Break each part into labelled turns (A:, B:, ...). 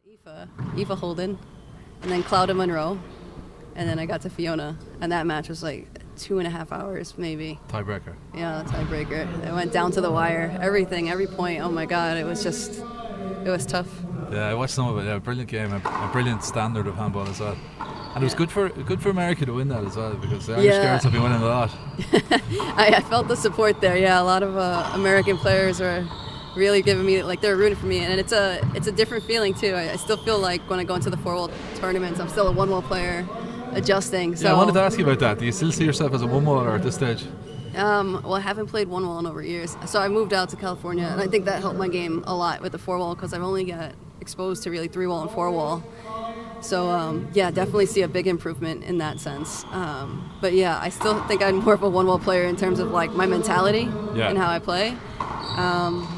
A: Aoife Holden, and then Cloud and Monroe, and then I got to Fiona, and that match was like 2.5 hours maybe.
B: Tiebreaker.
A: Yeah, tiebreaker. It went down to the wire. Everything, every point. Oh my God, it was tough.
B: Yeah, I watched some of it. Yeah, brilliant game, a brilliant standard of handball as well. And it was good for America to win that as well, because the Irish girls have been winning a lot.
A: I felt the support there. Yeah, a lot of American players are really giving me, like, they're rooting for me, and it's a different feeling too. I still feel like when I go into the 4-wall tournaments, I'm still a 1-wall player, adjusting. So
B: yeah, I wanted to ask you about that. Do you still see yourself as a 1-waller at this stage?
A: Well, I haven't played 1-wall in over years, so I moved out to California, and I think that helped my game a lot with the 4-wall, because I've only got exposed to really 3-wall and 4-wall. So yeah, definitely see a big improvement in that sense. But yeah, I still think I'm more of a 1-wall player in terms of like my mentality and how I play.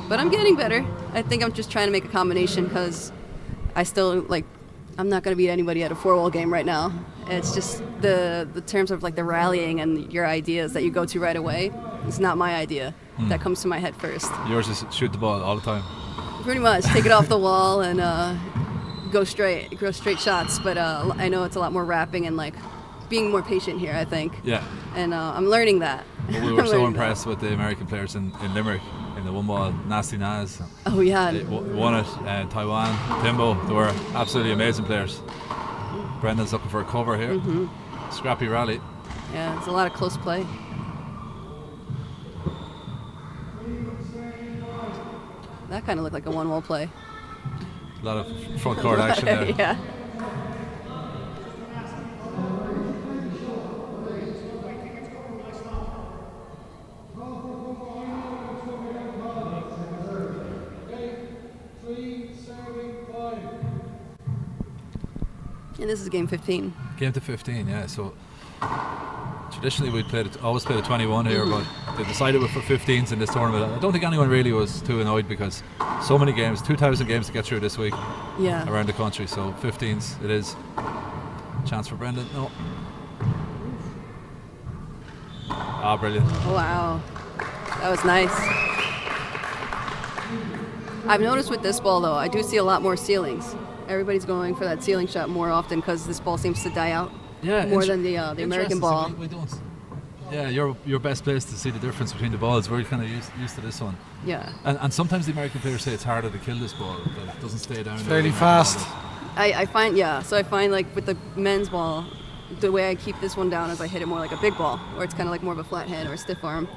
A: But I'm getting better. I think I'm just trying to make a combination, because I still I'm not going to beat anybody at a 4-wall game right now. It's just the terms of like the rallying and your ideas that you go to right away. It's not my idea. That comes to my head first.
B: Yours is shoot the ball all the time.
A: Pretty much, take it off the wall and go straight shots. But I know it's a lot more wrapping and like being more patient here, I think.
B: Yeah.
A: And I'm learning that.
B: Well, we were so impressed with the American players in Limerick in the 1-wall. Nasty Naz.
A: Oh yeah.
B: They won it. Taiwan, Timbo. They were absolutely amazing players. Brendan's looking for a cover here. Scrappy rally.
A: Yeah, it's a lot of close play. That kind of looked like a 1-wall play.
B: A lot of front court action there.
A: Yeah. And this is game 15.
B: Game to 15, yeah. So traditionally we'd always played a 21 here, but they decided for 15s in this tournament. I don't think anyone really was too annoyed, because so many games, 2,000 games to get through this week around the country. So 15s it is. Chance for Brendan. No. Ah, brilliant.
A: Wow. That was nice. I've noticed with this ball, though, I do see a lot more ceilings. Everybody's going for that ceiling shot more often, because this ball seems to die out more than the American ball.
B: So we don't. Yeah, your best place to see the difference between the balls. We're kind of used to this one.
A: Yeah.
B: And sometimes the American players say it's harder to kill this ball, that it doesn't stay down.
C: It's fairly fast.
A: I find, so I find like with the men's ball, the way I keep this one down is I hit it more like a big ball, where it's kind of like more of a flat head or a stiff arm.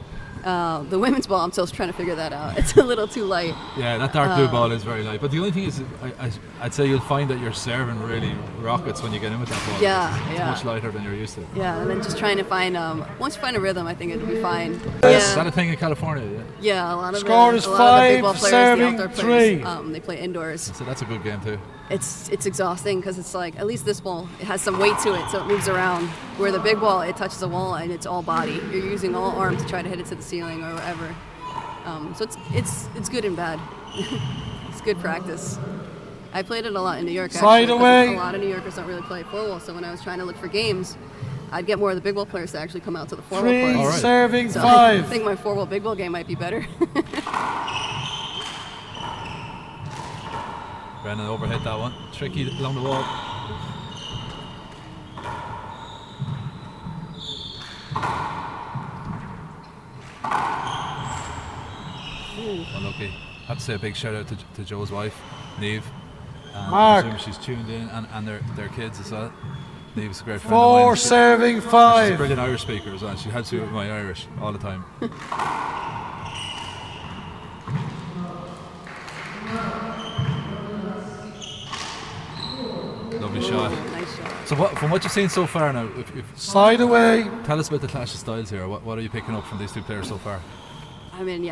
A: The women's ball, I'm still trying to figure that out. It's a little too light.
B: Yeah, that dark blue ball is very light. But the only thing is, I'd say you'll find that you're serving really rockets when you get in with that ball.
A: Yeah,
B: it's much lighter than you're used to.
A: Yeah, and then just trying to find, once you find a rhythm, I think it'll be fine.
B: Is that a thing in California?
A: Yeah, a lot of
C: Score is 5, serving 3.
A: They play indoors.
B: So that's a good game too.
A: It's exhausting, because it's like, at least this ball, it has some weight to it, so it moves around. Where the big ball, it touches the wall and it's all body. You're using all arm to try to hit it to the ceiling or wherever. So it's good and bad. It's good practice. I played it a lot in New York.
C: Side away.
A: A lot of New Yorkers don't really play 4-wall, so when I was trying to look for games, I'd get more of the big ball players to actually come out to the 4-wall
C: 3,
A: players.
C: serving
A: So
C: 5.
A: I think my 4-wall big ball game might be better.
B: Brendan overhit that one. Tricky along the wall. Unlucky. Have to say a big shout out to Joe's wife, Niamh.
C: Mark.
B: I presume she's tuned in, and their kids as well. Niamh's a great friend
C: 4,
B: of mine.
C: serving
B: She's a
C: 5.
B: brilliant Irish speaker as well. She helps me with my Irish all the time. Lovely shot.
A: Nice shot.
B: So from what you've seen so far now, if
C: Side away.
B: tell us about the clash of styles here. What are you picking up from these two players so far?
A: I mean,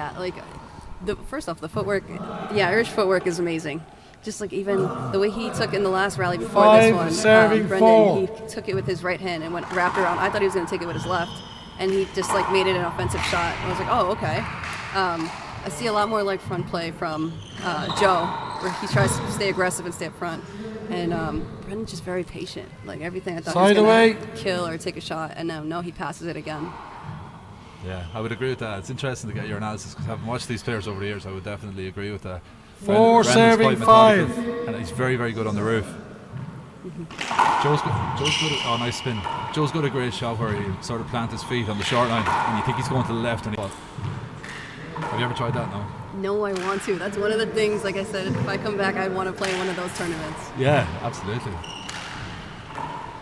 A: first off, the footwork, Irish footwork is amazing. Just like even the way he took in the last rally before
C: 5,
A: this one,
C: serving
A: Brendan,
C: 4.
A: he took it with his right hand and wrapped around. I thought he was going to take it with his left, and he just like made it an offensive shot. I was like, oh, okay. I see a lot more like front play from Joe, where he tries to stay aggressive and stay up front. And Brendan's just very patient. Like everything I thought
C: Side
A: he was
C: away.
A: going to kill or take a shot, and no, he passes it again.
B: Yeah, I would agree with that. It's interesting to get your analysis, because having watched these players over the years, I would definitely agree with that.
C: 4
B: Brendan's
C: serving
B: quite
C: 5.
B: methodical, and he's very, very good on the roof. Joe's good at, oh, nice spin. Joe's got a great shot where he sort of plant his feet on the short line and you think he's going to the left and have you ever tried that? No?
A: No, I want to. That's one of the things, like I said, if I come back, I'd want to play one of those tournaments.
B: Yeah, absolutely.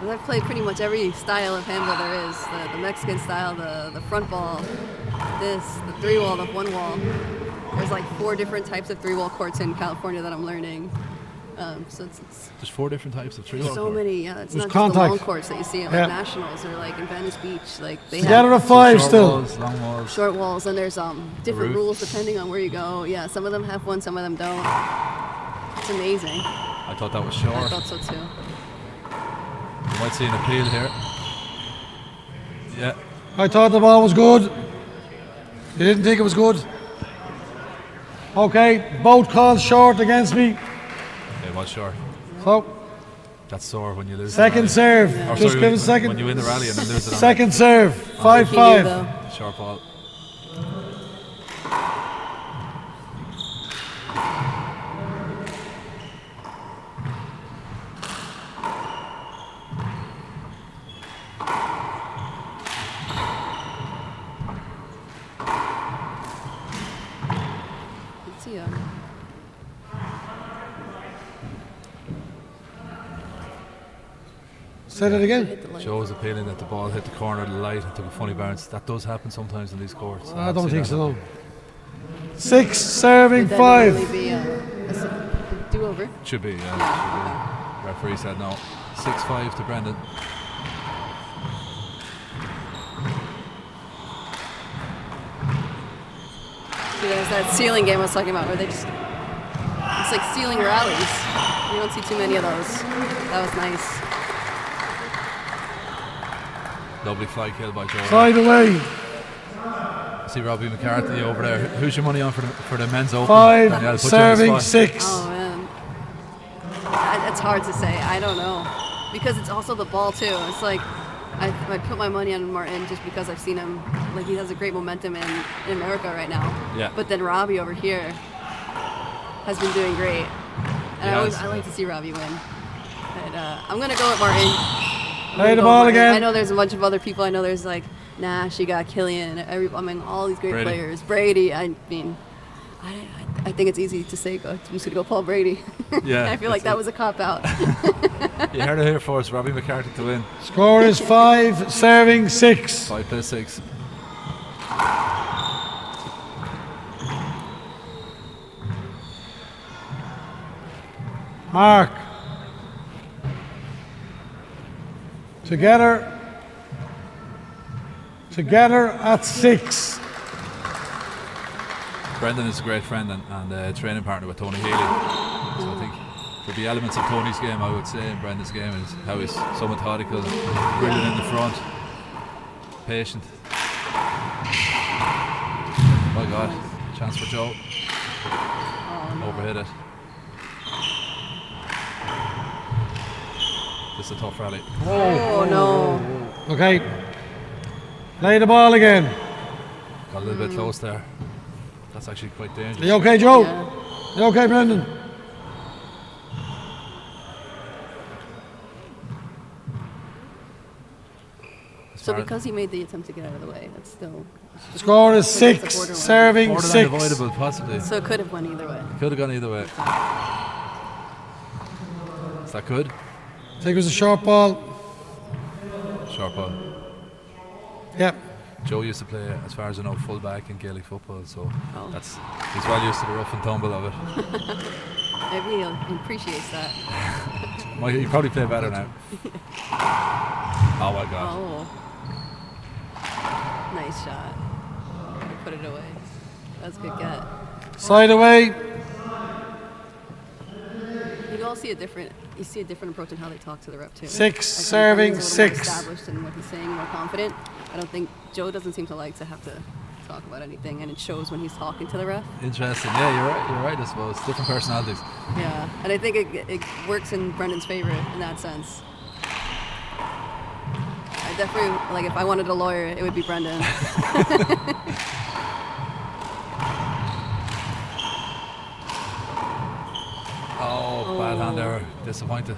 A: And I've played pretty much every style of handball there is. The Mexican style, the front ball, the 3-wall, the 1-wall. There's like 4 different types of 3-wall courts in California that I'm learning. So it's
B: There's 4 different types of 3-wall
A: so many. Yeah, it's
C: There's
A: not
C: contact.
A: just the long courts that you see at like
C: Yeah.
A: nationals or like in Venice Beach. Like they
C: Together
A: have
C: at 5
B: Short
C: still.
B: walls, long walls.
A: short walls, and there's different
B: roof.
A: rules depending on where you go. Yeah, some of them have one, some of them don't. It's amazing.
B: I thought that was
A: I
B: short.
A: thought so too.
B: You might see an appeal here. Yeah.
C: I thought the ball was good. You didn't think it was good? Okay, both calls short against me.
B: It was short.
C: So,
B: That's sore when you lose.
C: second
B: the
C: serve.
B: rally. Or
C: Just
B: sorry,
C: give a second.
B: When you win the rally and then lose it. on
C: Second serve.
A: He knew,
C: 5-5.
A: though.
B: a short ball.
A: Let's see.
C: Say that again.
A: Hit the light.
B: Joe was appealing that the ball hit the corner of the light and took a funny bounce. That does happen sometimes in these courts.
C: I don't
B: I've
C: think
B: seen
C: so.
B: that.
C: No. 6 serving
A: Would that
C: 5.
A: normally be a do-over?
B: Should be, yeah. Should be. Referee said no. 6-5 to Brendan.
A: See, there's that ceiling game I was talking about where they just, it's like ceiling rallies. You don't see too many of those. That was nice.
B: Lovely fly kill by Joe.
C: Side away.
B: I see Robbie McCarthy over there. Who's your money on for the men's open?
C: 5
B: Danielle, put you on the
C: serving
B: spot.
C: 6.
A: Oh man, it's hard to say. I don't know because it's also the ball too. It's like I put my money on Martin just because I've seen him. Like he has a great momentum in America right now.
B: Yeah.
A: But then Robbie over here has been doing great, and
B: Yes.
A: I like to see Robbie win. But I'm gonna go with Martin.
C: Play the ball again.
A: I know there's a bunch of other people. I know there's like Nash, you got Killian, I mean all these great
B: Brady.
A: players. Brady, I mean, I think it's easy to say I'm just gonna go Paul Brady.
B: Yeah,
A: I feel like
B: that's
A: that
B: it.
A: was a cop out.
B: You heard it here first. Robbie McCarthy to win.
C: Score is 5 serving 6.
B: 5+6.
C: Mark. Together at 6.
B: Brendan is a great friend and a training partner with Tony Healy. So I think there'll be elements of Tony's game, I would say, in Brendan's game is how he's so methodical, brilliant in the front, patient. My God, chance for Joe. Overhit it. This is a tough rally.
A: Oh no.
C: Okay. Play the ball again.
B: Got a little bit close there. That's actually quite
C: Are
B: dangerous.
C: you okay, Joe?
A: Yeah.
C: You okay, Brendan?
A: So because he made the attempt to get out of the way, that's still.
C: Score is
A: I think
C: 6
A: it's a borderline.
C: serving
B: Borderline
C: 6.
B: avoidable, possibly.
A: So it could have went either way.
B: Could have gone either way. Is that good?
C: I think it was a short ball.
B: Short ball.
C: Yep.
B: Joe used to play, as far as I know, full back in Gaelic football, so
A: Oh.
B: he's well used to the rough and tumble of it.
A: Maybe he appreciates that.
B: He probably play better now. Oh my God.
A: Oh. Nice shot. He put it away. That's a good get.
C: Side away.
A: You all see a different. You see a different approach in how they talk to the rep too.
C: 6
A: I think
C: serving
A: Brendan's a little more
C: 6.
A: established in what he's saying, more confident. I don't think Joe doesn't seem to like to have to talk about anything, and it shows when he's talking to the ref.
B: Interesting. Yeah, you're right. You're right. I suppose different personalities.
A: Yeah, and I think it works in Brendan's favor in that sense. I definitely like if I wanted a lawyer, it would be Brendan.
B: bad hand there. Disappointed.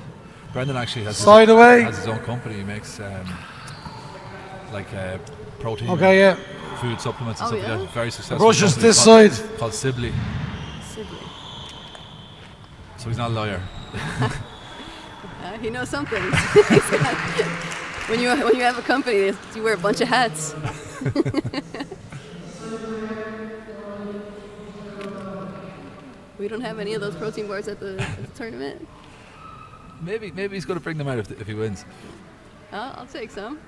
B: Brendan actually has
C: Side away.
B: has his own company. He makes protein food supplements and
A: Oh,
B: stuff like
A: yeah?
B: that. Very successful.
C: Brush is
B: company
C: this
B: called-
C: side.
B: Called Sibley.
A: Sibley.
B: So he's not a lawyer.
A: He knows something. when you have a company, you wear a bunch of hats. We don't have any of those protein bars at the tournament.
B: Maybe he's going to bring them out if he wins.
A: I'll take some.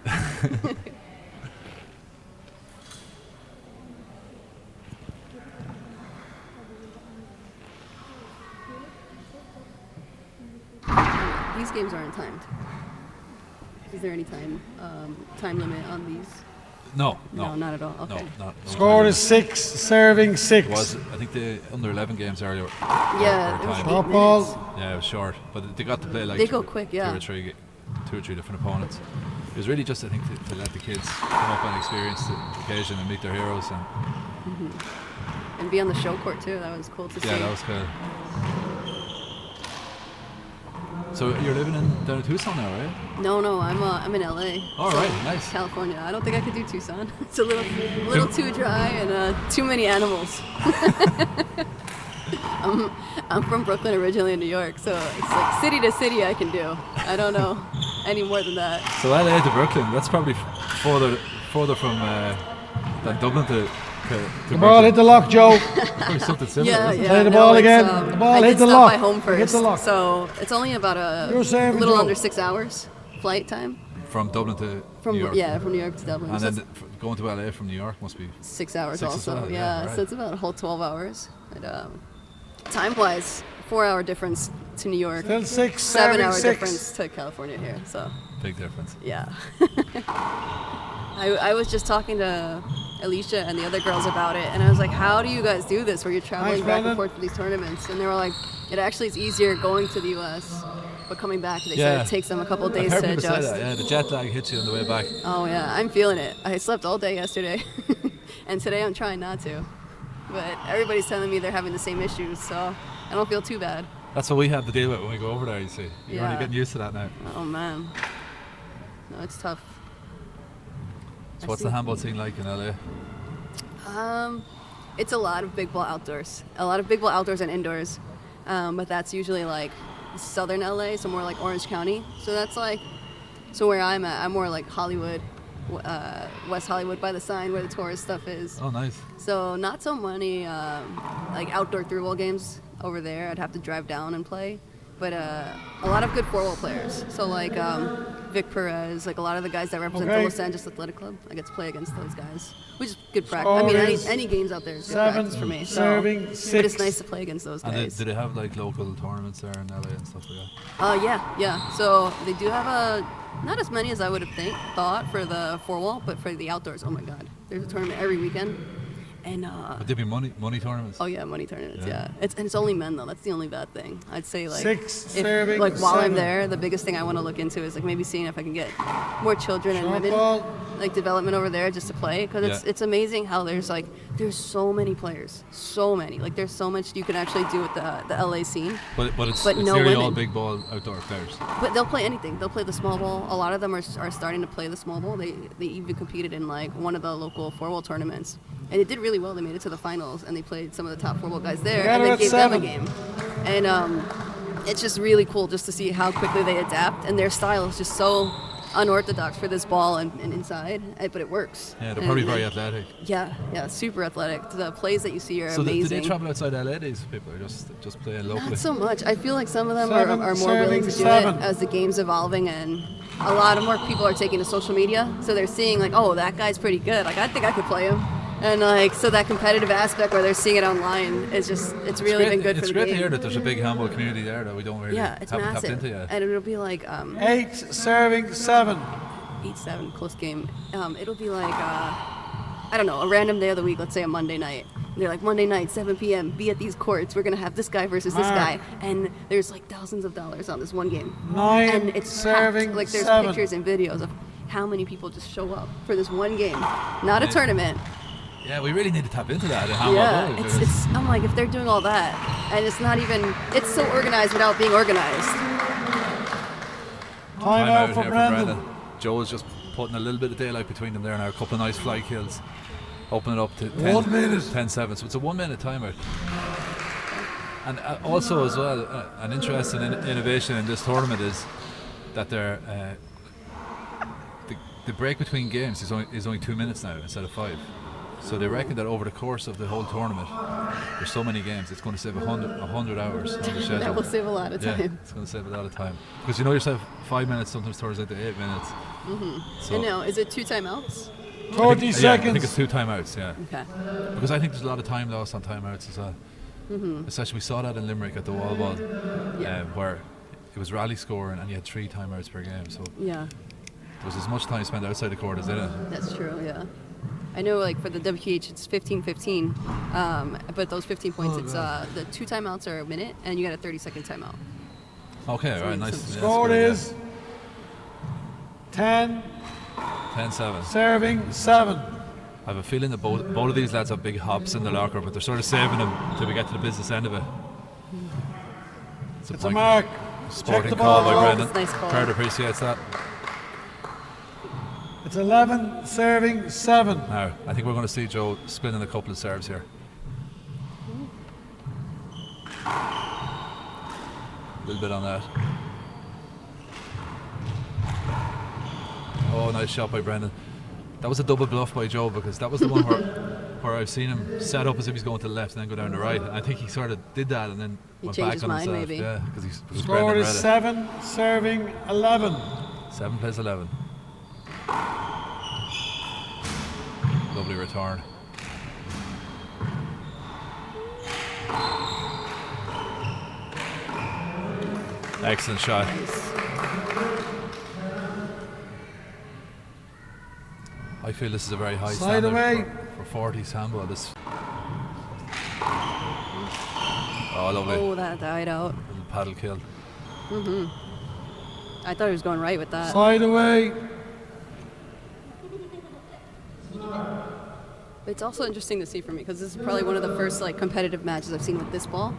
A: These games aren't timed. Is there any time limit on these?
B: No,
A: No, not at all. Okay.
B: No.
C: Score is 6, serving 6.
B: Was I think the under 11 games earlier.
A: Yeah,
B: were
A: it was
B: timed.
A: 8
C: Short
A: minutes.
C: ball.
B: Yeah, it was short, but they got to play like
A: They go quick, yeah.
B: two or three different opponents. It was really just, I think, to let the kids come up and experience the occasion and meet their heroes. And
A: And be on the show court too. That was cool to see.
B: yeah, that was kind of. So you're living down in Tucson now, right?
A: No, I'm in LA.
B: All right, nice.
A: California. I don't think I could do Tucson. It's a little too dry and too many animals. I'm from Brooklyn originally in New York, so it's like city to city I can do. I don't know any more than that.
B: So LA to Brooklyn, that's probably further from than Dublin to
C: The ball hit the lock, Joe.
B: Probably something similar.
A: Yeah,
B: isn't it?
A: yeah.
C: Play the
A: no,
C: ball
A: it's,
C: again. The ball
A: I
C: hit
A: did
C: the
A: stop
C: lock.
A: by home
C: Hit
A: first,
C: the lock.
A: so it's only about a
C: You're serving,
A: little
C: Joe.
A: under 6 hours flight time
B: From Dublin to
A: from
B: New York.
A: from New York to Dublin.
B: And
A: So
B: then going to LA from New York must be
A: 6 hours
B: 6 as
A: also.
B: well,
A: Yeah,
B: yeah, right.
A: so it's about a whole 12 hours. And, time-wise, 4-hour difference to New York,
C: Still 6,
A: 7
C: serving
A: hour
C: 6.
A: difference to California here. So
B: big difference.
A: yeah. I was just talking to Alicia and the other girls about it, and I was like, how do you guys do this where you're traveling
C: Nice,
A: back and
C: Brandon.
A: forth for these tournaments? And they were like, it actually is easier going to the US, but coming back, they said it takes them a couple of
B: I've
A: days
B: heard
A: to
B: people say
A: adjust.
B: that. Yeah, the jet lag hits you on the way back.
A: Oh yeah, I'm feeling it. I slept all day yesterday, and today I'm trying not to. But everybody's telling me they're having the same issues, so I don't feel too bad.
B: That's what we have to deal with when we go over there. You see, you're only
A: Yeah.
B: getting used to that now.
A: Oh man, no, it's tough.
B: So
A: I
B: what's
A: see.
B: the handball scene like in LA?
A: It's a lot of big ball outdoors, and indoors, but that's usually like southern LA, so more like Orange County. So that's like, so where I'm at, I'm more like Hollywood, West Hollywood by the sign where the tourist stuff is.
B: Oh, nice.
A: So not so many like outdoor 3-wall games over there. I'd have to drive down and play, but a lot of good 4-wall players. So like Vic Perez, like a lot of the guys that represent the
C: Okay.
A: Los Angeles Athletic Club. I get to play against those guys, which is good practice. I mean,
C: Score is
A: any games out there is good
C: 7,
A: practice for me. So,
C: serving
A: but
C: 6.
A: it's nice to play against those
B: And
A: guys.
B: do they have like local tournaments there in LA and stuff like that?
A: Yeah. So they do have not as many as I would have thought for the 4-wall, but for the outdoors, oh my God, there's a tournament every weekend. And
B: But there'd be money tournaments.
A: oh yeah, money tournaments.
B: Yeah.
A: Yeah, it's only men though. That's the only bad thing. I'd say like
C: 6, serving
A: like while I'm
C: 7.
A: there, the biggest thing I want to look into is like maybe seeing if I can get more children and
C: Short
A: women
C: ball.
A: like development over there just to play because it's amazing how there's so many players, so many. Like there's so much you can actually do with the LA scene.
B: But it's
A: But no
B: nearly all
A: women.
B: big ball outdoor players.
A: But they'll play anything. They'll play the small ball. A lot of them are starting to play the small ball. They even competed in like one of the local 4-wall tournaments, and they did really well. They made it to the finals, and they played some of the top 4-wall guys there,
C: Got
A: and
C: her
A: they
C: at
A: gave them a
C: 7.
A: game. And it's just really cool just to see how quickly they adapt, and their style is just so unorthodox for this ball and inside, but it works.
B: Yeah, they're
A: And-
B: probably very athletic.
A: Yeah, super athletic. The plays that you see are
B: So do
A: amazing.
B: they travel outside LA? These people, or just playing locally?
A: Not so much. I feel like some of them
C: 7,
A: are more willing to do
C: serving
A: it as the game's evolving, and a lot of more people are taking to social media. So they're seeing like, oh, that guy's pretty good. Like I think I could play him, and like so that competitive aspect where they're seeing it online is just it's really been good for
B: It's
A: the
B: great
A: game.
B: to hear that there's a big handball community there that we don't really
A: Yeah, it's
B: haven't tapped
A: massive,
B: into yet.
A: and it'll be like
C: 8, serving 7.
A: 8-7 close game. It'll be like I don't know, a random day of the week. Let's say a Monday night. They're like Monday night, 7 p.m. Be at these courts. We're gonna have this guy versus this guy, and there's like thousands of dollars on this one game.
C: 9,
A: And it's
C: serving
A: packed. Like there's
C: 7.
A: pictures and videos of how many people just show up for this one game, not a tournament.
B: Yeah, we really need to tap into that in handball.
A: Yeah,
B: really,
A: it's. I'm like, if they're doing all that, and it's not even. It's so organized without being organized.
C: Time out for
B: here
C: Brendan.
B: Joe is just putting a little bit of daylight between them there now. A couple of nice fly kills. Open it up to
C: 1 minute.
B: 10-7. So it's a 1 minute timeout. And also as well, an interesting innovation in this tournament is that the break between games is only 2 minutes now instead of 5. So they reckon that over the course of the whole tournament, there's so many games, it's going to save 100 hours on the schedule.
A: That will save a lot of time.
B: Yeah, it's going to save a lot of time. Because you know yourself, 5 minutes sometimes turns into 8 minutes. So
A: And now, is it 2 timeouts?
C: 30 seconds.
B: Yeah, I think it's 2 timeouts, yeah.
A: Okay.
B: Because I think there's a lot of time lost on timeouts as well. Especially we saw that in Limerick at the wall ball, where it was rally scoring and you had 3 timeouts per game. So
A: Yeah,
B: there was as much time spent outside the court as in it.
A: that's true. Yeah, I know. Like for the WQH, it's 15-15, but those 15 points, it's the 2 timeouts are a minute, and you got a 30-second timeout.
B: Okay, all right, nice.
A: sense.
B: Yeah,
C: Score
B: that's good,
C: is 10,
B: 10-7.
C: serving 7.
B: I have a feeling that both of these lads have big hops in the locker, but they're sort of saving them till we get to the business end of it.
C: It's a mark.
B: Sporting
C: Check the
B: call by
C: ball.
B: Brendan.
A: It's a nice call.
B: Crowd appreciates that.
C: It's 11, serving 7.
B: Now, I think we're going to see Joe spinning a couple of serves here. A little bit on that. Oh, nice shot by Brendan. That was a double bluff by Joe, because that was the one where I've seen him set up as if he's going to the left and then go down the right. And I think he sort of did that and then
A: He
B: went
A: changed
B: back
A: his
B: on
A: mind,
B: himself.
A: maybe.
B: Yeah, because
C: Score
B: Brendan
C: is
B: read it.
C: 7, serving 11.
B: 7 plays 11. Lovely return. Excellent shot. I feel this is a very high
C: Slide
B: standard
C: away.
B: for 40s handball. This. Oh, lovely.
A: Oh, that died out.
B: Little paddle kill.
A: I thought he was going right with that.
C: Slide away.
A: It's also interesting to see for me because this is probably one of the first like competitive matches I've seen with this ball.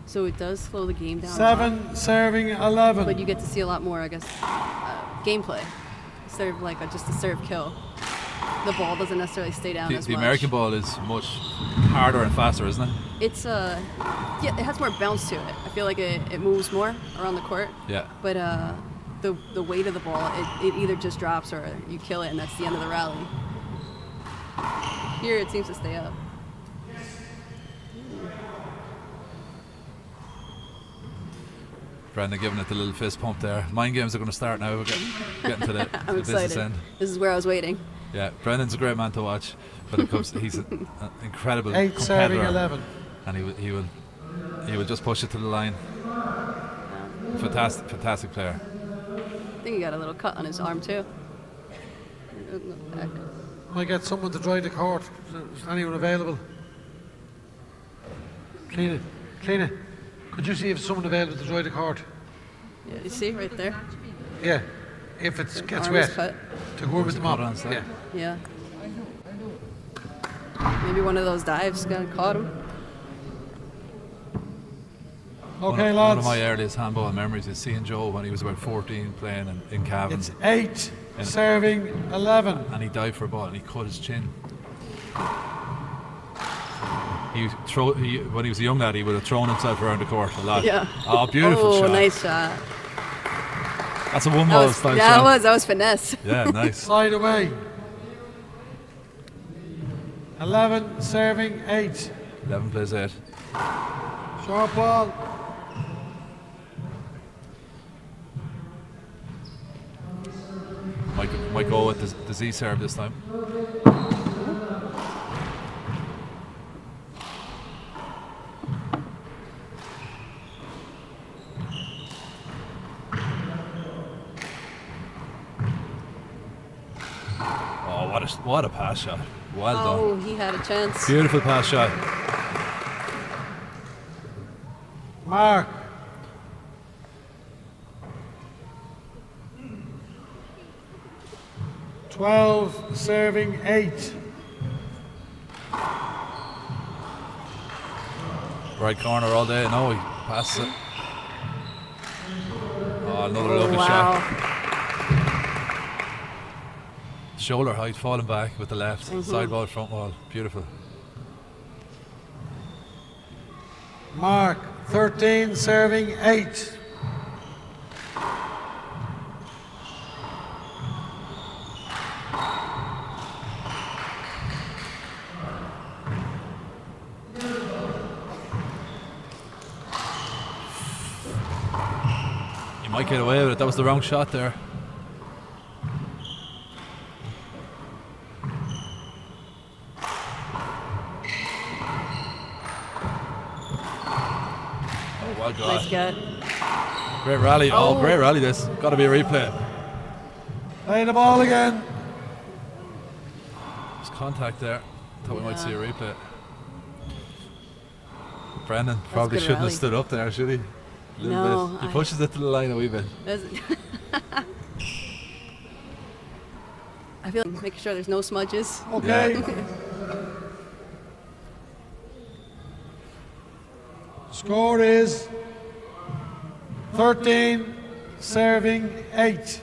A: So it does slow the game down.
C: 7, serving 11.
A: But you get to see a lot more, I guess, gameplay instead of like just a serve kill. The ball doesn't necessarily stay down as
B: The
A: much.
B: American ball is much harder and faster, isn't it?
A: It's yeah, it has more bounce to it. I feel like it moves more around the court.
B: Yeah.
A: But the weight of the ball, it either just drops or you kill it, and that's the end of the rally. Here it seems to stay up.
B: Brendan giving it the little fist pump there. Mind games are going to start now. We're getting to the, to
A: I'm
B: the business
A: excited.
B: end.
A: This is where I was waiting.
B: Yeah, Brendan's a great man to watch. But it comes, he's an incredible
C: 8, serving
B: competitor,
C: 11.
B: and he will just push it to the line. Fantastic player.
A: I think he got a little cut on his arm too. Back.
C: Might get someone to dry the court. Is anyone available? Clean it. Could you see if someone available to dry the court?
A: Yeah, you see right there?
C: Yeah. If it gets
A: Arm is
C: wet,
A: cut.
C: to go with the mop.
B: Cut on side.
C: Yeah.
A: Yeah. Maybe one of those dives got caught him.
C: Okay,
B: One
C: lads.
B: of my earliest handball memories is seeing Joe when he was about 14 playing in Cavan.
C: It's 8, serving 11.
B: And he dived for a ball and he cut his chin. When he was a young lad, he would have thrown himself around the court a lot.
A: Yeah.
B: Oh, beautiful
A: Oh,
B: shot.
A: nice shot.
B: That's a one-ball style shot.
A: That was finesse.
B: Yeah, nice.
C: Slide away. 11, serving 8.
B: 11 plays 8.
C: Short ball.
B: Might go with the Z serve this time. Oh, what a pass shot. Well
A: Oh,
B: done.
A: he had a chance.
B: Beautiful pass shot.
C: Mark. $12, serving 8.
B: Right corner all day. No, he passes it. Oh, another lovely shot. Shoulder height, falling back with the left. Side ball, front wall. Beautiful.
C: Mark, 13, serving 8.
B: You might get away with it. That was the wrong shot there. Oh, well done.
A: Nice get.
B: Great rally. Oh, great rally this. Got to be a replay.
C: Play the ball again.
B: There's contact there. Thought we might see a replay. Brendan probably shouldn't have stood up there, should he? A little bit. He pushes it to the line a wee bit.
A: I feel like making sure there's no smudges.
C: Okay.
B: Yeah.
C: Score is 13, serving 8.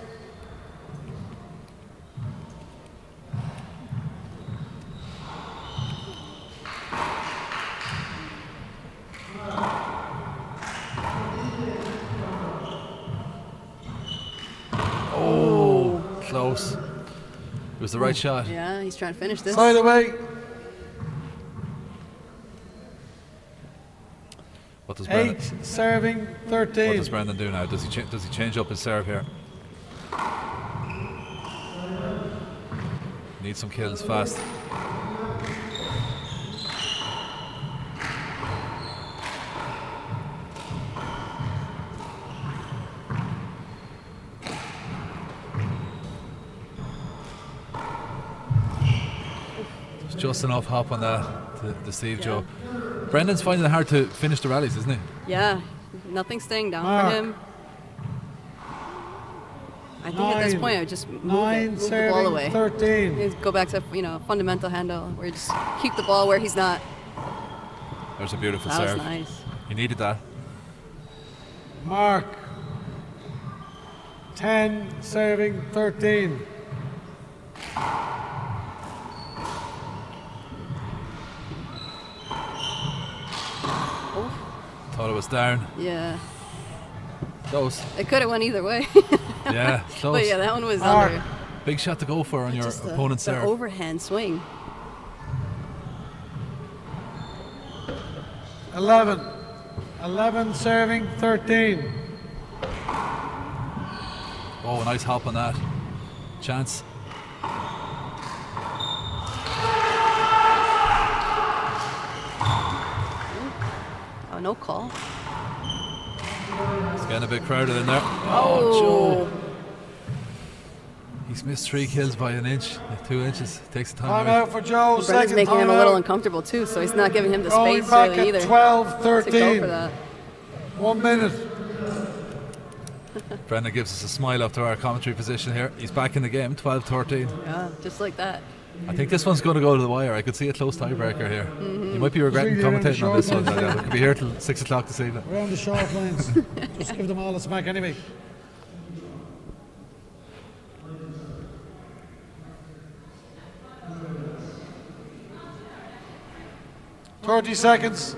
B: Oh, close. It was the right shot.
A: Yeah, he's trying to finish this.
C: Side away.
B: What does
C: 8,
B: Brendan,
C: serving 13.
B: what does Brendan do now? Does he change up his serve here? Needs some kills fast. Just enough hop on that to deceive Joe. Brendan's finding it hard to finish the rallies, isn't he?
A: Yeah, nothing's staying down for him. I think at this point I would just move the ball away.
C: 13.
A: Just go back to fundamental handle where you just keep the ball where he's not.
B: There's a beautiful
A: That
B: serve.
A: was nice.
B: He needed that.
C: Mark, 10, serving 13.
B: Thought it was down.
A: Yeah.
B: Close.
A: It could have went either way.
B: Yeah, close.
A: But yeah, that one was
C: Mark.
A: under.
B: Big shot to go for on your
A: Just
B: opponent's
A: the
B: serve.
A: overhand swing.
C: 11. 11, serving 13.
B: Oh, nice hop on that. Chance.
A: Oh, no call.
B: It's getting a bit crowded in there.
A: Oh,
B: Joe. He's missed 3 kills by an inch, 2 inches. Takes the time
C: Time
B: away.
C: out for Joe.
A: Brendan's
C: Second
A: making him
C: time
A: a little
C: out.
A: uncomfortable too, so he's not giving him the
C: Going
A: space
C: back
A: really
C: at
A: either
C: 12,
A: to go
C: 13.
A: for that.
C: 1 minute.
B: Brendan gives us a smile up to our commentary position here. He's back in the game, 12-13.
A: Yeah, just like that.
B: I think this one's going to go to the wire. I could see a close tiebreaker here. You might be regretting
C: Really around the
B: commentating on this
C: short
B: one.
C: lines.
B: We could be here till 6 o'clock this evening.
C: Around the short lines. Just give them all a smack anyway. "30 seconds.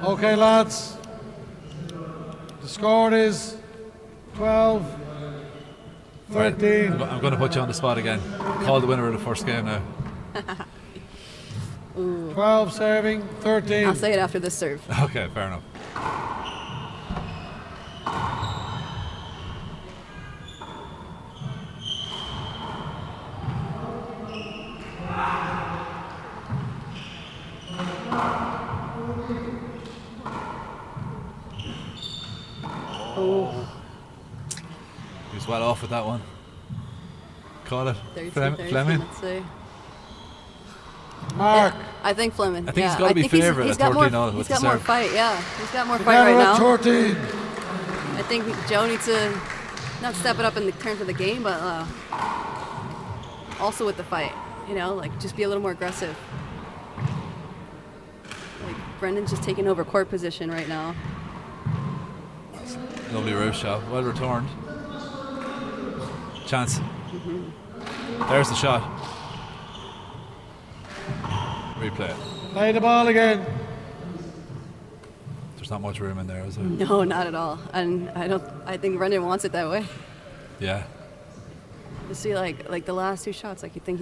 C: Okay, lads. The score is 12, 13.
B: I'm going to put you on the spot again. Call the winner of the first game now.
C: 12, serving 13.
A: I'll say it after this serve.
B: Okay, fair enough.
A: Oh,
B: He was well off with that one. Call it.
A: 30,
B: Fleming.
A: let's see.
C: Mark.
A: I think Fleming.
B: I think he's got to be favourite at 13-0
A: He's
B: with
A: got
B: the
A: more
B: serve.
A: fight, yeah. He's got more fight right
C: Together
A: now.
C: at 13.
A: I think Joe needs to not step it up in the terms of the game, but also with the fight. You know, like just be a little more aggressive. Like Brendan's just taking over court position right now.
B: Lovely roof shot. Well returned. Chance. There's the shot. Replay.
C: Play the ball again.
B: There's not much room in there, is there?
A: No, not at all. And I think Brendan wants it that way.
B: Yeah.
A: You see, like the last two shots, like you think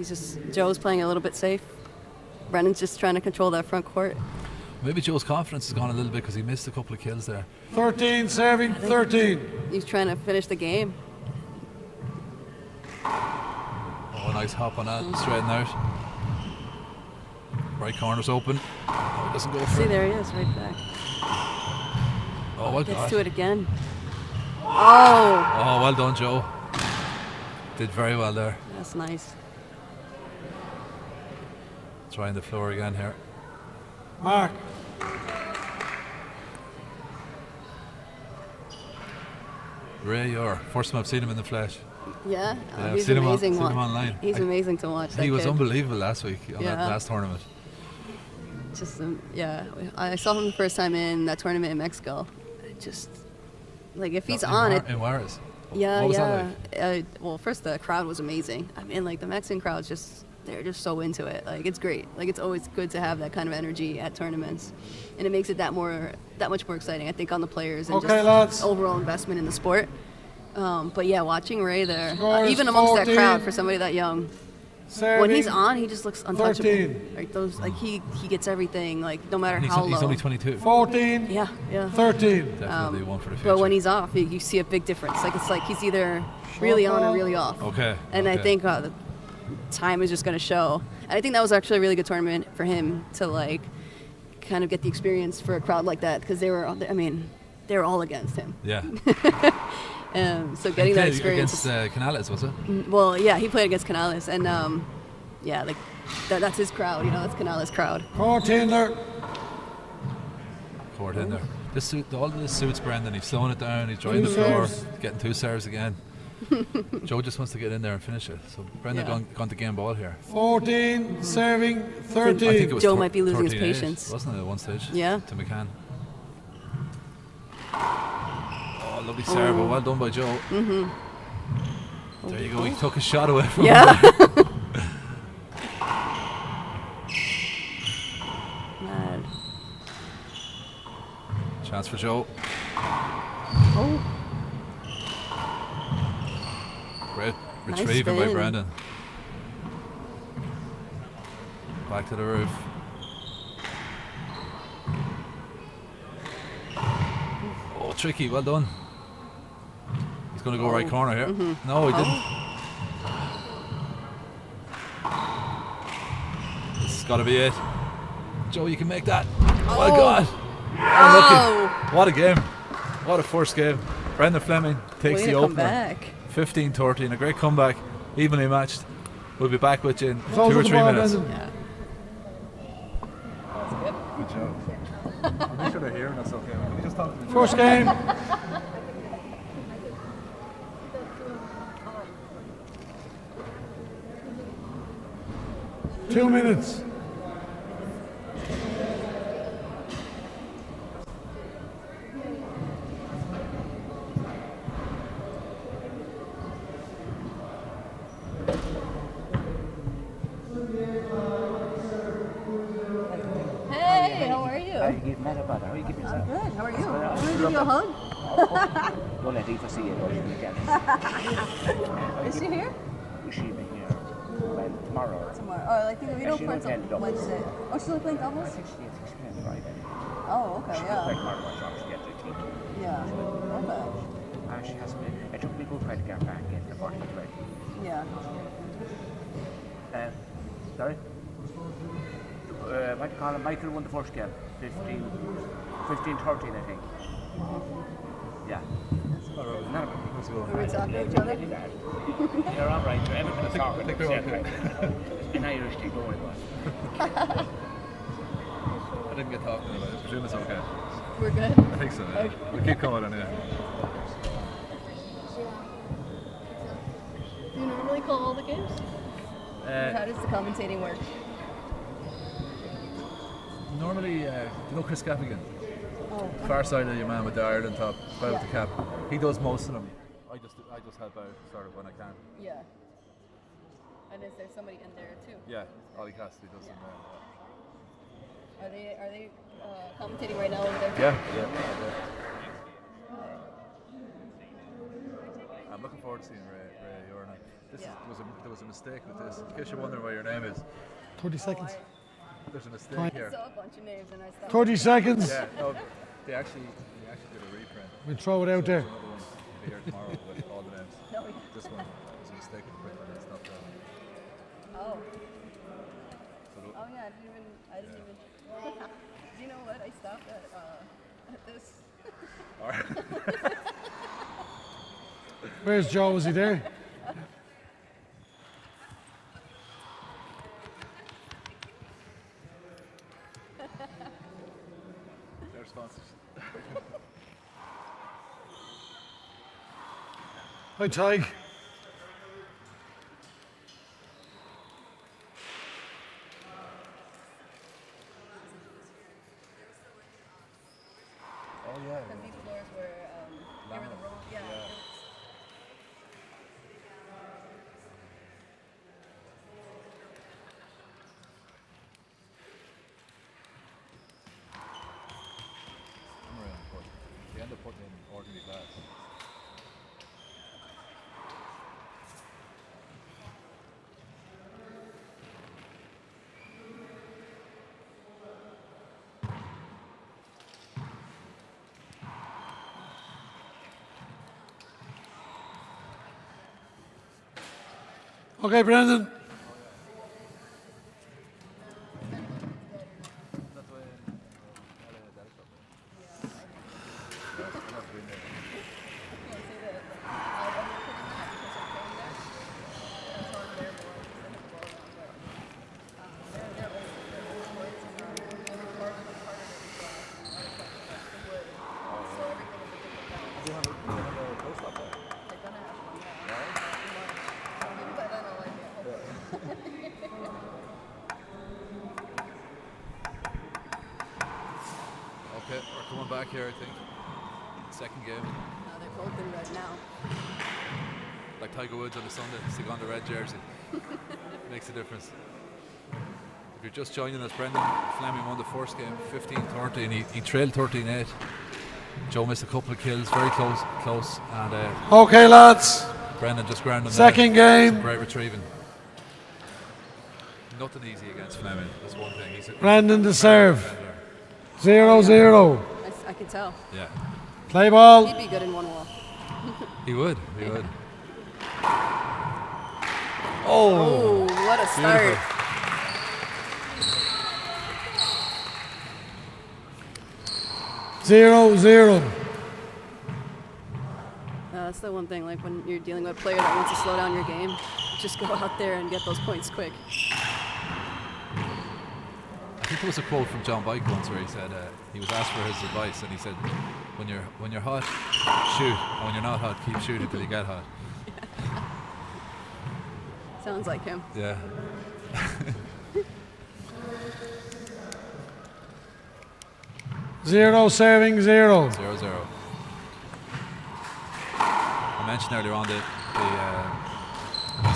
A: Joe's playing a little bit safe. Brendan's just trying to control that front court.
B: Maybe Joe's confidence has gone a little bit because he missed a couple of kills there.
C: 13 serving, 13.
A: He's trying to finish the game.
B: Oh, nice hop on that, straighten out. Right corner's open. Oh, he doesn't go for
A: See,
B: it.
A: there he is, right back.
B: Oh, well
A: Gets
B: done.
A: to it again. Oh,
B: Oh, well done, Joe. Did very well there.
A: that's nice.
B: Trying the floor again here.
C: Mark.
B: Ray Orr. First time I've seen him in the flesh.
A: Yeah,
B: Yeah, I've
A: he's
B: seen him
A: amazing.
B: seen him online.
A: He's amazing to watch.
B: He
A: that
B: was
A: kid.
B: unbelievable last week on that
A: Yeah.
B: last tournament.
A: Just yeah, I saw him the first time in that tournament in Mexico. Just like if he's on it,
B: In Juarez.
A: yeah,
B: What was
A: yeah.
B: that like?
A: Well, first the crowd was amazing. I mean, like the Mexican crowd's they're just so into it. Like it's great. Like it's always good to have that kind of energy at tournaments, and it makes it that much more exciting. I think on the players and
C: Okay,
A: just
C: lads.
A: overall investment in the sport. But yeah, watching Ray there,
C: Score is
A: even amongst that
C: 14.
A: crowd for somebody that young,
C: Serving.
A: when he's on, he just looks untouchable.
C: 13.
A: Like those, like he gets everything. Like no matter
B: And
A: how
B: he's
A: low.
B: only 22.
C: 14,
A: Yeah, yeah.
C: 13.
B: Definitely one for the future.
A: But when he's off, you see a big difference. Like it's like he's either really on or really off.
B: Okay.
A: And I
B: okay.
A: think the time is just going to show. And I think that was actually a really good tournament for him to like kind of get the experience for a crowd like that because they were all against him.
B: Yeah.
A: So getting that
B: He played
A: experience.
B: against Canales, was it?
A: Well, yeah, he played against Canales, and yeah, like that's his crowd. You know, that's Canales' crowd.
C: 14 there.
B: Court in there. All of this suits Brendan. He's slowing it down. He's drying the floor.
C: serves.
B: Getting 2 serves again. Joe just wants to get in there and finish it. So Brendan
A: Yeah.
B: gone to game ball here.
C: 14 serving,
B: I think
C: 13.
B: it was
A: Joe might be losing his
B: 13-8,
A: patience.
B: wasn't it, at one stage?
A: Yeah.
B: To McCann. Oh, lovely serve. But well done by Joe. There you go. He took a shot away from him.
A: Yeah. Mad.
B: Chance for Joe.
A: Oh,
B: Great
A: Nice
B: retrieving by
A: spin.
B: Brendan. Back to the roof. Oh, tricky. Well done. He's going to go right corner here. No, he didn't. This has got to be it. Joe, you can make that. Oh my God. Unlucky. What a game. What a first game. Brendan Fleming takes
A: way
B: the
A: to come
B: opener.
A: back.
B: 15-13, a great comeback, evenly matched. We'll be back with you in
C: Close
B: 2 or
C: the
B: 3
C: ball,
B: minutes.
C: Brendan.
A: Yeah.
B: Good job. Make sure they're here, that's okay. Can you just talk to me?
C: First game. Two minutes.
A: Hey, how are you?
D: How are you keeping? How are you keeping yourself?
A: Good. How are you? Want to give you a hug?
D: Don't let Eva see you over the weekend.
A: Is she here?
D: Is she been here? Well, tomorrow.
A: Tomorrow. Oh, I think we don't
D: she
A: play
D: went down to
A: until
D: Dublin.
A: Wednesday. Oh, she's only playing doubles?
D: I think she's playing Friday.
A: Oh, okay,
D: Like
A: yeah.
D: tomorrow, watch out, she gets her team.
A: Yeah. Okay.
D: She has been. It took me a good try to get back into the 40 already.
A: Yeah.
D: Sorry? What do you call him? Michael won the first game. 15-13, I think. Yeah. Not about
B: Let's go.
A: Are we talking to each other?
D: You're all right. Everybody's talking.
B: I think we're okay.
D: An Irish thing, don't worry about it.
B: I didn't get talking about it. I presume it's okay.
A: We're good.
B: I think so. Yeah. We'll keep coming anyway.
A: Do you normally call all the games? How does the commentating work?
B: Normally, you know Chris Gaffigan?
A: Oh,
B: Far side of your man with the Ireland top, guy with the cap. He does most of them. I just help out sort of when I can.
A: yeah. And is there somebody in there too?
B: Yeah, Ollie Cassidy does them.
A: Are they commentating right now over there?
B: Yeah. I'm looking forward to seeing Ray Yorna. There was a mistake with this. In case you're wondering what your name is,
C: 30 seconds.
B: there's a mistake
A: I
B: here.
A: saw a bunch of names and I stopped.
C: 30 seconds.
B: Yeah, no, they actually did a reprint.
C: We'll throw it out there.
B: Another one will be here tomorrow with all the names.
A: No, yeah.
B: This one was a mistake in the print and it's not there.
A: Oh.
B: So
A: Oh yeah, I didn't even. You know what? I stopped at this.
B: all right.
C: Where's Joe? Was he there?
B: Their sponsors.
C: Hi, Tig.
B: Oh yeah.
A: And these floors were they were the wrong. Yeah.
B: They end up putting in ordinary glass.
C: Okay, Brendan.
B: Okay, we're coming back here, I think. Second game.
A: No, they're both in red now.
B: Like Tiger Woods on the Sunday, stick on the red jersey. Makes a difference. If you're just joining us, Brendan Fleming won the first game 15-13. He trailed 13-8. Joe missed a couple of kills, very close. And
C: Okay, lads.
B: Brendan just ground him.
C: Second game.
B: Great retrieving. Nothing easy against Fleming. That's one thing. He's
C: Brendan to serve. 0-0.
A: I can tell.
B: Yeah,
C: Play ball.
A: He'd be good in one wall.
B: he would.
A: Oh, what a start.
B: Beautiful.
A: That's the one thing, like when you're dealing with a player that wants to slow down your game, just go out there and get those points quick.
B: I think there was a quote from John Bike once where he said he was asked for his advice, and he said, "When you're hot, shoot, and when you're not hot, keep shooting till you get hot."
A: Sounds like him.
B: Yeah.
C: Serving 0.
B: 0-0. I mentioned earlier on the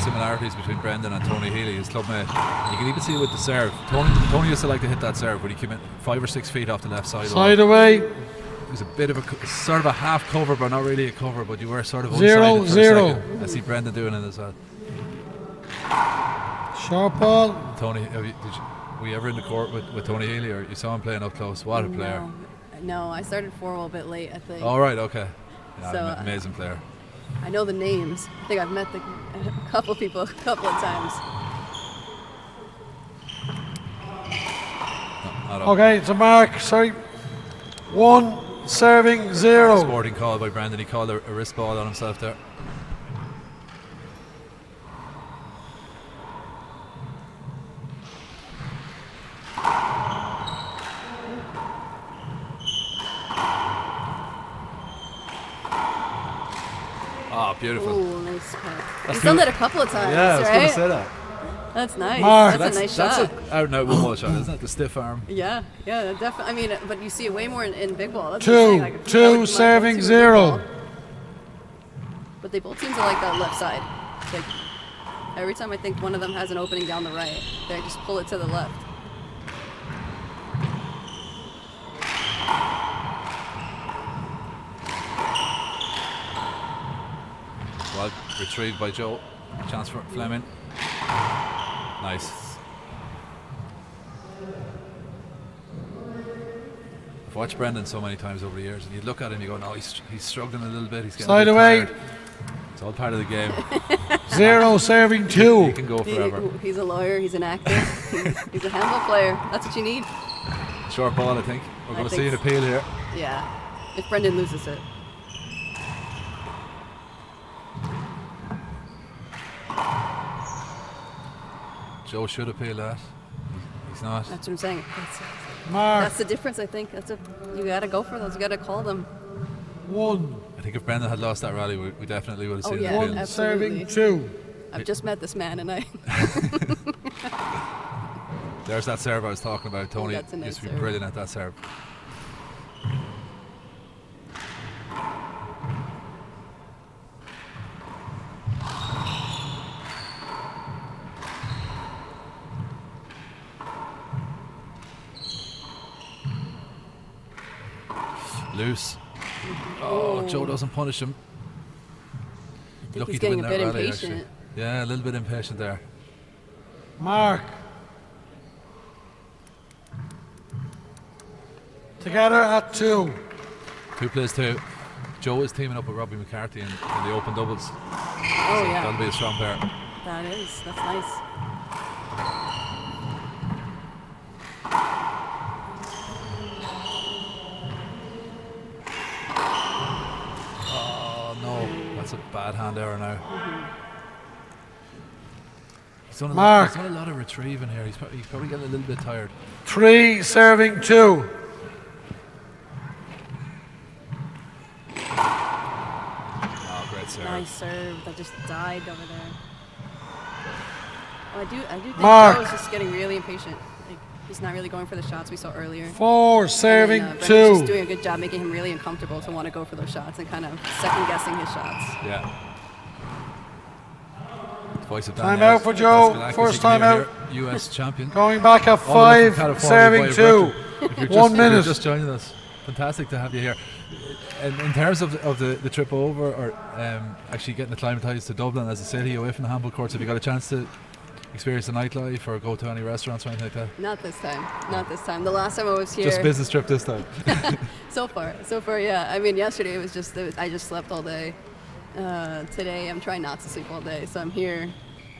B: similarities between Brendan and Tony Healy, his clubmate. You can even see it with the serve. Tony used to like to hit that serve when he came in 5 or 6 feet off the left side.
C: Side away.
B: It was a bit of a sort of a half cover, but not really a cover. But you were sort of
C: 0-0.
B: unsighted for a second. I see Brendan doing it as well.
C: Sharp ball.
B: Tony, were you ever in the court with Tony Healy, or you saw him playing up close? What a player!
A: No, I started 4-wall a bit late, I think.
B: All right, okay. Yeah,
A: So,
B: amazing player.
A: I know the names. I think I've met a couple people a couple of times.
B: Not up.
C: Okay, it's a mark. Sorry. 1 serving 0.
B: Sporting call by Brendan. He called a wrist ball on himself there. Oh, beautiful.
A: Ooh, nice putt. He's done that a couple of times,
B: Yeah, I was going
A: right?
B: to say that.
A: That's nice.
C: Mark.
A: That's a nice shot.
B: That's an out and out one ball shot, isn't it? The stiff arm.
A: Yeah, definitely. I mean, but you see it way more in big ball. That's what I'm saying,
C: 2,
A: like, that would
C: 2
A: be my
C: serving
A: go-to in big
C: 0.
A: ball. But they both seem to like that left side. Like every time I think one of them has an opening down the right, they just pull it to the left.
B: Well, retrieved by Joe. Chance for Fleming. Nice. I've watched Brendan so many times over the years, and you'd look at him, you go, no, he's struggling a little bit. He's getting
C: Slide
B: a bit
C: away.
B: tired. It's all part of the game.
C: 0 serving
B: He
C: 2.
B: can go forever.
A: He's a lawyer. He's an actor. he's a handball player. That's what you need.
B: Short ball, I think. We're going to
A: think
B: see an
A: so.
B: appeal here.
A: Yeah. If Brendan loses it.
B: Joe should appeal that. He's not.
A: That's what I'm saying.
C: Mark
A: That's the difference, I think. You got to go for those. You got to call them.
C: 1.
B: I think if Brendan had lost that rally, we definitely would have seen
A: yeah.
B: an appeal.
C: 1
A: Absolutely.
C: serving 2.
A: I've just met this man, and I.
B: There's that serve I was talking about. Tony
A: that's a nice
B: used to be
A: serve.
B: brilliant at that serve. Loose. Oh, Joe doesn't punish him. Lucky
A: he's
B: to win
A: getting a
B: that
A: bit
B: rally,
A: impatient.
B: actually. Yeah, a little bit impatient there.
C: Mark. Together at 2.
B: 2 plays 2. Joe is teaming up with Robbie McCarthy in the open doubles.
A: Oh,
B: So
A: yeah.
B: that'll be a strong pair.
A: That is. That's nice.
B: Oh no, that's a bad hand error now. He's done,
C: Mark.
B: he's done a lot of retrieving here. He's probably getting a little bit tired.
C: 3 serving 2.
B: Oh, great serve.
A: Nice serve. That just died over there. Well, I do think
C: Mark.
A: Joe is just getting really impatient. Like, he's not really going for the shots we saw earlier.
C: 4 serving
A: And then, Brendan's just
C: 2.
A: doing a good job making him really uncomfortable to want to go for those shots and kind of second guessing his shots.
B: Yeah. Voice of
C: Time
B: Danielle.
C: out for Joe.
B: That's
C: First
B: Galactus,
C: time
B: you can hear, US champion.
C: Going back at
B: All the way
C: 5
B: from California
C: serving
B: via
C: 2.
B: virtual. If you're
C: 1
B: if you're
C: minute.
B: just joining us, fantastic to have you here. In terms of the trip over, or actually getting acclimatised to Dublin as a city away from the handball courts, have you got a chance to experience the nightlife or go to any restaurants or anything like that?
A: Not this time. Not this time. The last time I was here.
B: Just business trip this time.
A: So far, yeah. I mean, yesterday I just slept all day. Today I'm trying not to sleep all day, so I'm here.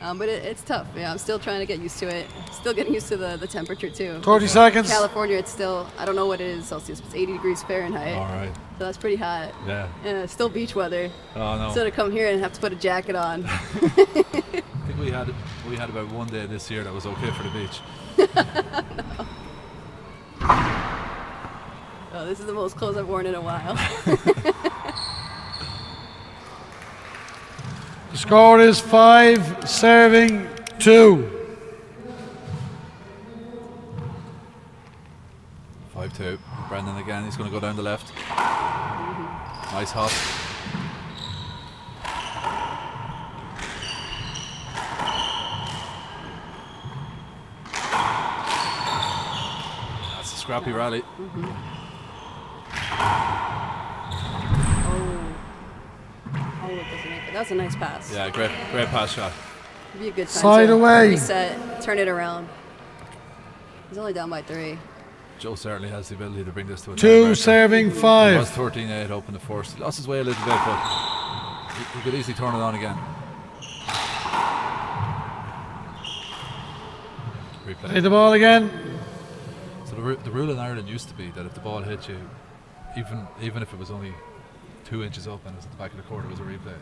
A: But it's tough. Yeah, I'm still trying to get used to it. Still getting used to the temperature too.
C: 30 seconds.
A: California, it's still, I don't know what it is Celsius, but it's 80 degrees Fahrenheit.
B: All right.
A: So that's pretty hot.
B: Yeah.
A: It's still beach weather.
B: Oh no.
A: So to come here and have to put a jacket on.
B: I think we had about one day this year that was okay for the beach.
A: Oh, this is the most clothes I've worn in a while.
C: The score is 5 serving 2.
B: 5-2. Brendan again. He's going to go down the left. Nice hop. That's a scrappy rally.
A: Oh, it doesn't make it. That's a nice pass.
B: Yeah, great pass shot.
A: It'd be a good time
C: Slide
A: to
C: away.
A: reset, turn it around. He's only down by 3.
B: Joe certainly has the ability to bring this to a
C: 2
B: tiebreaker.
C: serving
B: He was
C: 5.
B: 13-8 open the first. He lost his way a little bit, but he could easily turn it on again.
C: Play
B: Replay.
C: the ball again.
B: So the rule in Ireland used to be that if the ball hit you even if it was only 2 inches up and it was at the back of the court, it was a replay.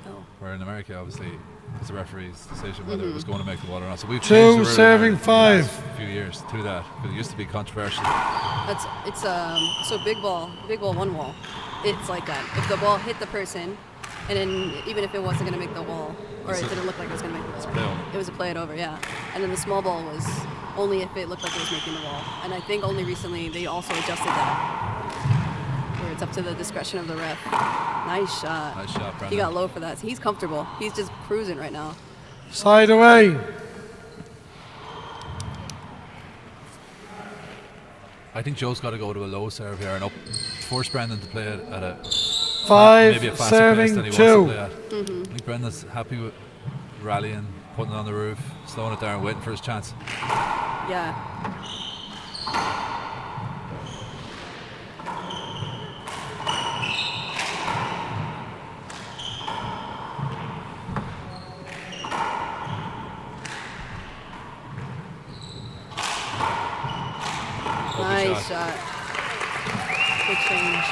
A: Oh.
B: Where in America, obviously, it's the referee's decision whether it was going to make the wall or not. So we've
C: 2
B: changed the rule
C: serving
B: in the
C: 5.
B: last few years to that, because it used to be controversial.
A: It's so big ball one wall. It's like that. If the ball hit the person, and then even if it wasn't going to make the wall, or it didn't look like it was going to make the wall, it was a play it over, yeah. And then the small ball was only if it looked like it was making the wall. And I think only recently they also adjusted that, where it's up to the discretion of the ref. Nice shot.
B: Nice shot, Brendan.
A: He got low for that. So he's comfortable. He's just cruising right now.
C: Side away.
B: I think Joe's got to go to a low serve here and force Brendan to play it at a
C: 5
B: maybe a faster pace than he
C: serving
B: wants to
C: 2.
B: play at. I think Brendan's happy with rallying, putting it on the roof, slowing it down, waiting for his chance.
A: Yeah. Nice shot. Good change.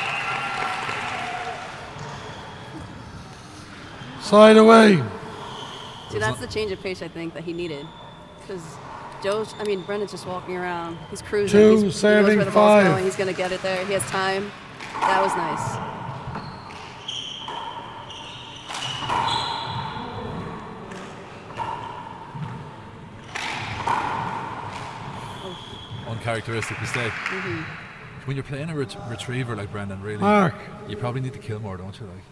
C: Side away.
A: See, that's the change of pace I think that he needed. Because Brendan's just walking around. He's cruising.
C: 2
A: He knows
C: serving
A: where the ball's
C: 5.
A: going. He's going to get it there. He has time. That was nice.
B: Uncharacteristic mistake. When you're playing a retriever like Brendan, really,
C: Mark.
B: you probably need to kill more, don't you? Like,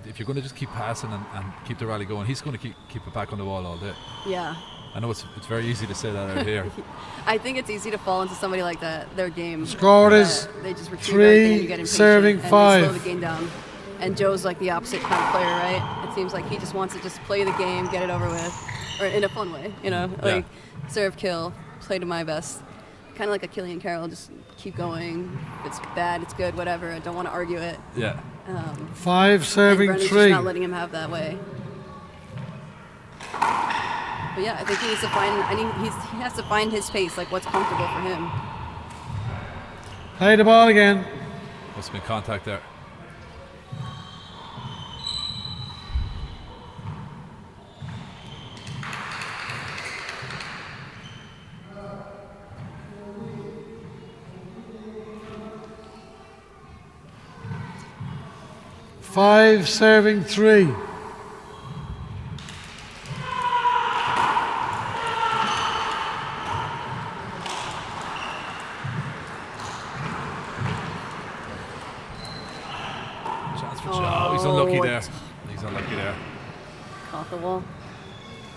B: if you're going to just keep passing and keep the rally going, he's going to keep it back on the wall all day.
A: Yeah.
B: I know it's very easy to say that out here.
A: I think it's easy to fall into somebody like that. Their game.
C: Score is
A: they just retrieve
C: 3
A: everything and you get impatient
C: serving
A: and they
C: 5.
A: slow the game down. And Joe's like the opposite kind of player, right? It seems like he just wants to just play the game, get it over with, or in a fun way, you know, like serve, kill, play to my best. Kind of like a Killian Carroll, just keep going. If it's bad, it's good, whatever. I don't want to argue it.
B: Yeah.
C: 5 serving
A: Brendan's
C: 3.
A: just not letting him have that way. But yeah, I think he needs to find. He has to find his pace, like what's comfortable for him.
C: Play the ball again.
B: Must have been contact there.
C: Five serving 3.
B: Chance for Joe. He's unlucky there. He's unlucky there.
A: Off the wall.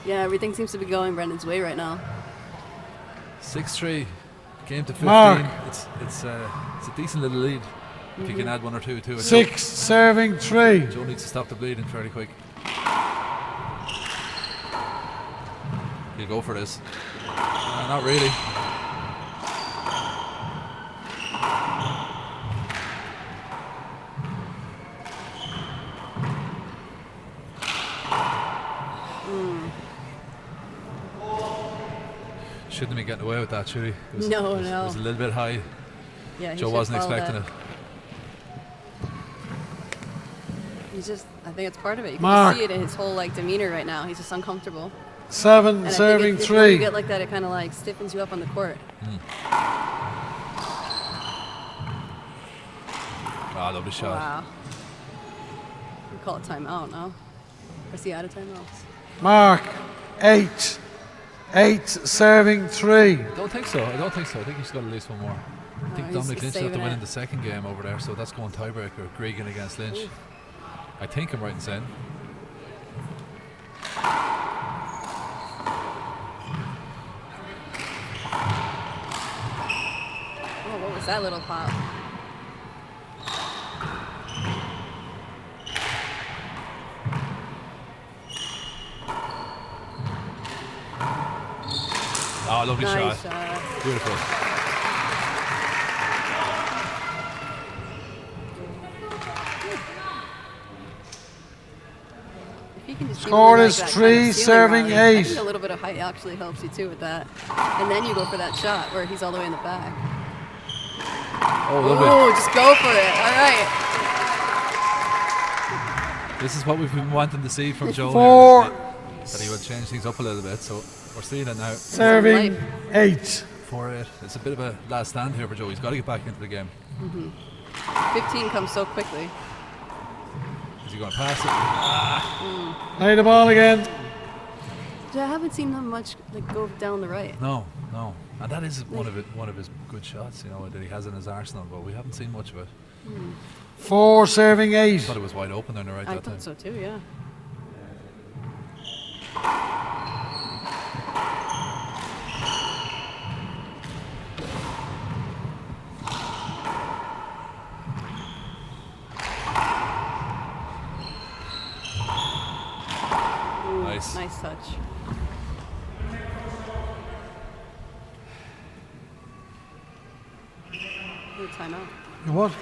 A: Yeah, everything seems to be going Brendan's way right now.
B: 6-3. Game to 15.
C: Mark.
B: It's a decent little lead. If you can add 1 or 2 to it.
C: 6 serving 3.
B: Joe needs to stop the bleeding fairly quick. He'll go for this. Not really. Shouldn't have been getting away with that, should he? It was a little bit high.
A: Yeah,
B: Joe wasn't expecting it.
A: He's just, I think it's part of it. You can
C: Mark.
A: just see it in his whole like demeanor right now. He's just uncomfortable.
C: 7
A: And
C: serving
A: I think if you
C: 3.
A: get like that, it kind of like stiffens you up on the court.
B: Ah, lovely shot.
A: Wow. We call it timeout now. Or is he out of timeouts?
C: Mark. 8. 8 serving 3.
B: I don't think so. I think he's got at least one more. I think
A: he's
B: Dominic Lynch will have to
A: saving
B: win
A: it.
B: in the second game over there, so that's going tiebreaker. Gregan against Lynch.
A: Ooh.
B: I think I'm right in saying.
A: Oh, what was that little pop?
B: Oh, lovely
A: Nice
B: shot.
A: shot.
B: Beautiful.
A: If you can just keep
C: Score
A: it like
C: is
A: that
C: 3
A: kind of ceiling
C: serving
A: rally, I
C: 8.
A: think a little bit of height actually helps you too with that. And then you go for that shot where he's all the way in the back.
B: lovely.
A: Oh, just go for it. All right.
B: This is what we've been wanting to see from Joe.
C: 4.
B: Here, that he would change things up a little bit. So we're seeing it now.
C: Serving 8.
B: 4-8. It's a bit of a last stand here for Joe. He's got to get back into the game.
A: 15 comes so quickly.
B: Is he going to pass it?
C: Play the ball again.
A: Yeah, I haven't seen him much like go down the right.
B: No. And that is one of his good shots, you know, that he has in his arsenal. But we haven't seen much of it.
C: 4 serving 8.
B: I thought it was wide open on the right
A: I
B: that time.
A: thought so too. Yeah. Nice touch. Good timeout.
C: You what?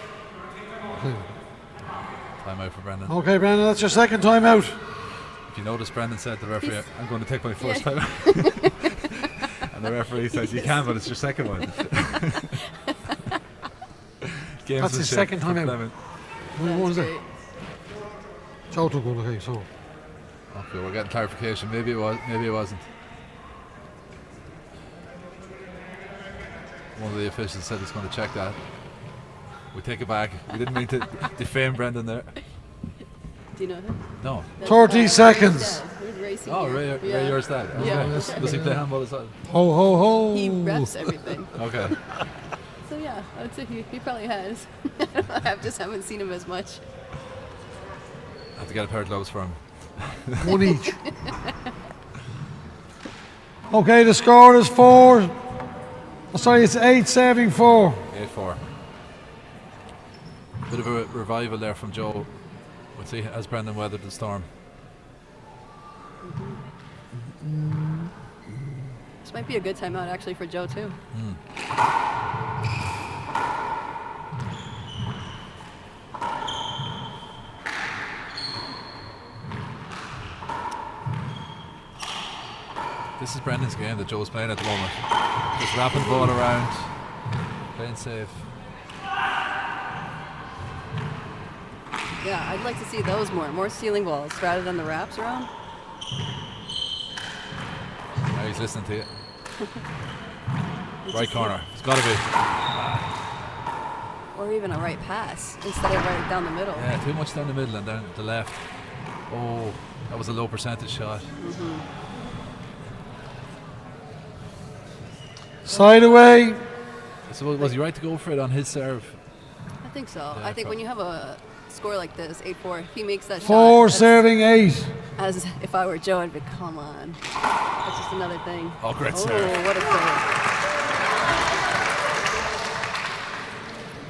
B: Timeout for Brendan.
C: Okay, Brandon, that's your second time out.
B: If you notice, Brendan said to the referee, I'm going to take my first time out. And the referee says, you can, but it's your second one.
C: That's his second time out. What was it?
A: Great.
C: Joe took one, okay, so.
B: Okay, we're getting clarification. Maybe it was, maybe it wasn't. One of the officials said he's going to check that. We take it back. We didn't mean to defame Brendan there.
A: Do you know him?
B: No.
C: 30 seconds.
A: Yeah, he's racing.
B: Oh,
A: here.
B: Ray yours dad. Okay.
A: Yeah.
B: Does he play handball as well?
C: Ho, ho, ho.
A: He reps everything.
B: Okay.
A: So yeah, I would say he probably has. I just haven't seen him as much.
B: I have to get a pair of gloves for him.
C: 1 each. Okay, the score is 4. Oh, sorry, it's 8 serving 4.
B: 8-4. Bit of a revival there from Joe. We'll see as Brendan weathered the storm.
A: This might be a good timeout actually for Joe too.
B: This is Brendan's game that Joe's playing at the moment. Just wrapping the ball around, playing safe.
A: Yeah, I'd like to see those more ceiling balls rather than the wraps around.
B: Now he's listening to you. Right corner. It's got to be.
A: Or even a right pass instead of right down the middle.
B: Yeah, too much down the middle and down the left. Oh, that was a low percentage shot.
C: Side away.
B: So was he right to go for it on his serve?
A: I think so.
B: Yeah,
A: I think when you have a score like this, 8-4, if he makes that
C: 4
A: shot,
C: serving 8.
A: as if I were Joe, I'd be, come on. That's just another thing.
B: Oh, great
A: Oh,
B: serve.
A: what a serve.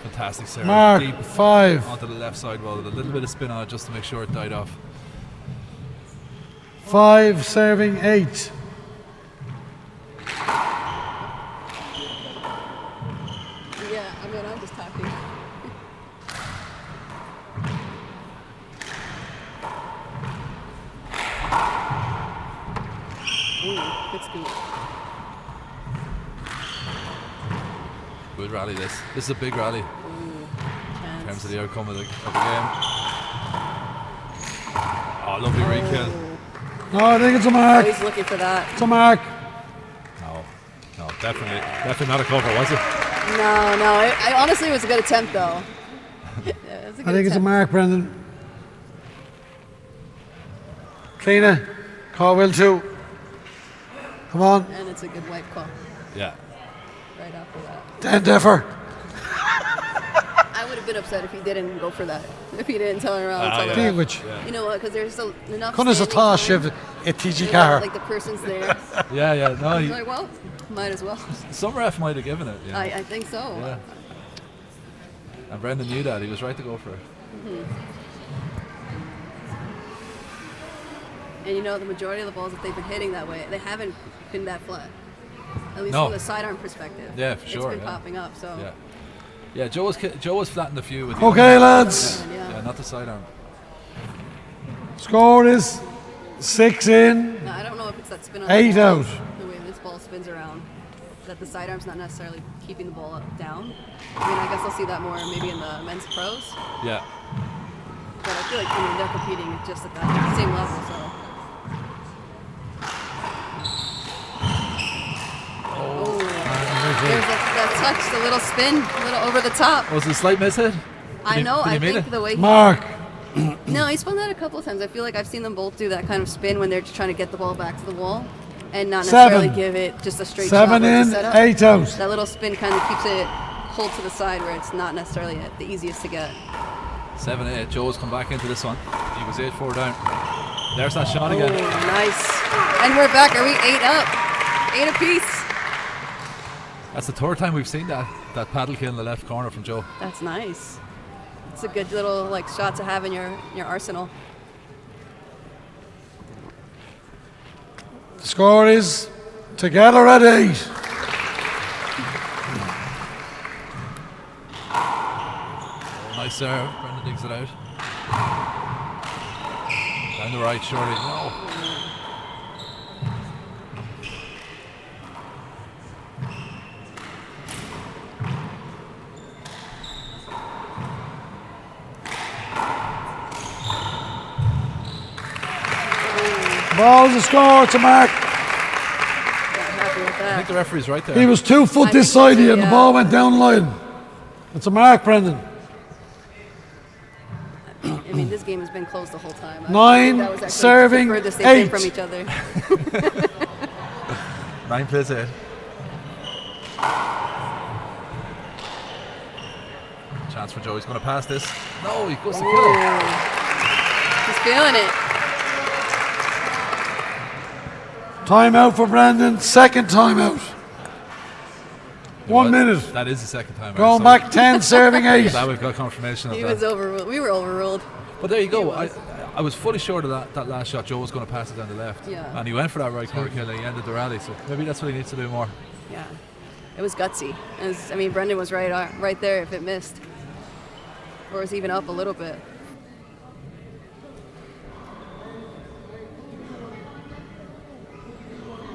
B: Fantastic serve.
C: Mark,
B: Deep
C: 5.
B: onto the left side wall with a little bit of spin on it just to make sure it died off.
C: 5 serving 8.
A: Yeah, I mean, I'm just talking. Ooh, good scoop.
B: Good rally this. This is a big rally
A: Ooh,
B: in terms
A: chance.
B: of the outcome of the game. Oh, lovely re-kill.
C: No, I think it's a
A: Oh,
C: mark.
A: he's looking for that.
C: It's a mark.
B: No, definitely not a cover, was it?
A: No, I honestly it was a good attempt though. Yeah, it was a
C: I
A: good
C: think it's a
A: attempt.
C: mark, Brendan. Cleaner. Caldwell 2. Come on.
A: And it's a good wipe call
B: Yeah.
A: right after that.
C: Dan Deffer.
A: I would have been upset if he didn't go for that. If he didn't turn around and
B: Ah,
A: tell
B: yeah.
A: the ref.
C: Which
A: You know what? Because there's enough.
C: couldn't have a
A: standing
C: toss
A: time.
C: shift at
A: You know,
C: TG4.
A: like the person's there.
B: Yeah. No,
A: I'm like, well, might as well.
B: some ref might have given it. You know.
A: I think so.
B: Yeah. And Brendan knew that. He was right to go for it.
A: And you know, the majority of the balls that they've been hitting that way, they haven't been that flat. At least
B: No.
A: from the sidearm perspective.
B: Yeah, for sure,
A: It's been
B: yeah.
A: popping up. So.
B: Yeah. Joe was flattened a few with the
C: Okay, lads.
B: Yeah, not the sidearm.
C: Score is 6 in,
A: No, I don't know if it's that spin on
C: 8
A: the ball,
C: out.
A: the way this ball spins around, that the sidearm's not necessarily keeping the ball down. I mean, I guess I'll see that more maybe in the men's pros.
B: Yeah.
A: But I feel like they're competing just at that same level. So. Oh, there's that touch, the little spin, a little over the top.
B: Was it a slight miss hit?
A: I know. I think the way
C: Mark.
A: No, he spun that a couple of times. I feel like I've seen them both do that kind of spin when they're just trying to get the ball back to the wall and not necessarily give it just a straight shot.
C: 7 in,
A: set up.
C: 8 out.
A: That little spin kind of keeps it pulled to the side where it's not necessarily the easiest to get.
B: 7-8. Joe's come back into this one. He was 8-4 down. There's that shot again.
A: Nice. And we're back. Are we 8 up? 8 apiece.
B: That's the third time we've seen that paddle kill in the left corner from Joe.
A: That's nice. It's a good little shot to have in your arsenal.
C: The score is together at 8.
B: Nice serve. Brendan digs it out. Down the right, surely. No.
C: Ball's a score to Mark.
A: Happy with
B: I
A: that.
B: think the referee's right there.
C: He was 2 foot this side and the ball went down line. It's a mark, Brendan.
A: I mean, this game has been close the whole time.
C: 9 serving,
A: the furthest they've
C: 8
A: been from each other.
B: 9 plays 8. Chance for Joe. He's going to pass this. No, he goes to kill it.
A: He's feeling it.
C: Timeout for Brendan. Second timeout. 1 minute.
B: That is the second time.
C: Going back 10 serving 8.
B: Now we've got confirmation of
A: He
B: that.
A: was overruled. We were overruled.
B: But there you go. I was fully sure that last shot Joe was going to pass it down the left.
A: Yeah.
B: And he went for that right corner kill and he ended the rally. So maybe that's what he needs to do more.
A: Yeah. It was gutsy. Brendan was right there if it missed. Or was even up a little bit.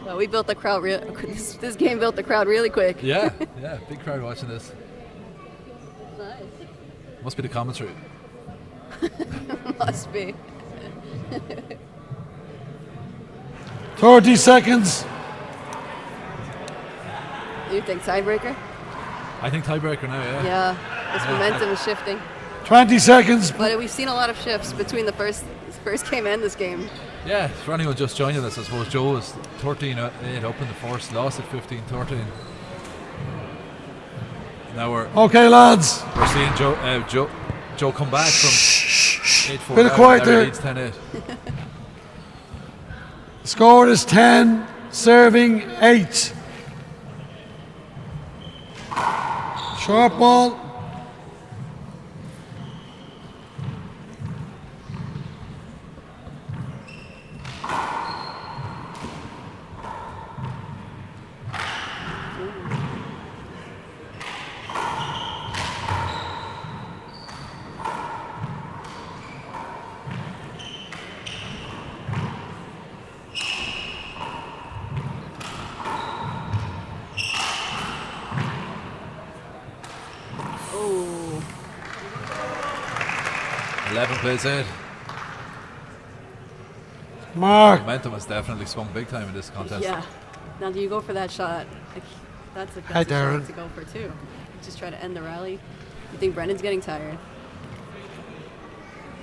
A: Well, we built the crowd. This game built the crowd really quick.
B: Yeah, yeah. Big crowd watching this.
A: Nice.
B: Must be the commentary.
A: Must be.
C: 30 seconds.
A: You think tiebreaker?
B: I think tiebreaker now, yeah.
A: Yeah. This momentum is shifting.
C: 20 seconds.
A: But we've seen a lot of shifts between the first game and this game.
B: Yeah, for anyone just joining us, I suppose Joe was 13-8 up in the first, lost at 15-13. Now we're
C: seeing
B: Joe come back from 8-4.
C: Bit of quiet there.
B: Leads 10-8.
C: The score is 10, serving 8. Sharp ball.
A: Oh.
B: 11 plays 8.
C: Mark.
B: Momentum has definitely swung big time in this contest.
A: Yeah. Now, do you go for that shot? That's a
C: Hi, Darren.
A: shot to go for too. Just try to end the rally. You think Brendan's getting tired?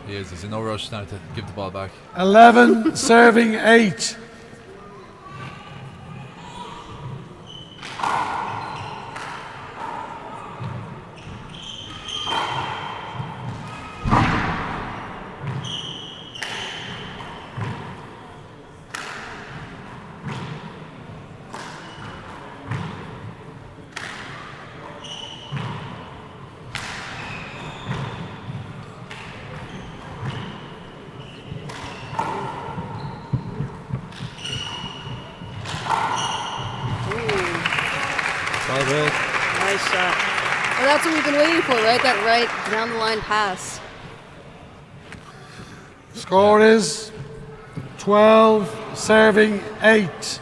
B: He is. He's in no rush now to give the ball back.
C: 11, serving 8.
A: Nice shot. Well, that's what we've been waiting for, right? That right down the line pass.
C: Score is 12, serving 8.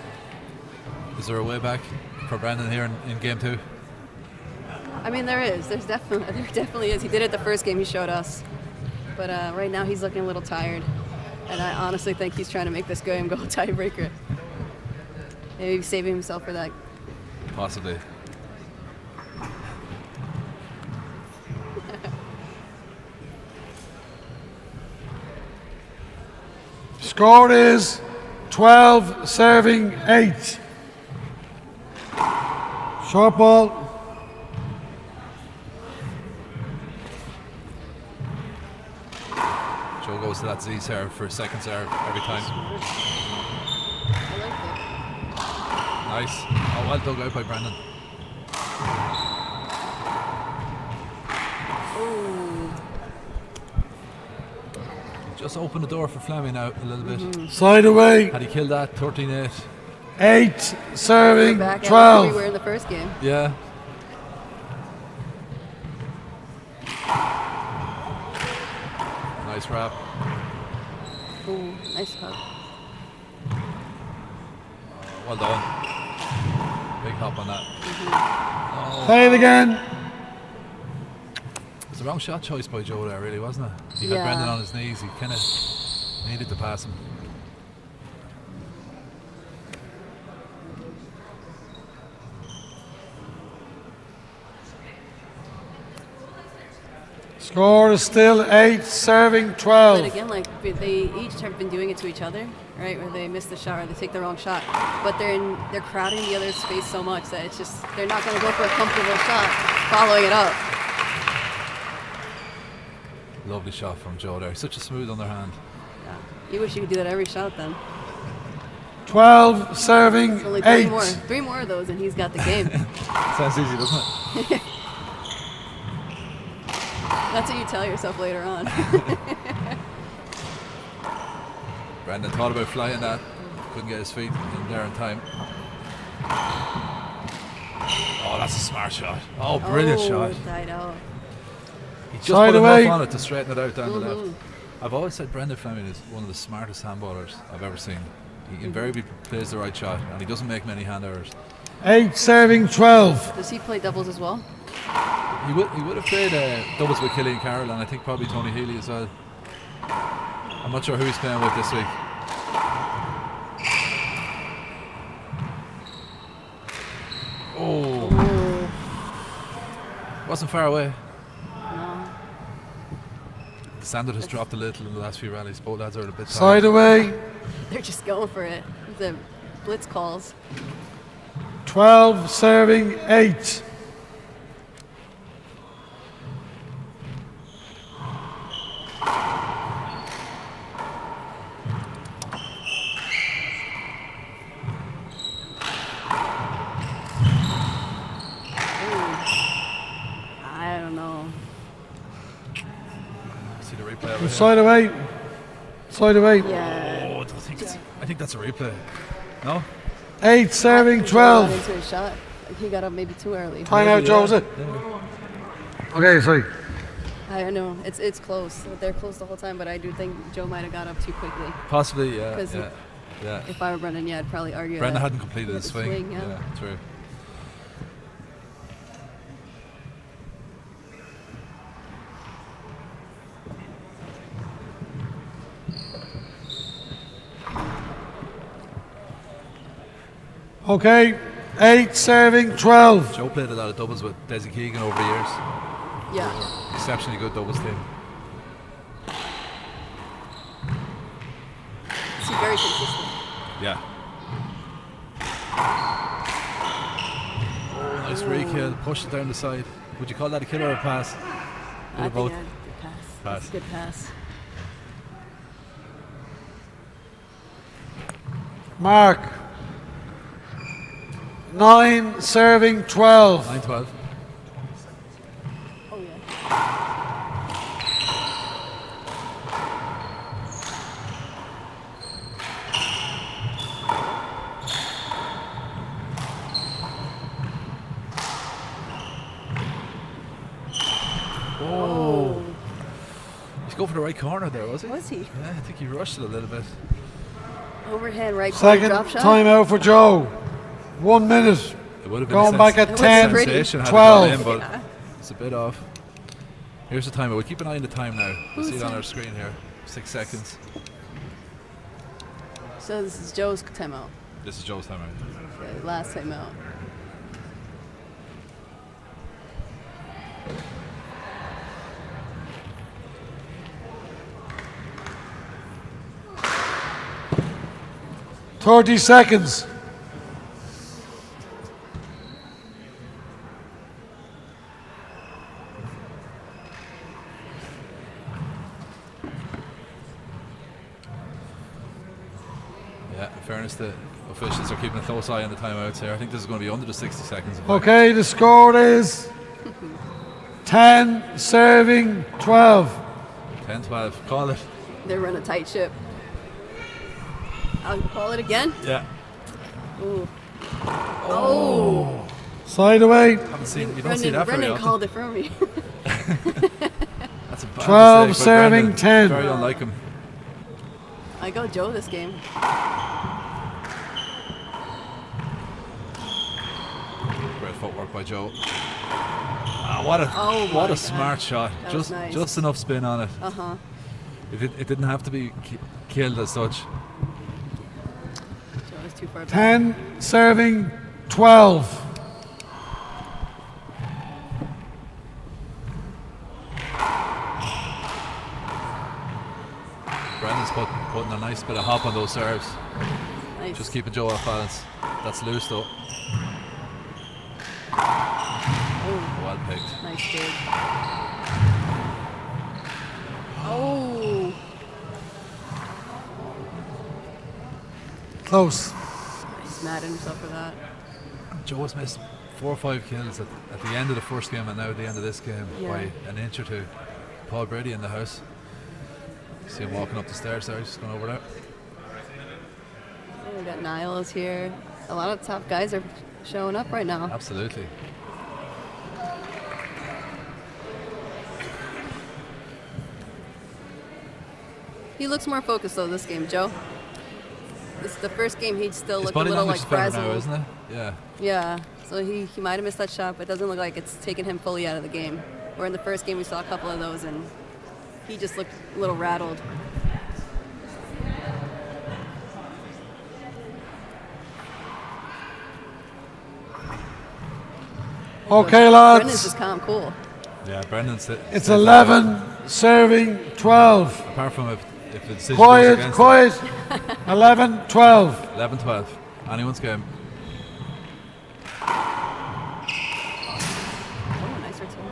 B: Is there a way back for Brandon here in game 2?
A: I mean, there definitely is. He did it the first game he showed us. But right now he's looking a little tired. And I honestly think he's trying to make this game go tiebreaker. Maybe saving himself for that.
B: Possibly.
C: Score is 12 serving 8. Short ball.
B: Joe goes to that Z serve for a second serve every time.
A: I like
B: Nice. Oh, well dug out by Brendan. Just open the door for Fleming out a little bit.
C: Side away.
B: Had he killed that, 13-8.
C: 8
A: it.
C: serving
A: We're back at
C: 12.
A: where we were in the first game.
B: Yeah. Nice wrap.
A: Ooh, nice puck.
B: Well done. Big hop on that.
C: Play it again.
B: It was the wrong shot choice by Joe there, really, wasn't it? He had
A: Yeah.
B: Brendan on his knees. He kind of needed to pass him.
C: Score is still 8 serving
A: But
C: 12.
A: again, like they each have been doing it to each other, right? Where they miss the shot or they take the wrong shot, but they're crowding the other space so much that it's just they're not going to go for a comfortable shot following it up.
B: Lovely shot from Joe there. Such a smooth underhand.
A: Yeah. You wish you could do that every shot then.
C: 12 serving
A: It's only
C: 8.
A: three more of those, and he's got the game.
B: Sounds easy, doesn't it?
A: That's what you tell yourself later on.
B: Brendan thought about flying that. Couldn't get his feet in there in time. Oh, that's a smart shot. Oh, brilliant shot.
A: Died out.
B: He just
C: Side
B: put
C: away.
B: enough on it to straighten it out down the left. I've always said Brendan Fleming is one of the smartest handballers I've ever seen. He invariably plays the right shot and he doesn't make many hand errors.
C: 8 serving 12.
A: Does he play doubles as well?
B: He would have played doubles with Killian Carroll and I think probably Tony Healy as well. I'm not sure who he's playing with this week. Oh, wasn't far away.
A: No.
B: The standard has dropped a little in the last few rallies. Both lads are a bit tired.
C: Side away.
A: They're just going for it. The blitz calls.
C: 12 serving 8.
A: I don't know.
B: See the replay over here.
C: Side away. Side away.
A: Yeah.
B: Oh, I think that's a replay. No?
C: 8 serving
A: Got
C: 12.
A: into his shot. He got up maybe too early.
C: Time out, Joe, is it? Okay, sorry.
A: I know it's close. They're close the whole time, but I do think Joe might have got up too quickly.
B: Possibly, yeah.
A: 'Cause
B: Yeah.
A: If I were Brendan, yeah, I'd probably argue
B: Brendan
A: that.
B: hadn't completed his
A: the
B: swing.
A: yeah.
B: Yeah, true.
C: Okay, 8 serving 12.
B: Joe played a lot of doubles with Desi Keegan over the years.
A: Yeah.
B: Exceptionally good doubles team.
A: He's very consistent.
B: Yeah. Oh, nice re-kill. Pushed it down the side. Would you call that a kill or a pass?
A: I
B: of both.
A: think a good pass.
B: Pass.
A: That's a good pass.
C: Mark. 9 serving 12.
B: 9-12.
A: Oh yeah.
B: Oh. He's going for the right corner there, was he?
A: Was he?
B: Yeah, I think he rushed it a little bit.
A: Overhand right corner
C: Second
A: drop shot.
C: timeout for Joe. 1 minute.
B: It would have been
C: Going back at
A: It was
C: 10,
A: pretty.
B: sensation had it
C: 12.
B: gone in, but It's a bit off. Here's the timer. We'll keep an eye on the time now. We'll see it on
A: that?
B: our screen here. 6 seconds.
A: So this is Joe's timeout.
B: This is Joe's timer.
A: Okay, last timeout.
C: Thirty seconds.
B: Yeah, in fairness, the officials are keeping a close eye on the timeouts here. I think this is going to be under the 60 seconds. in fact.
C: Okay, the score is 10 serving 12.
B: 10-12. Call it.
A: They run a tight ship. I'll call it again.
B: Yeah.
A: Ooh. Oh.
C: Side away.
B: Haven't seen. You don't see that very
A: Brendan
B: often.
A: called it for me.
B: That's a bad
C: 12
B: mistake by
C: serving
B: Brendan.
C: 10.
B: Very unlike him.
A: I go Joe this game.
B: Great footwork by Joe. Ah, what a
A: Oh my
B: what a
A: God.
B: smart shot.
A: That was
B: Just
A: nice.
B: just enough spin on it.
A: Uh-huh.
B: It didn't have to be killed as such.
A: Joe is too far back.
C: 10 serving 12.
B: Brendan's putting a nice bit of hop on those serves.
A: Nice.
B: Just keeping Joe off balance. That's loose though.
A: Oh,
B: Well picked.
A: nice dig. Oh.
C: Close.
A: He's mad at himself for that.
B: Joe has missed 4 or 5 kills at the end of the first game and now at the end of this game
A: Yeah.
B: by an inch or two. Paul Brady in the house. See him walking up the stairs there, he's just going over there.
A: We got Niles here. A lot of top guys are showing up right now.
B: Absolutely.
A: He looks more focused though this game, Joe. This is the first game he'd still
B: His
A: look a
B: body
A: little
B: language
A: like
B: is better now,
A: frazzled.
B: isn't it? Yeah.
A: Yeah, so he might have missed that shot, but it doesn't look like it's taken him fully out of the game. Where in the first game we saw a couple of those and he just looked a little rattled.
C: Okay,
A: Brendan's
C: lads.
A: just calm, cool.
B: Yeah, Brendan's
C: It's 11 serving 12.
B: Apart from if the decision goes
C: Quiet,
B: against
C: quiet. 11 12.
B: him. 11-12. Anyone's game.
A: Oh, nice return.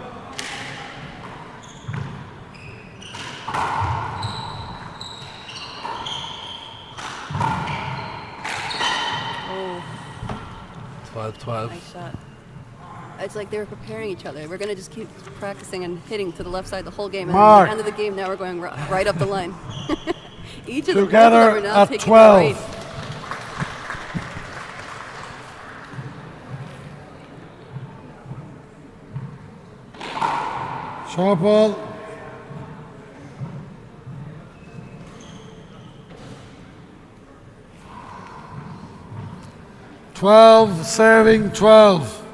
A: Oh,
B: 12-12.
A: nice shot. It's like they were preparing each other. We're going to just keep practicing and hitting to the left side the whole game. And then
C: Mark.
A: at the end of the game, now we're going right up the line. Each of them
C: Together
A: are now
C: at
A: taking
C: 12.
A: the right.
C: Short ball. Twelve serving 12.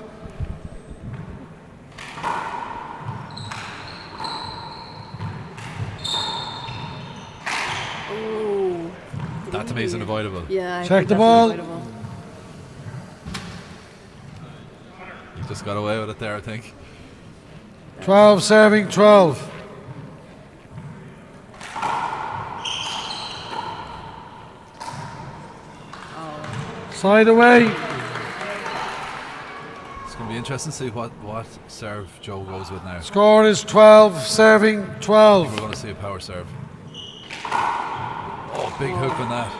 A: Ooh.
B: That to me is unavoidable.
A: Yeah, I
C: Check
A: think
C: the
A: that's
C: ball.
A: unavoidable.
B: He just got away with it there, I think.
C: 12 serving 12. Side away.
B: It's going to be interesting to see what serve Joe goes with now.
C: Score is 12 serving
B: We're
C: 12.
B: going to see a power serve. Oh, big hook on that.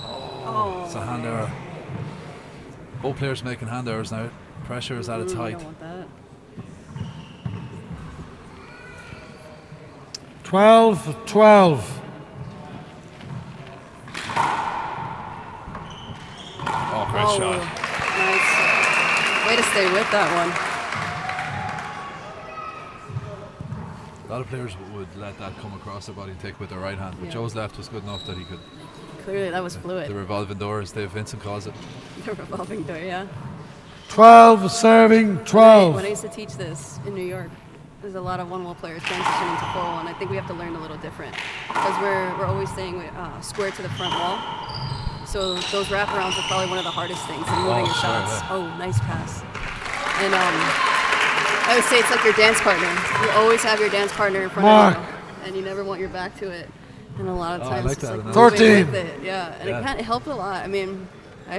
A: Oh,
B: It's a hand error. Both players making hand errors now. Pressure is at its
A: I
B: height.
A: don't want that.
C: 12 12.
B: Oh, great
A: Oh,
B: shot.
A: nice. Way to stay with that one.
B: A lot of players would let that come across their body and take with their right hand, but
A: Yeah.
B: Joe's left was good enough that he could.
A: Clearly, that was fluid.
B: The revolving door, as Dave Vincent calls it.
A: The revolving door, yeah.
C: 12, serving 12.
A: When I used to teach this in New York, there's a lot of one-wall players transitioning to four-wall, and I think we have to learn a little different because we're always staying with, square to the front wall. So those wraparounds are probably one of the hardest things in moving your shots.
B: Yeah.
A: Oh, nice pass. And I would say it's like your dance partner. You always have your dance partner in front of you, and you never want your back to it. And a lot of times
B: like
A: it's
B: that.
A: like
C: 13.
A: with it. Yeah, and it helped a lot. I mean,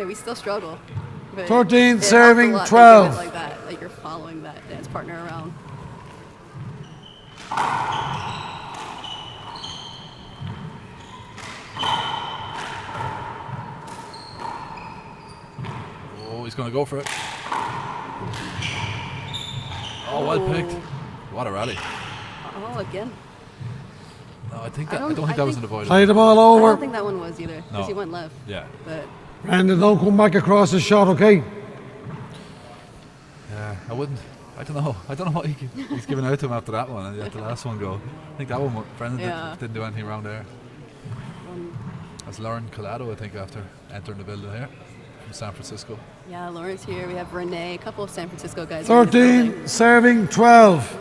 A: we still struggle. But
C: 13,
A: it
C: serving
A: helped a lot thinking of
C: 12.
A: it like that, like you're following that dance partner around.
B: Oh, he's going to go for it. Oh, well picked. What a rally.
A: Oh, again.
B: No, I don't think
A: I
B: that was
A: think-
B: an avoidable.
C: Play the ball
A: I
C: over.
A: don't think that one was either, because
B: No.
A: he went left.
B: Yeah.
A: But
C: Brandon, don't come back across the shot, okay?
B: Yeah, I wouldn't. I don't know. I don't know what he's giving out to him after that one and let the last one go. I think that one, Brendan didn't do anything wrong there. That's Lauren Collado, I think, after entering the building here from San Francisco.
A: yeah, Lauren's here. We have Renee, a couple of San Francisco guys. are in the building.
C: 13, serving 12.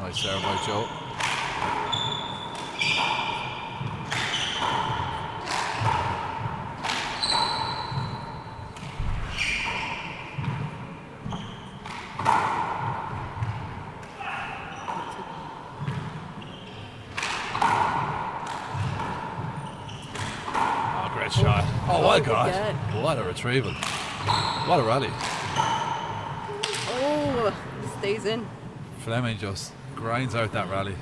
B: Nice serve by Joe. Oh, great shot. Oh, what a
A: good
B: God.
A: get.
B: What a retrieval. What a rally.
A: Oh, stays in.
B: Fleming just grinds out that rally.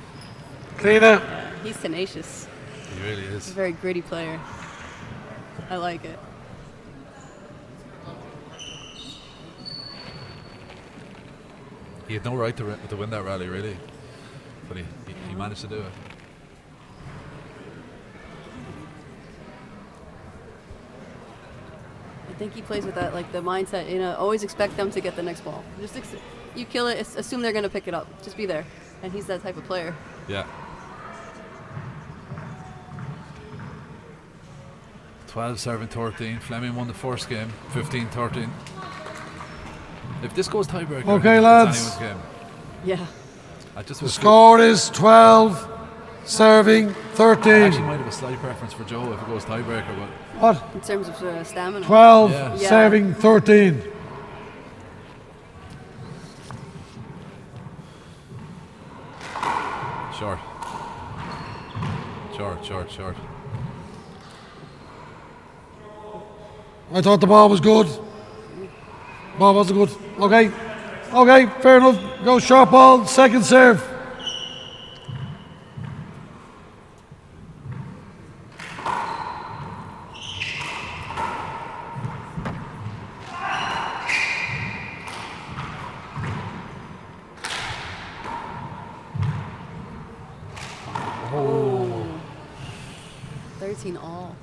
C: Clean up.
A: Yeah, he's tenacious.
B: He really
A: He's a
B: is.
A: very gritty player. I like it.
B: He had no right to win that rally, really. But he managed to do it.
A: I think he plays with that, like the mindset, always expect them to get the next ball. Just you kill it, assume they're going to pick it up. Just be there. And he's that type of player.
B: Yeah. 12 serving 13. Fleming won the first game, 15-13. If this goes tiebreaker,
C: Okay,
B: it's
C: lads.
B: anyone's game.
A: Yeah.
B: I just
C: The score is 12, serving
B: I
C: 13.
B: actually might have a slight preference for Joe if it goes tiebreaker, but
C: What?
A: In terms of stamina.
C: 12,
B: Yeah.
A: Yeah.
C: serving 13.
B: short. Short.
C: I thought the ball was good. Ball wasn't good. Okay. Okay, fair enough. Go short ball, second serve.
A: Oh. 13 all.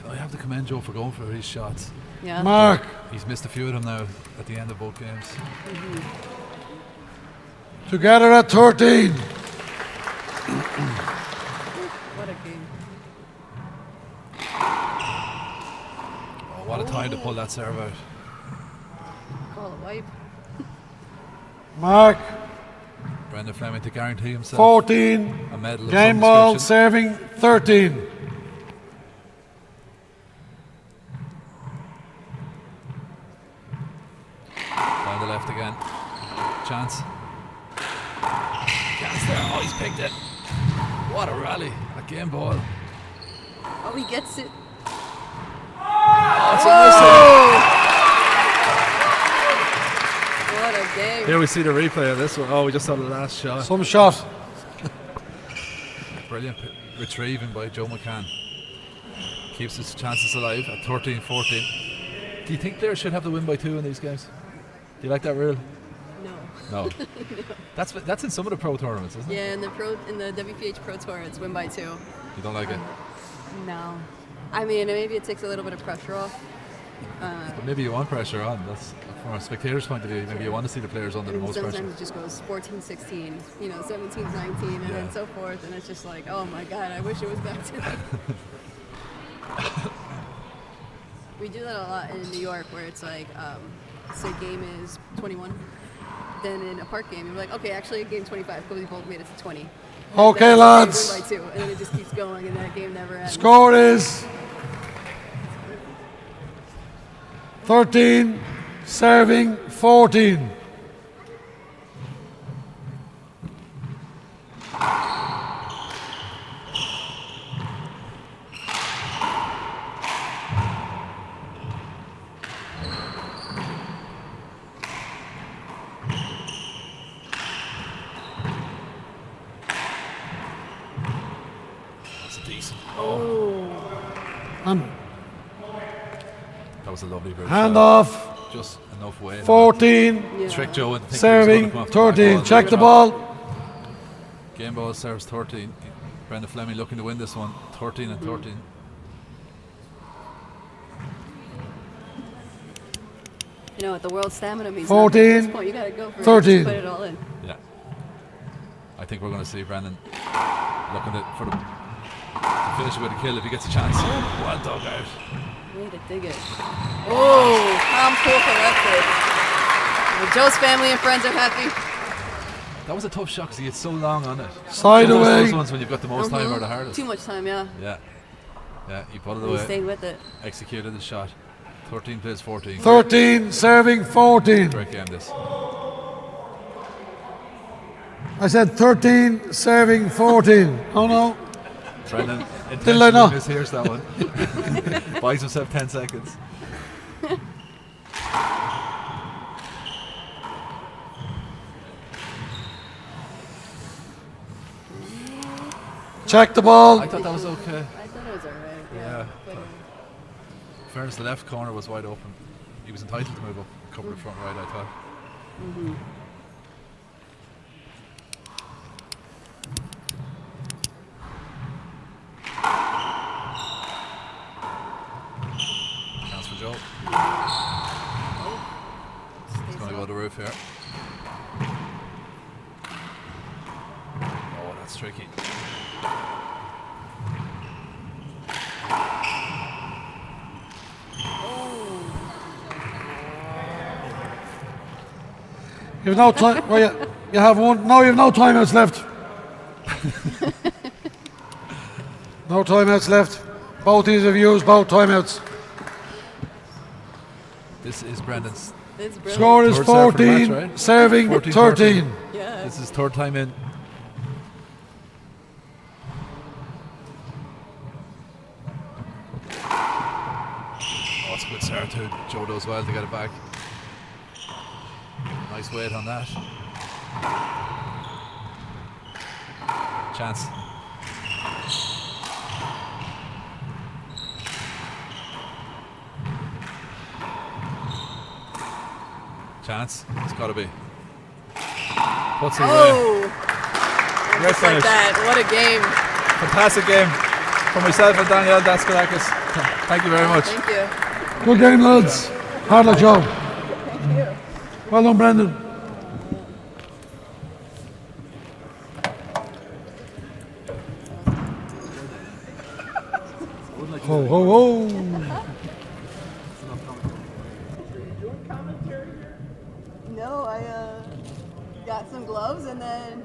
B: I have to commend Joe for going for these shots.
A: Yeah.
C: Mark,
B: He's missed a few of them now at the end of both games.
C: together at 13.
A: What a game.
B: Oh, what a time to pull that serve out.
A: Call a wipe.
C: Mark,
B: Brendan Fleming to guarantee himself
C: 14.
B: a medal of
C: Game
B: some
C: ball,
B: description.
C: serving 13.
B: Down the left again. Chance there. Oh, he's picked it. What a rally. A game ball.
A: Oh, he gets it.
B: That's a
A: What a game.
B: Here we see the replay of this one. Oh, we just saw the last shot.
C: Some shot.
B: Brilliant retrieving by Joe McCann. Keeps his chances alive at 13-14. Do you think players should have the win by 2 in these games? Do you like that rule?
A: No.
B: No. That's in some of the pro tournaments, isn't it?
A: Yeah, in the WPH Pro Tour, it's win by 2.
B: You don't like it?
A: No. I mean, maybe it takes a little bit of pressure off.
B: But maybe you want pressure on. That's from a spectator's point of view. Maybe you want to see the players under the
A: And
B: most
A: sometimes
B: pressure.
A: it just goes 14-16, 17-19, and then so forth, and it's just like, oh my God, I wish it was back to that. We do that a lot in New York, where it's like, say game is 21. Then in a park game, you're like, okay, actually game 25, because we both made it to 20.
C: Okay,
A: Then
C: lads.
A: we win by 2, and then it just keeps going, and that game never ends.
C: Score is 13, serving 14.
B: That was a lovely bridge.
C: Hand off,
B: Just enough weight.
C: 14,
A: Yeah.
B: Trick Joe into thinking
C: serving
B: he was gonna come off the
C: 13.
B: back
C: Check the ball.
B: Game ball serves 13. Brendan Fleming looking to win this one. 13 and 13.
A: You know, at the world stamina means
C: 14,
A: nothing. At this point, you gotta go for
C: 13.
A: it. Put it all in.
B: Yeah. I think we're going to see Brendan looking for the finish with a kill if he gets a chance. Well dug out.
A: Way to dig it. Oh, calm, cool, collected. Well, Joe's family and friends are happy.
B: That was a tough shot because he had so long on it.
C: Side
B: Sometimes
C: away.
B: Those ones when you've got the most time are the hardest.
A: Too much time, yeah.
B: Yeah. Yeah, he put it
A: He
B: away.
A: stayed with it.
B: Executed the shot. 13 plays 14.
C: 13, serving 14.
B: Great game this.
C: I said 13, serving 14. Oh no.
B: Brendan
C: I
B: intentionally
C: know?
B: mishears that one. Buys himself 10 seconds.
C: Check the ball.
B: I thought that was okay.
A: I thought it was alright.
B: Yeah.
A: But,
B: In fairness, the left corner was wide open. He was entitled to move up, cover the front right, I thought. Chance for Joe. He's going to go to the roof here. Oh, that's tricky.
C: You've no time. Well, you have one. No, you have no timeouts left. No timeouts left. Both teams have used both timeouts.
B: This is Brendan's.
A: it's brilliant.
C: Score is
B: Third serve for the
C: 14,
B: match, right?
C: serving
B: 14,
C: 13.
A: Yeah.
B: This is third time in. Oh, it's a good serve too. Joe does well to get it back. Nice weight on that. Chance. Chance. It's got to be. Puts it away.
A: Oh,
B: Great
A: just like
B: finish.
A: that. What a game.
B: Fantastic game from myself and Danielle Daskalakis. Thank you very much.
A: Thank you.
C: Good game, lads. Hard luck, Joe.
A: Thank you.
C: Well done, Brendan. Ho, ho, ho.
A: No, I got some gloves and then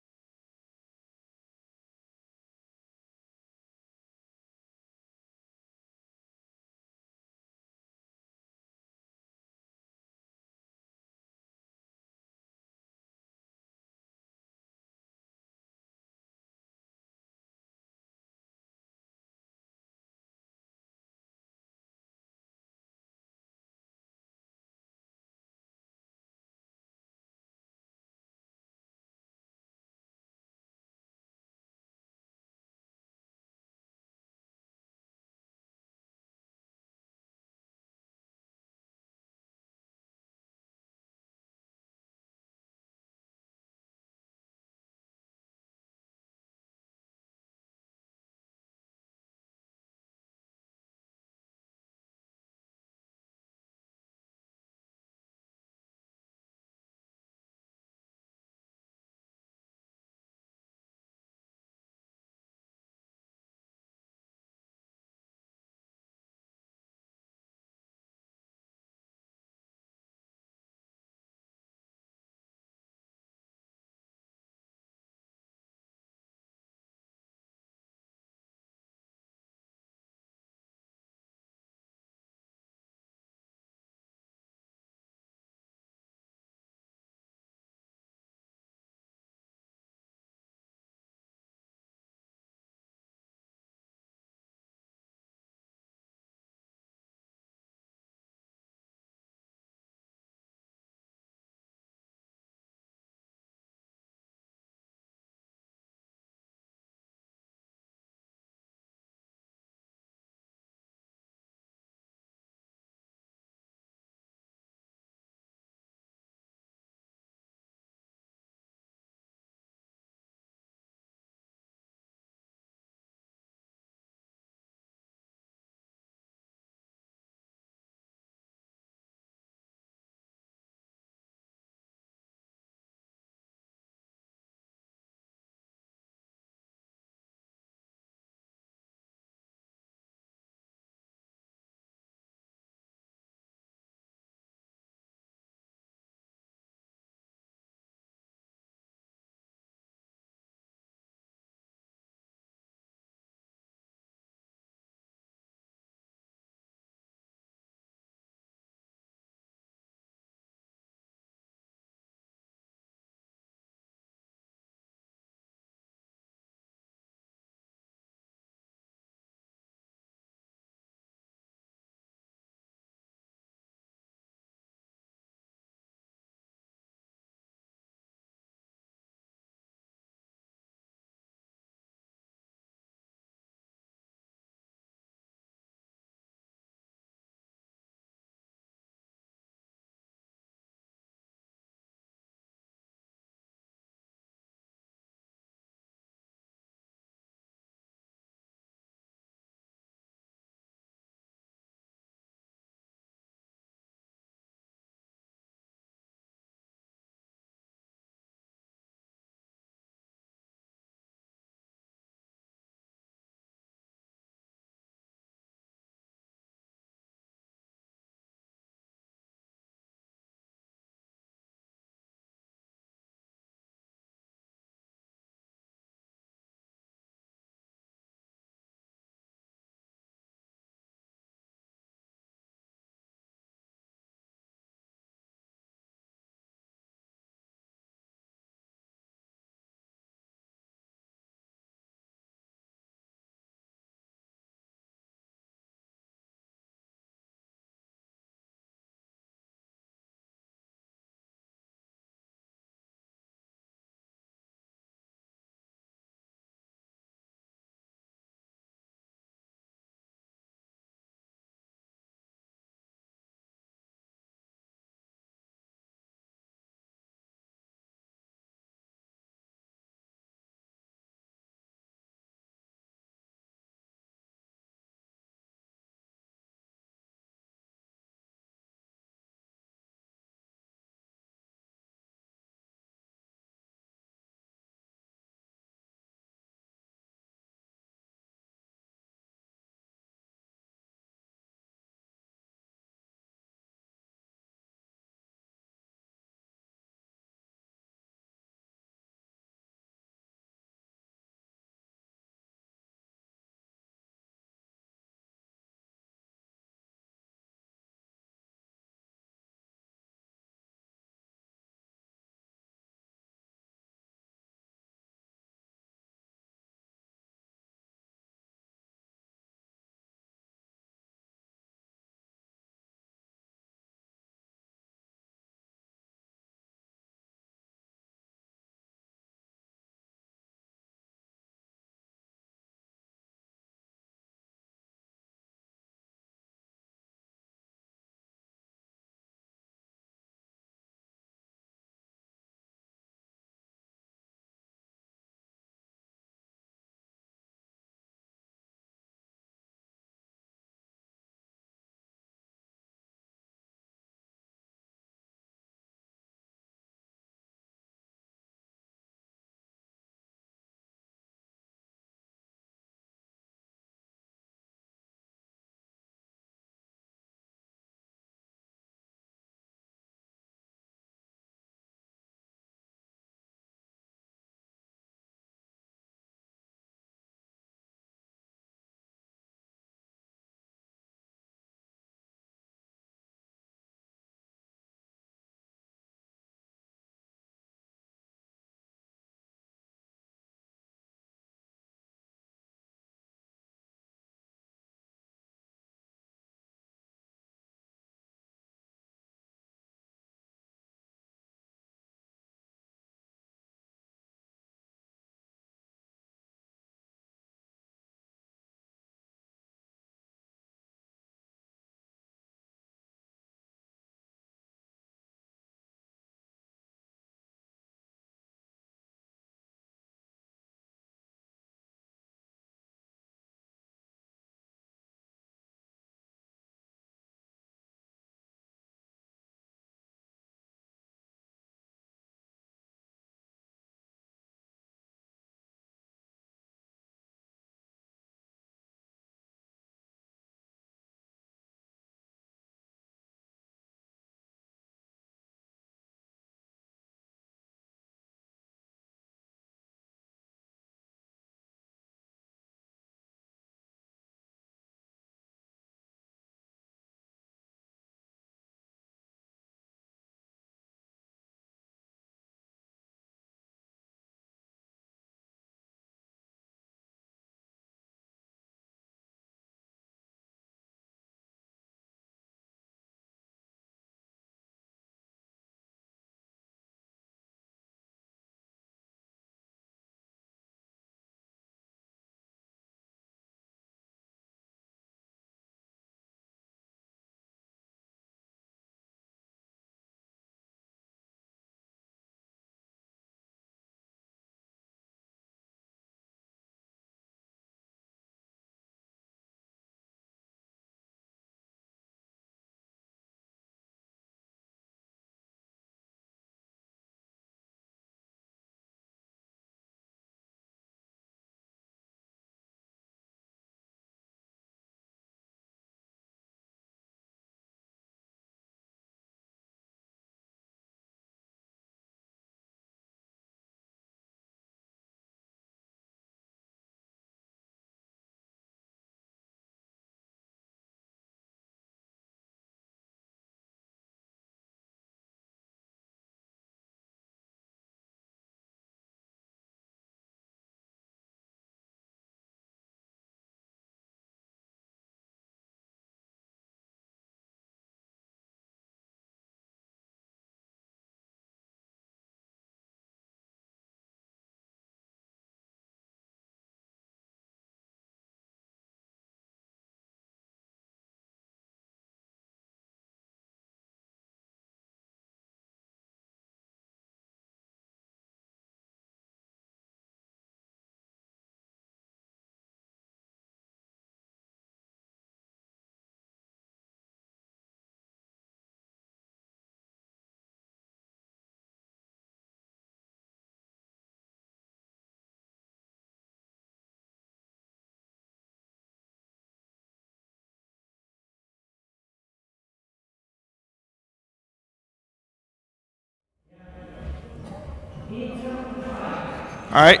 E: All right.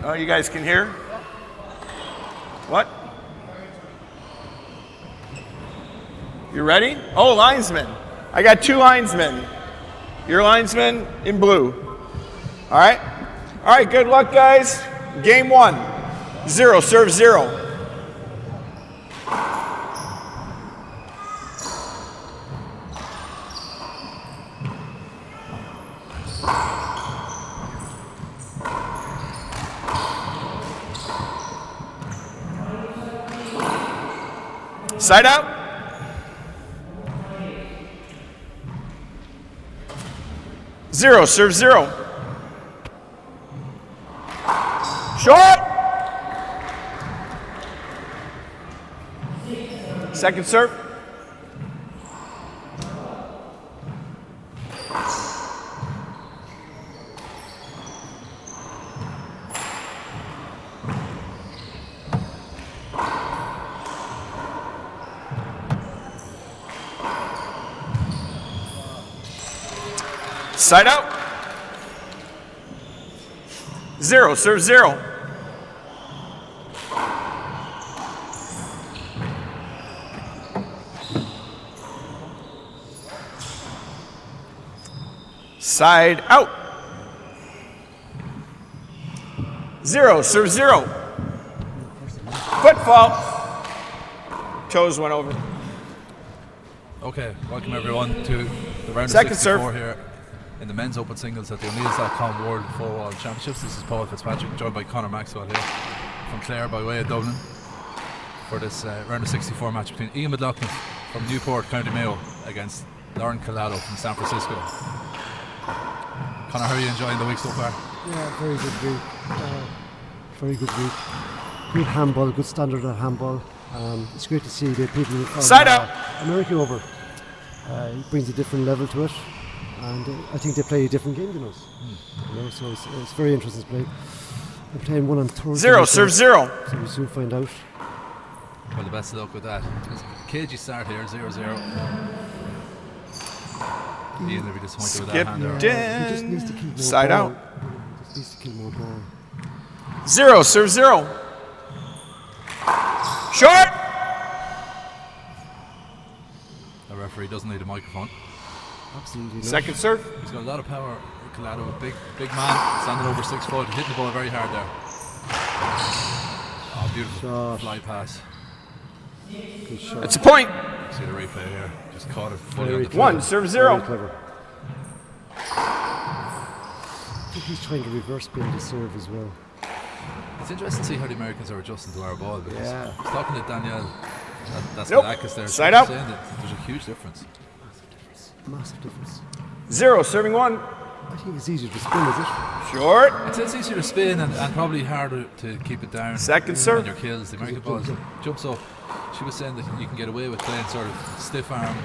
E: Oh, you guys can hear? What? You ready? Oh, linesman. I got 2 linesmen. Your linesman in blue. All right? All right, good luck, guys. Game 1. 0, serve 0. Side out. Zero, serve 0. Short. Second serve. Side out. 0, serve 0. Side out. 0, serve 0. Foot fault. Toes went over.
B: Okay, welcome everyone to the round
E: Second
B: of 64
E: serve.
B: here in the men's open singles at the O'Neills.com World Four-Wall Championships. This is Paul Fitzpatrick, joined by Conor Maxwell here from Clare by way of Dublin for this round of 64 match between Ian McLaughlin from Newport, County Mayo against Lauren Collado from San Francisco. Conor, how are you enjoying the week so far?
F: Yeah, very good week. Very good week. Good handball, good standard of handball. It's great to see the people from
E: Side out.
F: America over. It brings a different level to it, and I think they play a different game than us. You know, so it's very interesting to play. I'm playing one on Thursday.
E: 0, serve 0.
F: So we'll soon find out.
B: Well, the best of luck with that. It's a cagey start here, 0-0. Ian will be disappointed with that hand there.
F: He just needs to keep more
E: Side
F: ball.
E: out.
F: He just needs to keep more ball.
E: 0, serve 0. Short.
B: The referee doesn't need a microphone.
F: Absolutely not.
E: Second serve.
B: He's got a lot of power. Collado, big man, standing over 6 foot, hitting the ball very hard there. Oh, beautiful
F: Shot.
B: fly pass.
F: Good shot.
E: It's a point.
B: See the replay here. Just caught it fully on
F: Very
B: the floor.
E: 1, serve 0.
F: Very clever. I think he's trying to reverse spin the serve as well.
B: It's interesting to see how the Americans are adjusting to our ball. Because
F: Yeah.
B: I was talking to Danielle, that's
E: Nope.
B: Malakis there.
E: Side
B: she was
E: out.
B: saying that there's a huge difference.
F: Massive difference.
E: 0, serving 1.
F: I think it's easier to spin, is it?
E: Short.
B: It's easier to spin and probably harder to keep it down.
E: Second serve.
B: On your kills. The American ball jumps up. She was saying that you can get away with playing sort of stiff arm,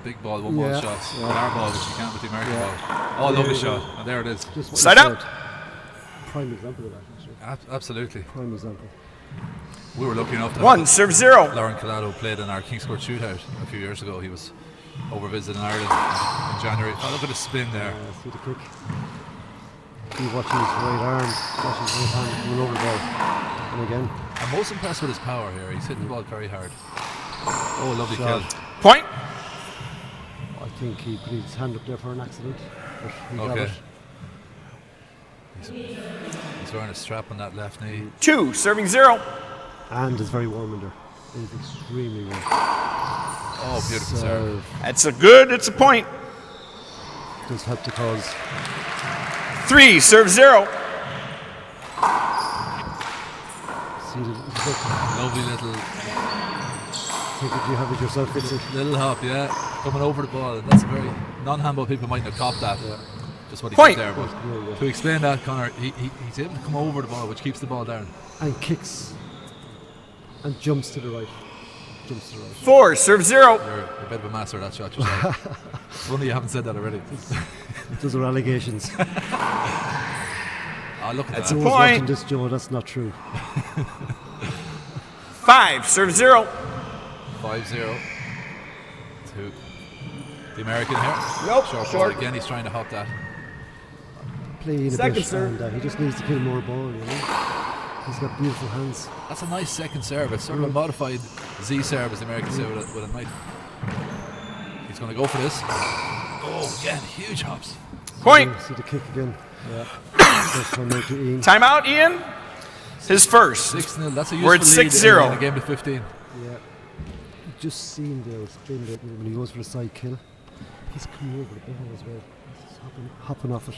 B: big ball, one ball
F: Yeah,
B: shots
F: yeah.
B: with our ball, which you can't with the American
F: Yeah.
B: ball. Oh, lovely shot. And there it is.
F: Just what
E: Side
F: you
E: out.
F: said. Prime example of that, actually.
B: Absolutely.
F: Prime example.
B: We were lucky enough to
E: 1, serve 0.
B: Lauren Collado played in our King's Court shootout a few years ago. He was over visiting Ireland in January. Oh, look at the spin there.
F: See the kick. He watches his right arm, watches his right hand run over the ball. And again.
B: I'm most impressed with his power here. He's hitting the ball very hard. Oh, lovely
F: Shot.
B: kill.
E: Point.
F: I think he put his hand up there for an accident. But he got
B: Okay.
F: it.
B: He's wearing a strap on that left knee.
E: 2, serving 0.
F: And is very warm in there. It's extremely warm.
B: Oh, beautiful serve.
E: That's a good, it's a point.
F: Does help the cause.
E: 3, serve 0.
F: See the
B: Lovely little
F: think that you have it yourself, Fitzy.
B: little hop, yeah. Coming over the ball. And that's very non-handball people might not cop that. Just what he
E: Point.
B: did there. But
F: Yeah.
B: to explain that, Conor, he's able to come over the ball, which keeps the ball down.
F: And kicks. And jumps to the right. Jumps to the right.
E: 4, serve 0.
B: You're a bit of a master of that shot yourself. It's funny you haven't said that already.
F: Those are allegations.
B: Oh, look at
E: That's
B: that.
E: a
F: Joe's
E: point.
F: watching this, Joe. That's not true.
E: 5, serve 0.
B: 5-0 to the American here.
E: Nope,
B: Short ball
E: short.
B: again. He's trying to hop that.
F: play in a
E: Second
F: bit,
E: serve.
F: and he just needs to kill more ball, you know. He's got beautiful hands.
B: That's a nice second serve. It's sort of a modified Z serve, as the Americans say, with a nice. He's going to go for this. Oh, again, huge hops.
E: Point.
F: See the kick again. Yeah. First time out to Ian.
E: Timeout, Ian. His first.
B: 6-0. That's a
E: We're
B: useful
E: at
B: lead
E: 6-0.
B: in a game to 15.
F: Yeah. You just seen there spin that when he goes for a side kill. He's coming over the ball as well. He's hopping off it.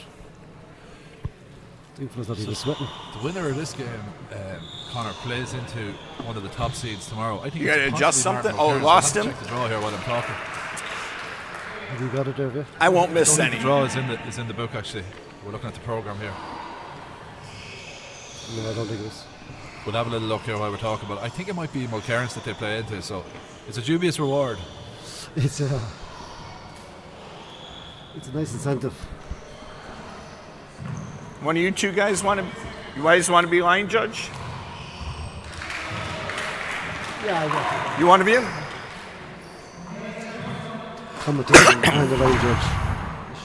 F: I think feels like he was sweating.
B: The winner of this game, Connor, plays into one of the top seeds tomorrow. I think
E: You
B: it's
E: gotta adjust
B: possibly
E: something?
B: Martin
E: Oh,
B: O'Kearns. I'll
E: lost
B: have to
E: him?
B: Check the draw here while I'm talking.
F: Have you got it there, yeah?
E: I won't miss
B: I don't think
E: any.
B: the draw is in the book, actually. We're looking at the program here.
F: No, I don't think it was.
B: We'll have a little look here while we're talking about it. I think it might be Mulcairns that they play into, so it's a dubious reward.
F: It's a nice incentive.
E: One of you two guys want to be line judge?
F: Yeah, I got it.
E: You want to be in?
F: Competition and the line judge.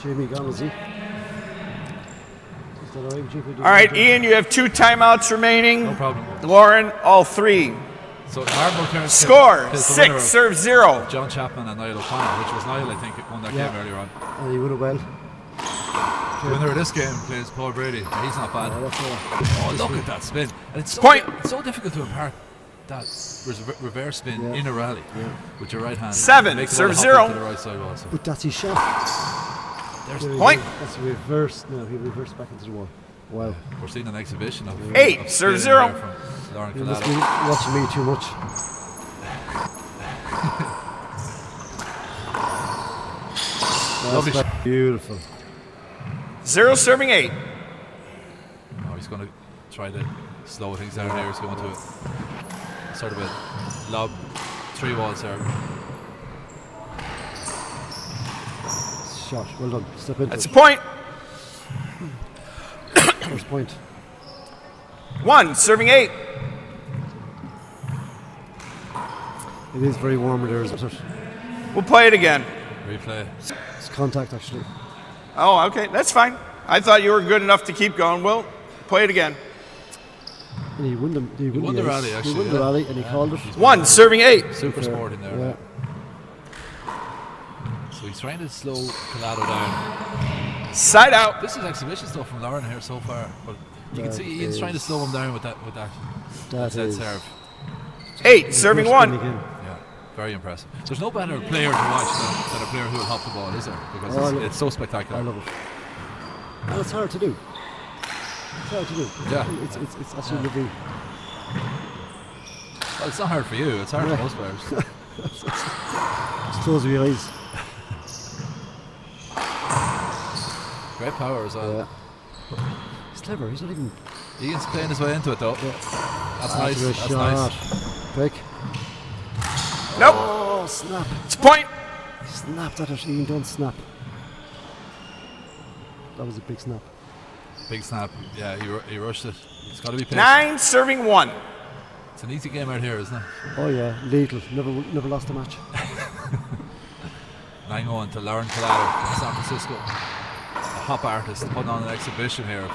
F: Shame gone, is he? Is that all right, Chief?
E: All right, Ian, you have 2 timeouts remaining.
B: No problem.
E: Lauren, all 3.
B: So Martin Mulcairns
E: Score,
B: is the winner
E: 6,
B: of
E: serve 0.
B: John Chapman and Niall O'Connor, which was Niall, I think, won that
F: Yeah.
B: game earlier on.
F: And he won it well.
B: The winner of this game plays Paul Brady. He's not bad.
F: Oh, that's all.
B: Oh, look at that spin. And it's so,
E: Point.
B: it's so difficult to impart that reverse spin
F: Yeah.
B: in a rally with your right hand.
E: 7,
B: Make the
E: serve
B: ball hop
E: 0.
B: into the right side also.
F: But that's his shot.
B: There's
F: There he
E: Point.
F: goes. That's reversed now. He reversed back into the wall. Wow.
B: We're seeing an exhibition of
E: 8,
B: of
E: serve
B: spin
E: 0.
B: there from Lauren
F: You must
B: Collado.
F: be watching me too much.
B: Lovely
F: That's beautiful.
E: 0 serving 8.
B: Oh, he's going to try to slow things down here. He's going to sort of a lob 3-wall serve.
F: Shot. Well done. Step into
E: That's a
F: it.
E: point.
F: First point.
E: 1, serving 8.
F: It is very warm in there, isn't it?
E: We'll play it again.
B: Replay.
F: It's contact, actually.
E: Oh, okay, that's fine. I thought you were good enough to keep going. We'll play it again.
F: And he won the
B: won the rally,
F: ace.
B: actually,
F: He won the
B: yeah.
F: rally and he called it.
E: 1, serving 8.
B: Super sport in there.
F: Yeah.
B: So he's trying to slow Collado down.
E: Side out.
B: This is exhibition stuff from Lauren here so far, but you can
F: That
B: see Ian's trying to
F: is-
B: slow him down with that
F: That
B: set
F: is
B: serve.
E: 8, serving
F: first
E: 1.
F: spin again.
B: Yeah, very impressive. There's no better player to watch than a player who will hop the ball, is there? Because
F: Oh, I love
B: it's so
F: I
B: spectacular.
F: love it. And it's hard to do. It's hard to do.
B: Yeah.
F: It's actually lovely.
B: Well, it's not hard for you, it's hard
F: Yeah.
B: for most players.
F: Just close your eyes.
B: Great power as well.
F: Yeah. He's clever. He's not even.
B: Ian's playing his way into it though. That's nice.
F: After a
B: That's
F: shot.
B: nice.
F: Pick.
E: Nope.
F: Oh, snap.
E: It's a point.
F: He snapped at it. Ian, don't snap. That was a big snap.
B: Big snap. Yeah, he rushed it. He's got to be patient.
E: 9, serving 1.
B: It's an easy game out here, isn't it?
F: Oh yeah, lethal. Never lost a match.
B: 9-1 to Lauren Collado from San Francisco. A hop artist putting on an exhibition here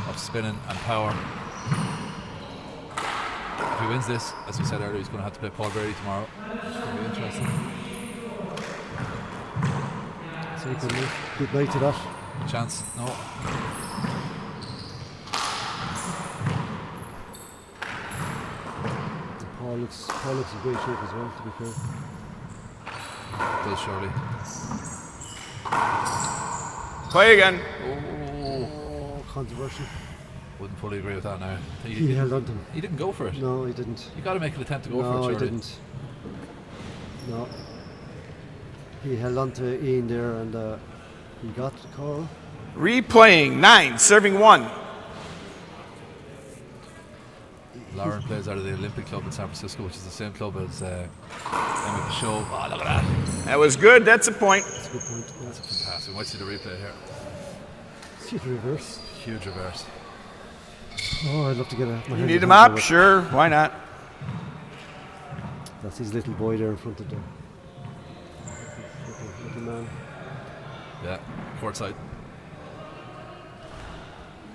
B: of spinning and power. If he wins this, as we said earlier, he's going to have to play Paul Brady tomorrow. It's going to be interesting.
F: So good night to that.
B: Chance? No.
F: Paul looks in great shape as well, to be fair.
B: Does surely.
E: Play again.
F: Oh, controversial.
B: Wouldn't fully agree with that now.
F: He held on to him.
B: He didn't go for it.
F: No, he didn't.
B: You got to make an attempt to go for it,
F: No,
B: surely.
F: he didn't. No. He held on to Ian there and he got the call.
E: Replaying. 9, serving 1.
B: Lauren plays out of the Olympic Club in San Francisco, which is the same club as Emma Pichot. Oh, look at that.
E: That was good. That's a point.
F: That's a good point.
B: That's fantastic. We might see the replay here.
F: See the reverse.
B: Huge reverse.
F: Oh, I'd love to get a.
E: You need him up? Sure. Why not?
F: That's his little boy there in front of the little man.
B: Yeah, courtside.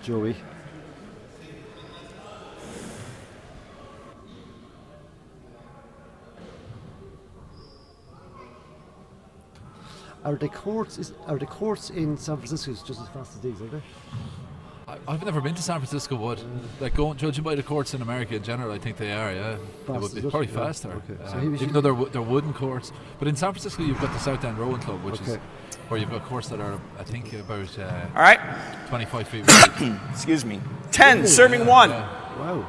F: Joey. Are the courts in San Francisco just as fast as these, are they?
B: I've never been to San Francisco, but like judging by the courts in America in general, I think they are. Yeah, they would be probably faster.
F: Okay. So
B: even though they're wooden courts, but in San Francisco you've got the South End Rowing Club, which is where you've got courts that are I think about
E: all right,
B: 25 feet wide.
E: Excuse me. 10, serving 1.
F: Wow.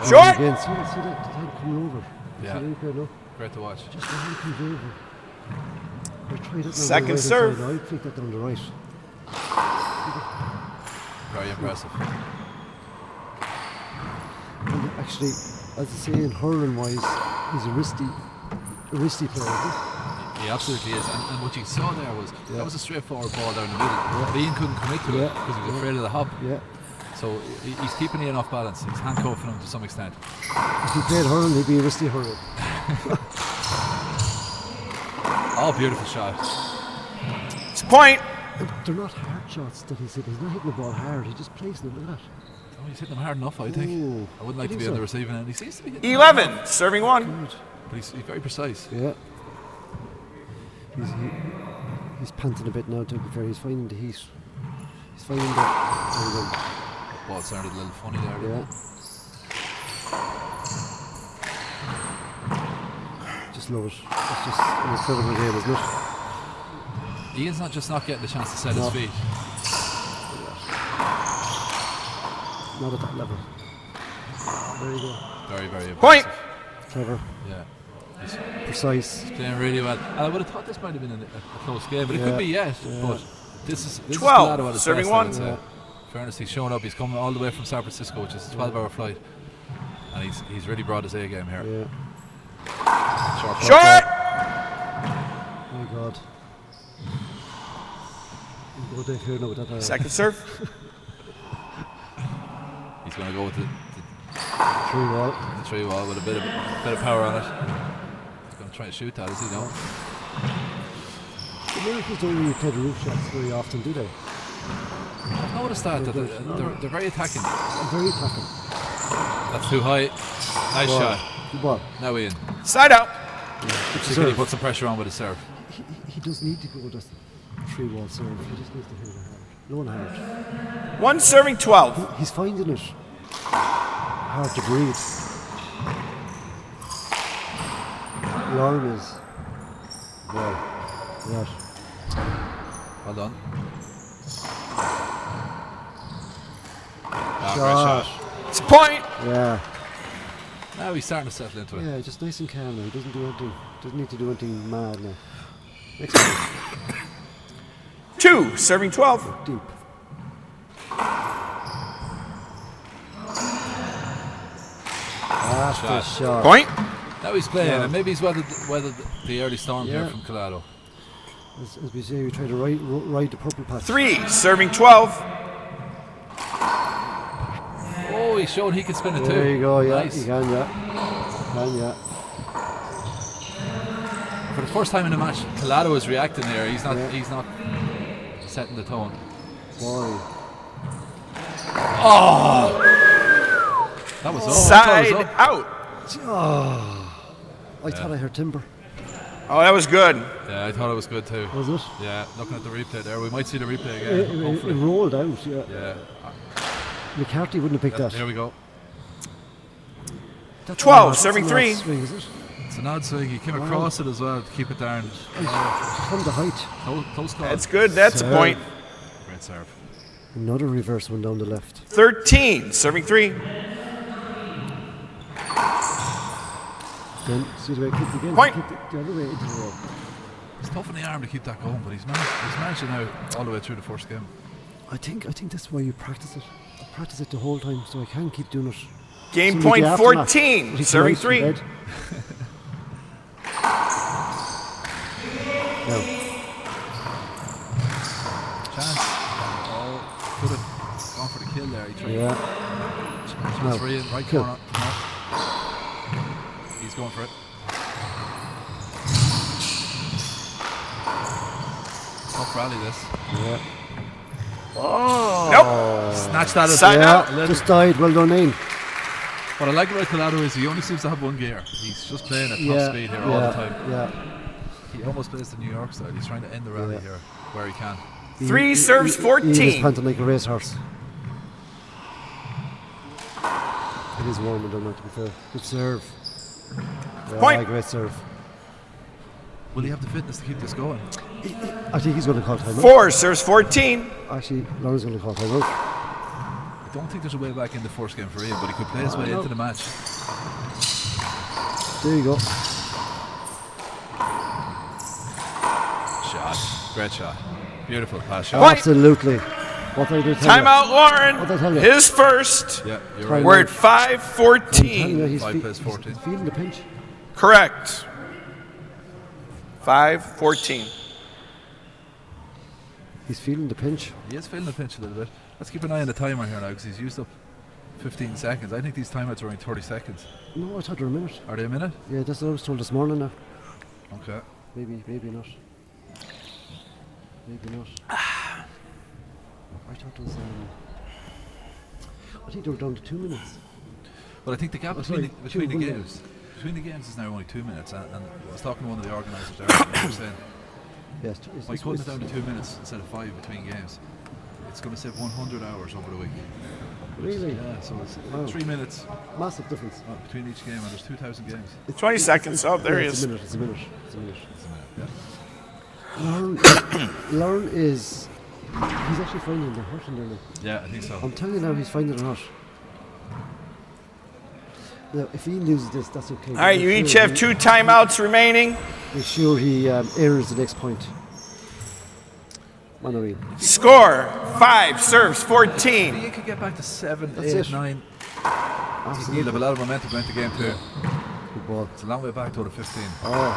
E: Short.
F: Again, see that the head coming over.
B: Yeah.
F: See that, no?
B: Great to watch.
F: Just the head comes over. I'll try that down
E: Second
F: the right
E: serve.
F: I'll flick that down the right.
B: Very impressive.
F: And actually, as I say, in hurling wise, he's a wristy player. Isn't he?
B: He absolutely is, and what you saw there was that was a straightforward ball down the middle. Ian couldn't commit to it because he was afraid of the hop.
F: Yeah.
B: So he's keeping Ian off balance. He's handcuffing him to some extent.
F: If he played hurling, he'd be a wristy hurler.
B: Oh, beautiful shot.
E: It's a point.
F: They're not hard shots that he's hitting. He's not hitting the ball hard. He's just placing it like that.
B: Oh, he's hitting them hard enough, I think.
F: Ooh.
B: I wouldn't like to be on the receiving end. He seems to be hitting
E: 11, serving 1.
F: Good.
B: but he's very precise.
F: Yeah. He's panting a bit now, to be fair. He's finding the heat. He's finding the...
B: Ball sounded a little funny there.
F: Yeah. Just love it. It's just an incredible game, isn't it?
B: Ian's not getting the chance to set his feet.
F: Not at that level. There you go.
B: Very, very impressive.
E: Point.
F: Clever.
B: Yeah. He's
F: Precise.
B: playing really well. And I would have thought this might have been a close game, but it could be yet. But this is
E: 12,
B: Colado at his
E: serving
B: best,
E: 1.
B: I would say. Fairness, he's showing up. He's coming all the way from San Francisco, which is a 12-hour flight, and he's really brought his A game here.
F: Yeah.
E: Short.
F: My God. Go Dave here now with that.
E: Second serve.
B: He's going to go with the
F: 3 wall.
B: 3 wall with a bit of power on it. He's going to try to shoot that, is he? No.
F: The Americans don't really play the roof shots very often, do they?
B: I've noticed that they're very attacking.
F: Very attacking.
B: That's too high. Nice shot.
F: Good ball.
B: Now Ian.
E: Side out.
B: Can he put some pressure on with his serve?
F: He does need to go with a 3 wall serve. He just needs to hit it hard. Low and hard.
E: 1 serving 12.
F: He's finding it hard to breathe. Lauren is
B: Well done.
F: Shot.
E: It's a point.
F: Yeah.
B: Now he's starting to settle into it.
F: Yeah, just nice and calm now. He doesn't do anything. Doesn't need to do anything mad now. Next one.
E: 2 serving 12.
F: Deep. That's the shot.
E: Point.
B: Now he's playing,
F: Yeah.
B: and maybe he's weathered the early storm here from Colado.
F: As we say, we try to ride the purple patch.
E: 3 serving 12.
B: Oh, he's showing he can spin it too.
F: There you go, yeah.
B: Nice.
F: You can, yeah.
B: For the first time in the match, Colado is reacting here. He's not setting the tone.
F: Boy.
B: Oh! That was all.
E: Side out.
F: I thought I heard timber.
E: Oh, that was good.
B: Yeah, I thought it was good too.
F: Was it?
B: Yeah, looking at the replay there. We might see the replay
F: It
B: again. Hopefully.
F: rolled out, yeah.
B: Yeah.
F: McCarthy wouldn't have picked that.
B: Here we go.
E: 12
F: That's
E: serving
F: an
E: 3.
F: odd swing, is it?
B: It's an odd swing. He came across it as well to keep it down.
F: From the height.
B: Close call.
E: That's good. That's a point.
B: Great serve.
F: Another reverse one down the left.
E: 13 serving 3.
F: Then see the way it kicked again.
E: Point.
F: Kicked it the other way into the wall.
B: It's tough on the arm to keep that going, but he's managed it now all the way through the first game.
F: I think that's why you practice it. I practice it the whole time, so I can keep doing it.
E: Game
F: Some
E: point
F: of the aftermath.
E: 14
F: He's
E: serving
F: nice in
E: 3.
F: bed. No.
B: Chance. Oh, could have gone for the kill there. He tried.
F: Yeah.
B: Chance
F: No.
B: for Ian, right
F: Kill.
B: corner. No. He's going for it. Tough rally this.
F: Yeah.
E: Nope.
B: Snatched that
E: Side out.
B: a little.
F: Just died. Well done, Ian.
B: What I like about Colado is he only seems to have one gear. He's just playing at top
F: Yeah,
B: speed here all the time.
F: Yeah.
B: He almost plays the New York style. He's trying to end the rally here where he can.
E: 3 serves
F: He is
E: 14.
F: panting like a racehorse. It is warm and done, to be fair. Good serve. Yeah,
E: Point.
F: great serve.
B: Will he have the fitness to keep this going?
F: I think he's going to call timeout.
E: 4 serves 14.
F: Actually, Lauren's going to call timeout.
B: I don't think there's a way back in the first game for him, but he could play his way into the match.
F: There you go.
B: Shot. Great shot. Beautiful pass shot.
E: Point.
F: Absolutely. What did I do?
E: Timeout, Lauren.
F: What did I tell you?
E: His first.
B: Yeah, you're
F: Right.
B: right.
E: We're at
F: I'm telling you,
E: 5-14.
F: he's
B: 5 plays 14.
F: he's feeling the pinch.
E: Correct. 5-14.
F: He's feeling the pinch.
B: He is feeling the pinch a little bit. Let's keep an eye on the timer here now because he's used up 15 seconds. I think these timeouts are only 30 seconds.
F: No, I thought they were a minute.
B: Are they a minute?
F: Yeah, that's what I was told this morning now.
B: Okay.
F: Maybe not. Maybe not. I thought it was. I think they were down to 2 minutes.
B: But I think the gap
F: Oh,
B: between,
F: sorry,
B: between the
F: 2
B: games is now only 2 minutes. And I was talking to one of the organisers there and they were saying,
F: Yes,
B: by cutting it down to 2 minutes instead of 5 between games, it's going to save 100 hours over the week.
F: really
B: Yeah, so it's
F: Wow.
B: 3 minutes
F: massive difference.
B: between each game, and there's 2,000 games.
E: 20 seconds. Oh, there he
F: It's
E: is.
F: a minute. It's a minute.
B: It's a minute, yeah.
F: Lauren is. He's actually finding the hurt in there now.
B: Yeah, I think so.
F: I'm telling you now, he's finding it hurt. Now, if he loses this, that's okay.
E: All right, you each have 2 timeouts remaining.
F: Make sure he airs the next point. Manarine.
E: Score 5 serves 14.
B: You could get back to 7,
F: That's
B: 8,
F: it.
B: 9.
F: Absolutely.
B: You'll have a lot of momentum going to game 2.
F: Good ball.
B: It's a long way back to the 15.
F: Oh,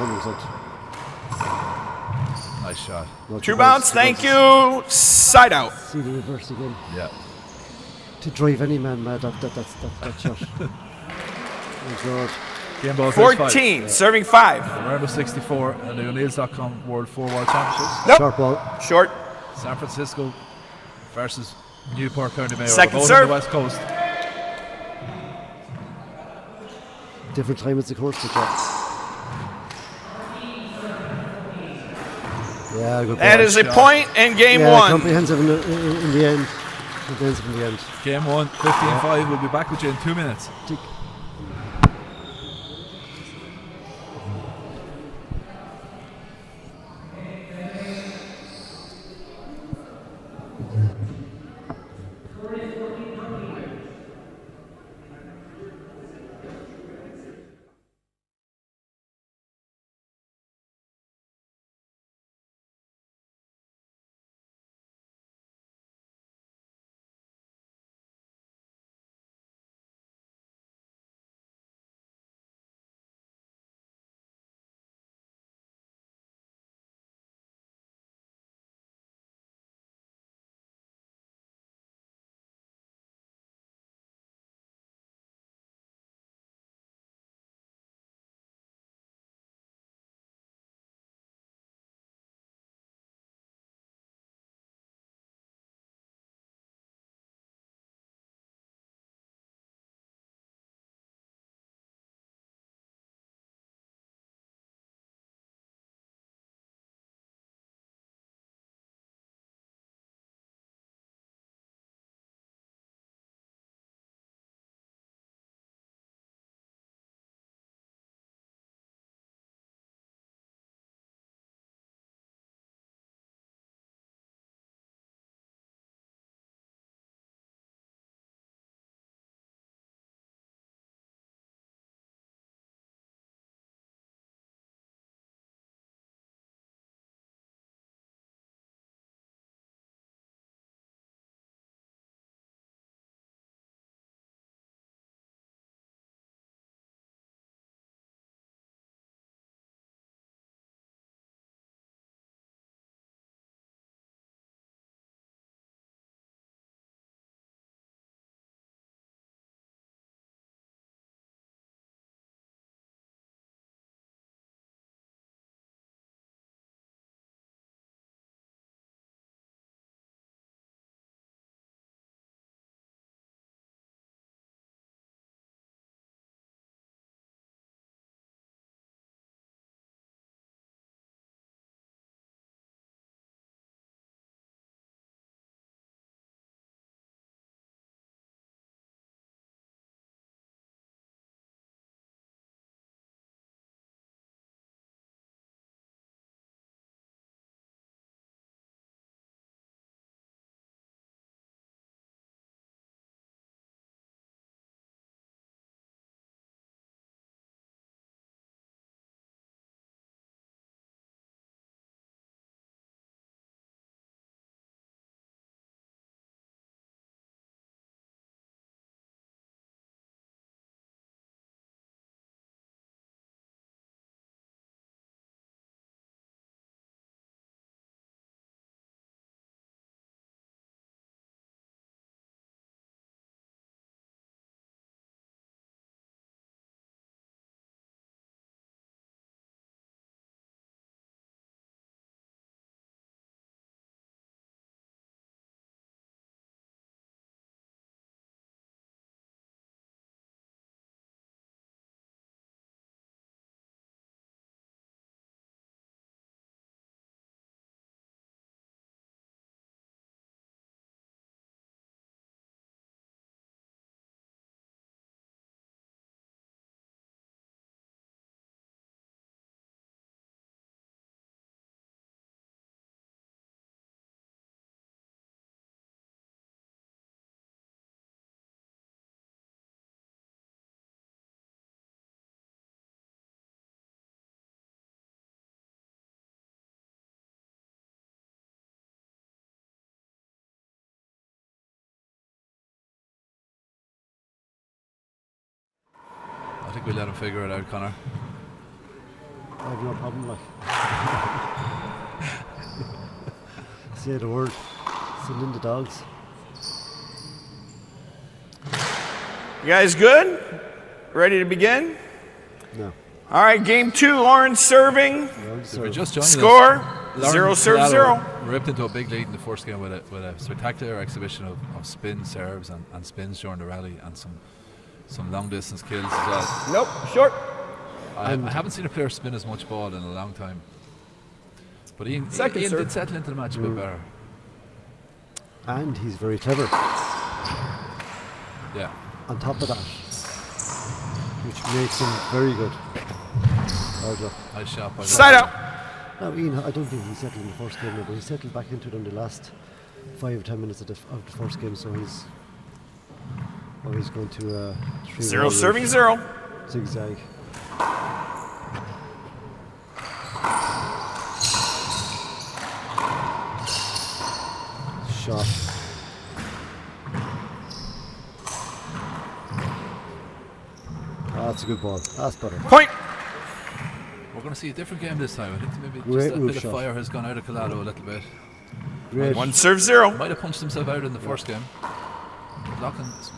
F: 100%.
B: Nice shot.
F: No,
E: 2 bounce. Thank you. Side out.
F: See the reverse again.
B: Yeah.
F: To drive any man mad, that shot. Oh, God.
B: Game ball first
E: 14 serving 5.
B: Round of 64 and the O'Neills.com World 4-Wall Championships.
E: Nope.
F: Sharp ball.
E: Short.
B: San Francisco versus Newport County Mayo.
E: Second
B: both
E: serve.
B: on the West Coast.
F: Different time it's the course, but yeah, good ball.
E: That is a
B: shot.
E: point in game
F: yeah,
E: 1.
F: comprehensive in the end. Comprehensive in the end.
B: Game 1, 15-5. We'll be back with you in 2 minutes.
F: Tick.
B: think we'll let him figure it out, Connor.
F: I have no problem, like. Say the word. Send in the dogs.
E: You guys good? Ready to begin?
F: No.
E: All right, game 2, Lawrence serving.
B: If you're just joining
E: Score,
B: us,
E: 0 serve
B: Liathróid
E: 0.
B: ripped into a big lead in the first game with a spectacular exhibition of spin serves and spins during the rally and some long distance kills as well.
E: Nope, short.
B: I haven't seen a player spin as much ball in a long time. But Ian
E: serve.
B: did settle into the match a bit better.
F: And he's very clever.
B: Yeah.
F: On top of that, which makes him very good. Hard luck.
B: Nice shot by
E: Side out.
F: Now, Ian, I don't think he settled in the first game, but he settled back into it in the last 5 or 10 minutes of the first game, so he's going to
E: 0 serving 0.
F: Zigzag. Shot. That's a good ball. That's better.
E: Point.
B: We're going to see a different game this time. I think maybe
F: Great
B: just a
F: move
B: bit
F: shot.
B: of fire has gone out of Colado a little bit.
F: Great.
E: 1 serve 0.
B: Might have punched himself out in the first game.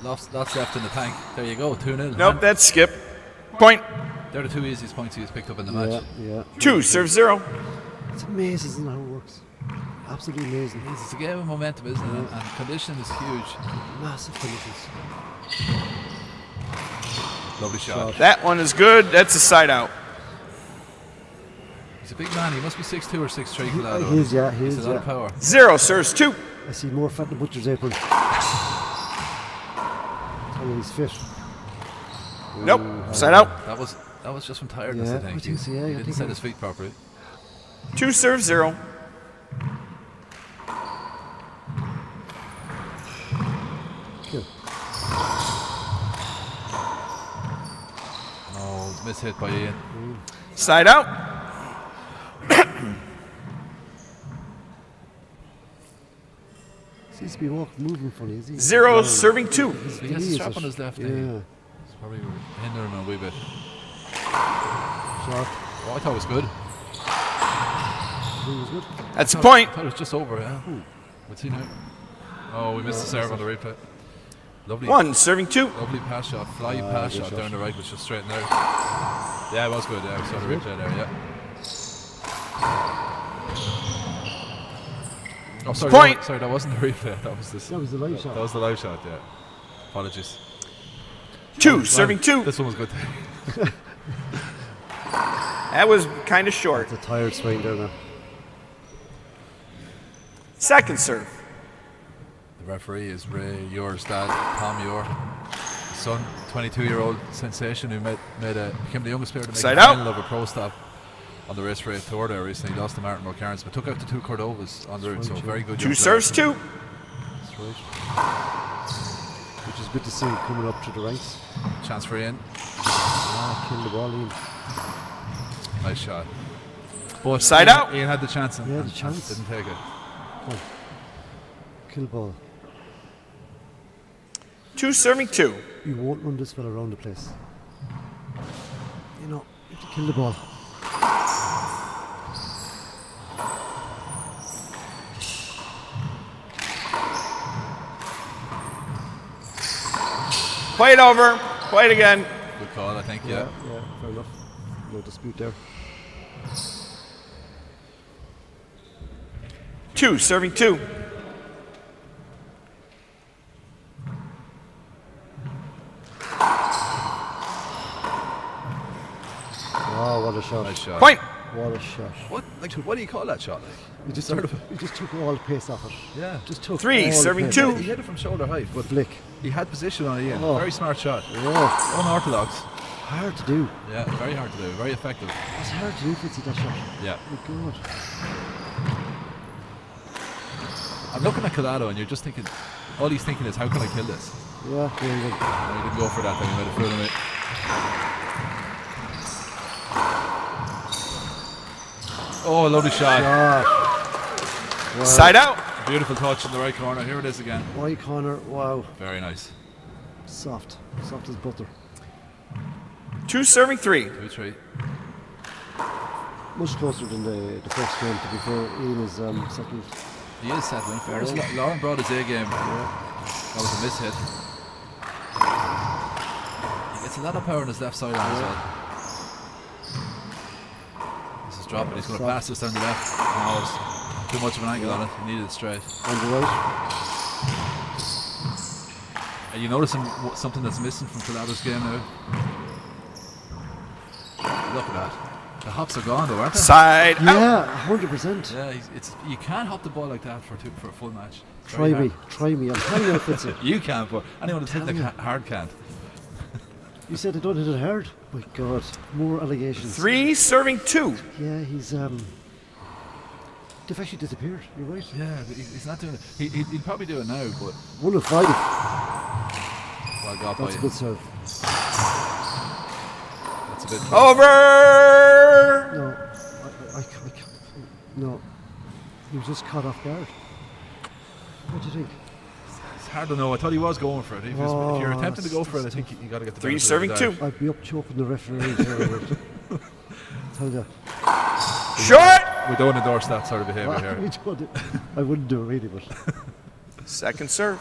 B: Lots left in the tank. There you go, 2-0.
E: Nope, that's skip. Point.
B: They're the two easiest points he's picked up in the
F: Yeah,
B: match.
F: yeah.
E: 2 serve 0.
F: It's amazing, isn't it, how it works? Absolutely amazing.
B: It's a game of momentum, isn't it? And condition is huge.
F: Massive finishes.
B: Lovely shot.
E: That one is good. That's a side out.
B: He's a big man. He must be 6'2 or 6'3. Colado.
F: He is, yeah, he
B: He's
F: is,
B: a lot
F: yeah.
B: of power.
E: 0 serves 2.
F: I see more fat in the butcher's apron. Oh, he's fit.
E: Nope, side out.
B: That was just from tiredness,
F: Yeah,
B: I think.
F: I think so, yeah,
B: He
F: I
B: didn't
F: think
B: set
F: it
B: his feet properly.
E: 2 serve 0.
F: Kill.
B: Oh, miss hit by Ian.
E: Side out.
F: Seems to be moving funny, is he?
E: 0 serving 2.
B: He has a
F: knees
B: strap
F: are-
B: on his left
F: yeah.
B: knee. It's probably hindering him a wee bit.
F: Shot.
B: Oh, I thought it was good.
F: He was good.
E: That's a point.
B: I thought it was just over, yeah. What's he now? Oh, we missed the serve on the replay. Lovely.
E: 1 serving 2.
B: Lovely pass shot, fly pass
F: good
B: shot
F: shot.
B: down the right, which just straightened out. Yeah, it was good. Yeah, we saw the replay there. Yeah. Oh, sorry.
E: Point.
B: Sorry, that wasn't the replay. That was this.
F: That was the live shot.
B: That was the live shot. Yeah. Apologies.
E: 2 serving 2.
B: This one was good.
E: That was kind of short.
F: It's a tired swing there now.
E: Second serve.
B: The referee is Ray Yore's dad, Tom Yore. His son, 22-year-old sensation who became the youngest player to make
E: Side
B: a
E: out.
B: final of a pro stop on the race for Tour there recently. He lost to Martin Mulcairns, but took out the 2 Cordovas on the route, so very good.
E: 2
B: young
E: serves
B: player.
E: 2.
F: That's right. Which is good to see coming up to the ranks.
B: Chance for Ian.
F: Kill the ball in.
B: Nice shot. But
E: Side
B: Ian,
E: out.
B: Ian had the chance and,
F: Yeah, the
B: and
F: chance.
B: didn't take it.
F: Kill ball.
E: 2 serving 2.
F: You won't run this fella around the place. You know, you have to kill the ball.
E: Play it over. Play it again.
B: Good call, I think. Yeah.
F: Yeah, fair enough. No dispute there.
E: 2 serving 2.
F: Oh, what a shot.
B: Nice shot.
E: Point.
F: What a shot.
B: What do you call that shot? Like?
F: You just,
B: Sort
F: took,
B: of-
F: you just took all the pace off it.
B: Yeah.
F: Just took
E: 3
F: all the
E: serving
F: pace.
E: 2.
B: He hit it from shoulder height, but
F: Flick.
B: he had position on Ian.
F: Oh.
B: Very smart shot.
F: Oh,
B: Unorthodox.
F: hard to do.
B: Yeah, very hard to do. Very effective.
F: It's hard to do if it's that shot.
B: Yeah.
F: Oh, God.
B: I'm looking at Colado and you're just thinking, all he's thinking is, how can I kill this?
F: Yeah, very good.
B: And he didn't go for that, then he might have fooled him. Oh, lovely shot.
F: Wow.
E: Side out.
B: Beautiful touch in the right corner. Here it is again.
F: Right corner. Wow.
B: Very nice.
F: Soft. Soft as butter.
E: 2 serving 3.
B: 2-3.
F: Much closer than the first game, to be fair. Ian is settled.
B: He is settling. Fairness, Lauren brought his A game. That was a miss hit. He gets a lot of power on his left sidearm as well. This is dropping. He's going to pass this down the left. No, it's too much of an angle on it. He needed it straight.
F: On the right.
B: Are you noticing something that's missing from Colabo's game now? Look at that. The hops are gone though, aren't they?
E: Side out.
F: Yeah, 100%.
B: Yeah, you can't hop the ball like that for a full match. It's
F: Try
B: very
F: me. Try me. I'm telling you if it's it.
B: You can't, but anyone that's hitting it hard can't.
F: You said I don't hit it hard? My God. More allegations.
E: 3 serving 2.
F: Yeah, he's they've actually disappeared. You're right.
B: Yeah, but he's not doing it. He'd probably do it now, but
F: 1 of 5.
B: well, got
F: That's a
B: by
F: good serve.
B: That's a bit
E: Over.
F: No, I can't. No, he was just caught off guard. What do you think?
B: It's hard to know. I thought he was going for it. If you're attempting to go for it, I think you got to get the
E: 3
B: benefit of
E: serving
B: the
E: 2.
B: doubt.
F: I'd be up choking the referee. Tell you.
E: Short.
B: We don't endorse that sort of behaviour here.
F: I wouldn't do it really, but
E: Second serve.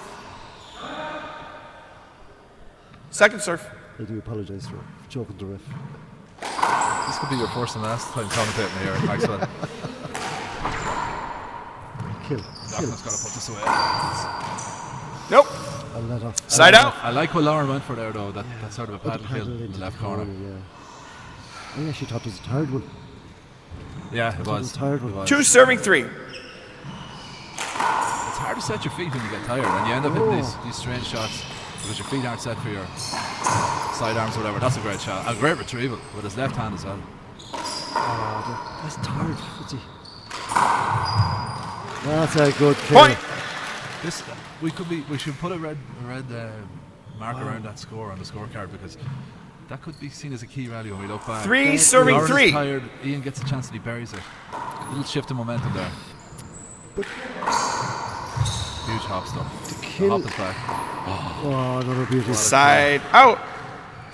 E: Second serve.
F: I do apologise for choking the ref.
B: This could be your first and last time commentating here at Maxwell.
F: Kill.
B: Lachlan's got to put this away.
E: Nope.
F: I'll let off.
E: Side out.
B: I like what Lauren went for there, though. That sort of a
F: Put the
B: paddle kill in
F: into
B: the left corner.
F: Yeah. I actually thought it was a tired one.
B: Yeah, it was.
F: Tired one.
B: It was.
E: 2 serving 3.
B: It's hard to set your feet when you get tired, and you end up hitting these strange shots because your feet aren't set for your sidearms or whatever. That's a great shot. A great retrieval with his left hand as well.
F: That's tired. What's he? That's a good kill.
E: Point.
B: This we should put a red mark around that score on the scorecard because that could be seen as a key rally when we look back.
E: 3 serving
B: Lauren is
E: 3.
B: tired. Ian gets a chance and he buries it. A little shift in momentum there. Huge hop stuff. The
F: kill.
B: hop is back.
F: Oh, another beauty.
E: Side out.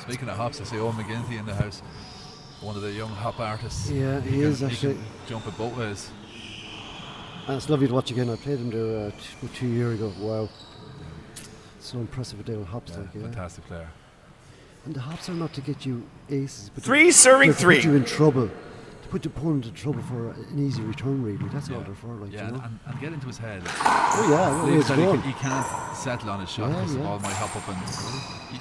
B: Speaking of hops, I see Owen McGinty in the house. One of the young hop artists.
F: Yeah, he is actually.
B: He can jump it both ways.
F: And it's lovely to watch again. I played him there 2 years ago. Wow. So impressive with Dale hops.
B: Yeah, fantastic player.
F: And the hops are not to get you aces, but
E: 3 serving
F: to
E: 3.
F: put you in trouble. To put the opponent in trouble for an easy return, really. That's all they're for, like,
B: Yeah,
F: you know.
B: and get into his head.
F: Oh, yeah.
B: Leave
F: It's
B: that he
F: gone.
B: can't settle on his shot because the ball might hop up and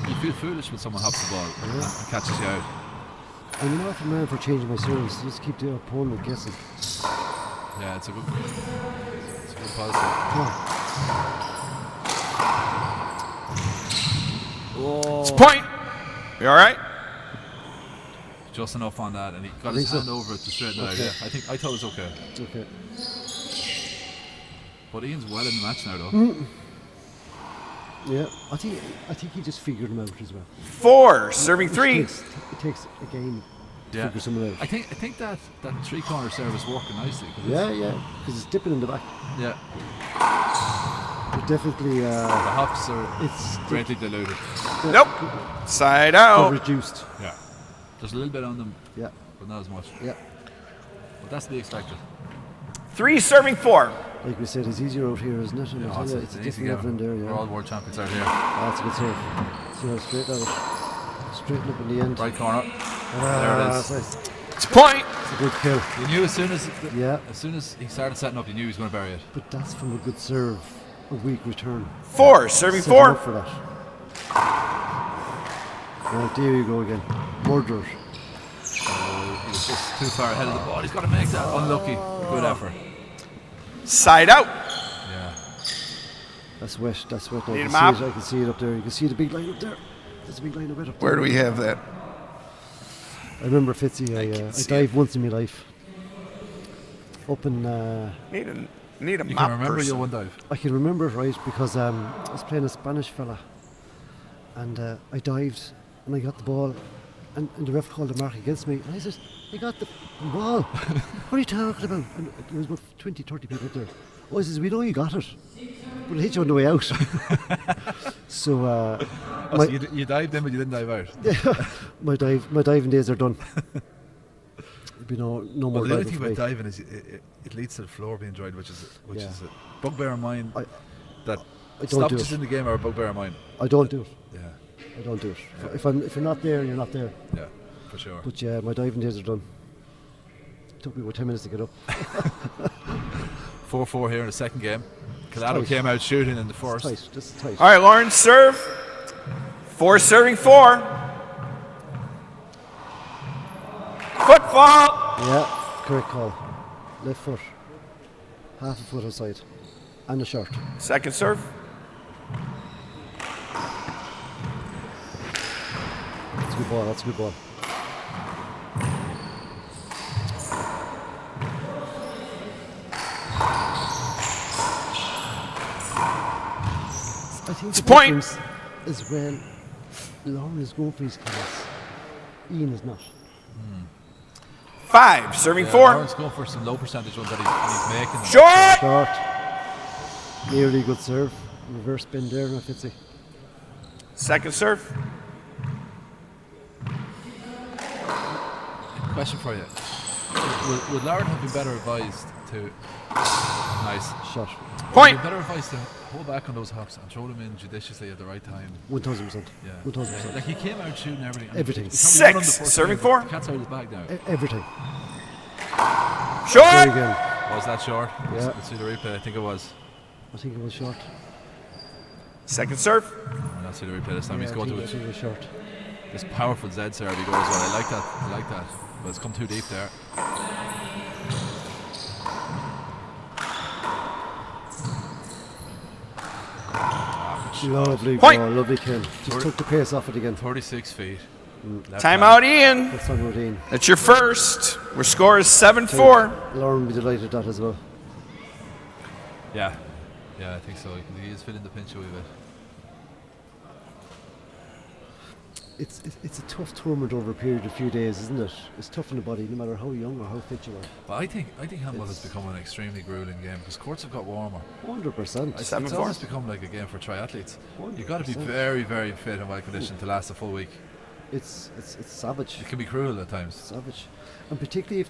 B: you feel foolish when someone hops the ball and catches you out.
F: I'm an awful man for changing my serves. Just keep the opponent guessing.
B: Yeah, it's a good policy.
F: Come on.
E: It's point. You all right?
B: Just enough on that, and he got his hand over it to straighten it out.
F: Okay.
B: Yeah, I thought it was okay.
F: It's okay.
B: But Ian's well in the match now, though.
F: Yeah, I think he just figured him out as well.
E: 4 serving 3.
F: It takes a game to figure someone out.
B: I think that three corner serve is working nicely.
F: Yeah, because it's dipping in the back.
B: Yeah.
F: It definitely
B: The hops are
F: it's
B: greatly diluted.
E: Nope. Side out.
F: reduced.
B: Yeah. There's a little bit on them,
F: Yeah,
B: but not as much.
F: yeah.
B: But that's to be expected.
E: 3 serving 4.
F: Like we said, it's easier out here, isn't it? And I tell you, it's a
B: an easy
F: different level in there.
B: game.
F: Yeah,
B: We're all world champions out here.
F: that's a good serve. See how straight that was. Straighten up in the end.
B: Right corner. There it is.
F: That's nice.
E: It's point.
F: It's a good kill.
B: You knew as soon as he started setting up, you knew he was going to bury it.
F: But that's from a good serve, a weak return.
E: 4 serving
F: Set him
E: 4.
F: up for that. Right, there you go again. Murderer.
B: He was just too far ahead of the ball. He's got to make that. Unlucky. Good effort.
E: Side out.
B: Yeah.
F: That's wet. That's wet.
E: Need a
F: I
E: map?
F: can see it up there. You can see the big line up there. There's a big line of wet up there.
E: Where do we have that?
F: I remember Fitzy. I dived once in my life. Up in.
E: Need a
B: You
E: map
B: can remember
E: person.
B: your one dive.
F: I can remember it right because I was playing a Spanish fella, and I dived and I got the ball, and the ref called a mark against me, and I said, "I got the ball. What are you talking about?" And there was about 20, 30 people up there. Oh, I says, "We know you got it, but it hit you on the way out." So
B: So you dived in, but you didn't dive out.
F: my diving days are done. You know, no more
B: Well, the only
F: diving
B: thing
F: for me.
B: about diving is it leads to the floor being dried, which is
F: Yeah.
B: a bugbear of mine. That
F: I don't do
B: stops
F: it.
B: in the game are a bugbear of mine.
F: I don't do it.
B: Yeah,
F: I don't do it. If you're not there, you're not there.
B: yeah, for sure.
F: But yeah, my diving days are done. Took me about 10 minutes to get up.
B: 4-4 here in the second game. Colado
F: tight.
B: came out shooting in the
F: It's
B: first.
F: tight, just tight.
E: All right, Lauren, serve. 4 serving 4. Football.
F: Yeah, correct call. Left foot. Half a foot outside. And a short.
E: Second serve.
F: That's a good ball, that's a good ball. I think the
E: point.
F: difference is when Lauren is going for his class, Ian is not.
E: 5 serving
B: Yeah,
E: 4.
B: Lauren's going for some low percentage ones that he's making. them.
E: Short.
F: Short. Nearly good serve. Reverse spin there, now Fitzy.
E: Second serve.
B: Question for you: Would Lauren have been better advised to? Nice.
F: Shot.
E: Point.
B: Better advised to hold back on those hops and throw them in judiciously at the right time.
F: 1000%.
B: Yeah.
F: 1000%.
B: Like he came out shooting everything. and
F: Everything.
B: he probably won on the
E: 6
B: first
E: serving
B: game,
E: 4.
B: but the cat's out of his bag now.
F: Everything.
E: Short.
F: There again.
B: Was that short?
F: Yeah.
B: Let's see the replay. I think it was.
F: I think it was short.
E: Second serve.
B: Let's see the replay this time. He's
F: I
B: going
F: think
B: to
F: it was short.
B: this powerful Z serve he goes well. I like that. I like that. But it's come too deep there.
F: Lovely
E: Point.
F: ball, lovely kill. Just took the pace off it again.
B: 36 feet. Left
E: Timeout,
B: hand.
E: Ian.
F: That's on routine.
E: That's your first. Our score is 7-4.
F: Lauren will be delighted with that as well.
B: Yeah. Yeah, I think so. He is feeling the pinch a wee bit.
F: It's a tough tournament over a period of a few days, isn't it? It's tough on the body, no matter how young or how fit you are.
B: But I think handball has become an extremely grueling game because courts have got warmer.
F: 100%.
B: It's
E: 7-4.
B: almost become like a game for triathletes. You've got to be
F: 100%.
B: very, very fit and well conditioned to last a full week.
F: It's savage.
B: It can be cruel at times.
F: Savage. And particularly if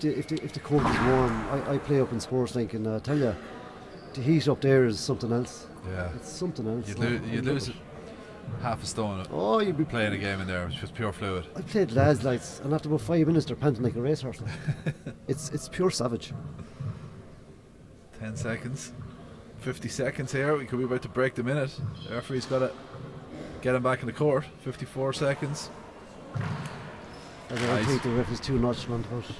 F: the court is warm. I play up in Spórt, and I tell you, the heat up there is something else.
B: Yeah.
F: It's something else.
B: You'd lose half a stone
F: Oh, you'd be
B: playing a game in there. It's just pure fluid.
F: I played lads lights, and after about 5 minutes, they're panting like a racehorse. It's pure savage.
B: 10 seconds. 50 seconds here. We could be about to break the minute. The referee's got to get him back in the court. 54 seconds.
F: I don't
B: Nice.
F: think the ref is too nonchalant about it.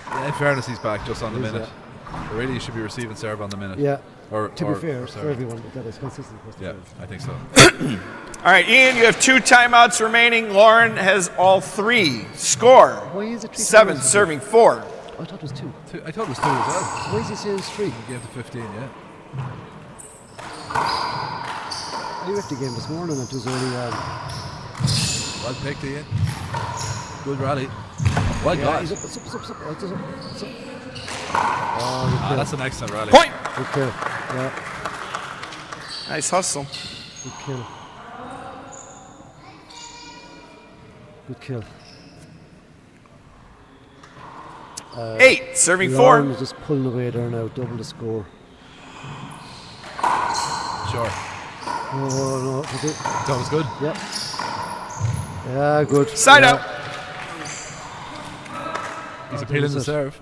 B: Yeah, in fairness, he's back just on the
F: He is,
B: minute. But really, you should be receiving serve on the minute.
F: Yeah.
B: Or,
F: To
B: or
F: be fair,
B: serve.
F: for everyone, that is consistent. across the
B: Yeah,
F: field.
B: I think so.
E: All right, Ian, you have 2 timeouts remaining. Lauren has all 3. Score.
F: Why is it 3
E: 7
F: timeouts?
E: serving 4.
F: I thought it was 2.
B: I thought it was 2 as well.
F: Why is he saying it's 3?
B: He gave to 15, yeah.
F: I left the game this morning and it was only
B: Well picked, Ian. Good rally. Well
F: yeah,
B: got.
F: he's up, it's up, it's up, it's up, it's up, it's up.
B: Ah, that's an excellent rally.
E: Point.
F: Good kill. Yeah,
E: Nice hustle.
F: good kill. Good kill.
E: 8 serving
F: Lauren
E: 4.
F: is just pulling away there now, double the score.
B: Sure.
F: Oh no, was it?
B: That was good.
F: Yeah. Yeah, good.
E: Side
F: yeah.
E: out.
B: He's appealing the
F: it.
B: serve.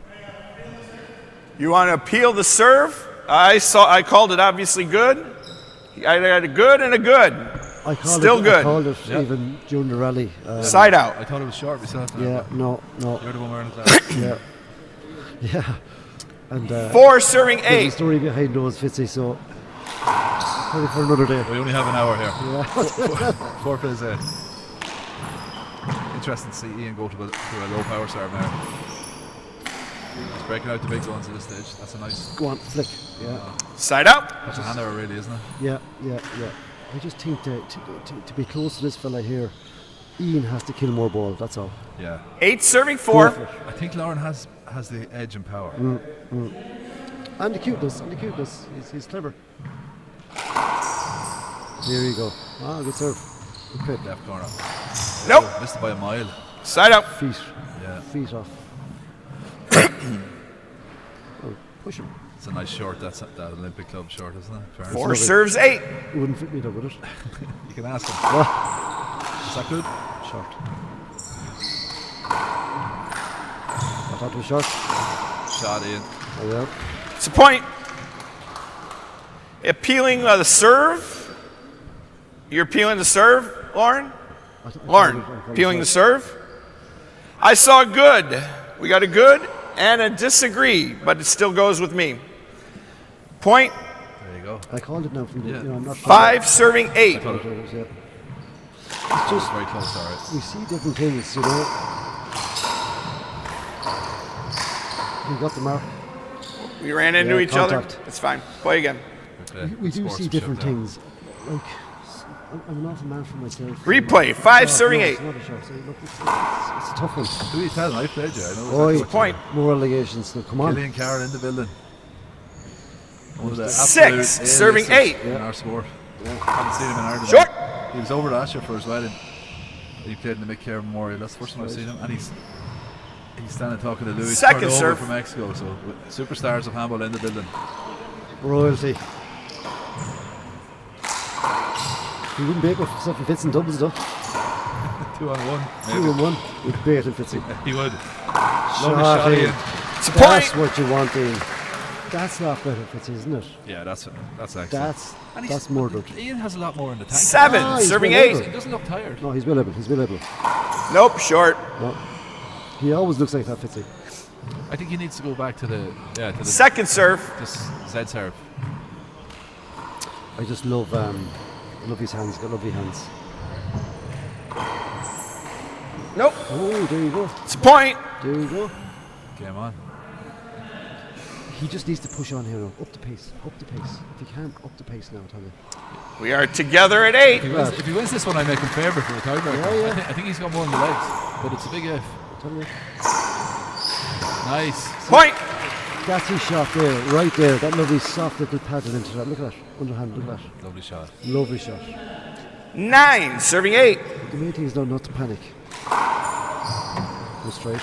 E: You want to appeal the serve? I called it obviously good. I got a good and a good.
F: I called
E: Still
F: it,
E: good.
F: I called it
B: Yeah.
F: even during the rally.
E: Side out.
B: I thought it was short myself.
F: Yeah, no.
B: You're the one wearing it last.
F: Yeah. Yeah. And
E: 4 serving
F: there's a
E: 8.
F: story behind those, Fitzy, so probably for another day.
B: We only have an hour here.
F: Yeah.
B: 4 plays 8. Interesting to see Ian go to a low power serve now. He's breaking out the big guns at this stage. That's a nice.
F: Go on, flick. Yeah.
E: Side out.
B: That's a hand error, really, isn't it?
F: Yeah. I just think to be close to this fella here, Ian has to kill more ball, that's all.
B: Yeah.
E: 8 serving
F: Go
E: 4.
F: for it.
B: I think Lauren has the edge and power.
F: And the cuteness, he's clever. Here you go. Ah, good serve. Good pick.
B: Left corner.
E: Nope.
B: Missed it by a mile.
E: Side out.
F: Feet.
B: Yeah.
F: Feet off. Oh, push him.
B: It's a nice short. That's that Olympic Club short, isn't it? Fair
E: 4
B: enough.
E: serves 8.
F: It wouldn't fit me though, would it?
B: You can ask him.
F: What?
B: Is that good?
F: Short. I thought it was short.
B: Shot in.
F: Oh, yeah.
E: It's a point. Appealing the serve. You're appealing the serve, Lauren? Lauren, appealing the serve. I saw a good. We got a good and a disagree, but it still goes with me. Point.
B: There you go.
F: I called it now from the,
B: Yeah.
F: I'm not
E: 5 serving 8.
F: Yeah. It's just,
B: Very close, all right.
F: we see different things, you know. You got the mark.
E: We ran into
F: Yeah,
E: each
F: contact.
E: other. It's fine. Play again.
F: We do see different
B: things.
F: things. Like, I'm an awful man for myself.
E: Replay. 5
F: Oh,
E: serving
F: no,
E: 8.
F: It's not a shot. So look, it's a tough one.
B: Who are you telling? I played you. I know.
F: Oi,
B: exactly what
E: Point.
F: more allegations. Now, come on.
B: Killian Carroll in the building. One of the
E: 6
B: absolute
E: serving
B: A-listers
E: 8.
B: in our sport. Haven't seen him in Ireland.
E: Short.
B: He was over last year for his wedding. He played in the Mick Kerr Memorial. That's the first time I've seen him, and he's standing talking to Louis.
E: Second
B: turned over
E: serve.
B: from Mexico. So superstars of handball in the building.
F: Royalty. He wouldn't be able to stuff and fits and doubles though.
B: 2 on 1.
F: 2 and 1 with bait and fits.
B: He would.
F: Shot
B: Lovely shot,
F: in.
B: Ian.
E: It's a
F: That's
E: point.
F: what you want, Ian. That's not better fits, isn't it?
B: Yeah, that's excellent.
F: That's murdered.
B: Ian has a lot more in the tank.
E: 7
F: Ah, he's
E: serving
F: well
E: 8.
F: over.
B: He doesn't look tired.
F: No, he's well able. He's well able.
E: Nope. Short.
F: No. He always looks like that, Fitzy.
B: I think he needs to go back to the
E: Second serve.
B: just Z serve.
F: I just love his hands. Got lovely hands.
E: Nope.
F: Oh, there you go.
E: It's a point.
F: There you go.
B: Game on.
F: He just needs to push on here. Up the pace. Up the pace. If he can, up the pace now, tell me.
E: We are together at 8.
B: If he wins this one, I make him favourite for the tiebreaker.
F: Yeah.
B: I think he's got more in the legs, but it's a big if.
F: Tell me.
B: Nice.
E: Point.
F: That's his shot there, right there. That lovely soft little paddle into that. Look at that. Underhand, look at that.
B: Lovely shot.
F: Lovely shot.
E: 9 serving 8.
F: The main thing is now not to panic. Go straight.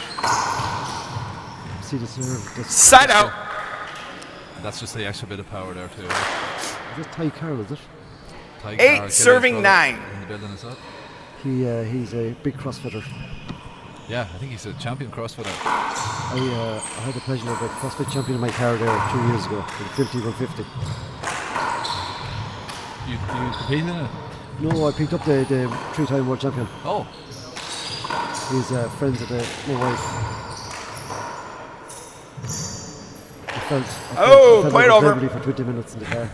F: See the serve.
E: Side out.
B: And that's just the extra bit of power there too.
F: Is that Ty Carroll, is it?
B: Ty
E: 8
B: Carroll,
E: serving
B: Killian's
E: 9.
B: brother in the building, is that?
F: He's a big crossfitter.
B: Yeah, I think he's a champion crossfitter.
F: I had the pleasure of a CrossFit champion in my car there 2 years ago, in 50-150.
B: You competed in it?
F: No, I picked up the 3-time world champion.
B: Oh,
F: He's friends of my wife. I felt
E: played
F: like
E: over.
F: verbally for 20 minutes in the car.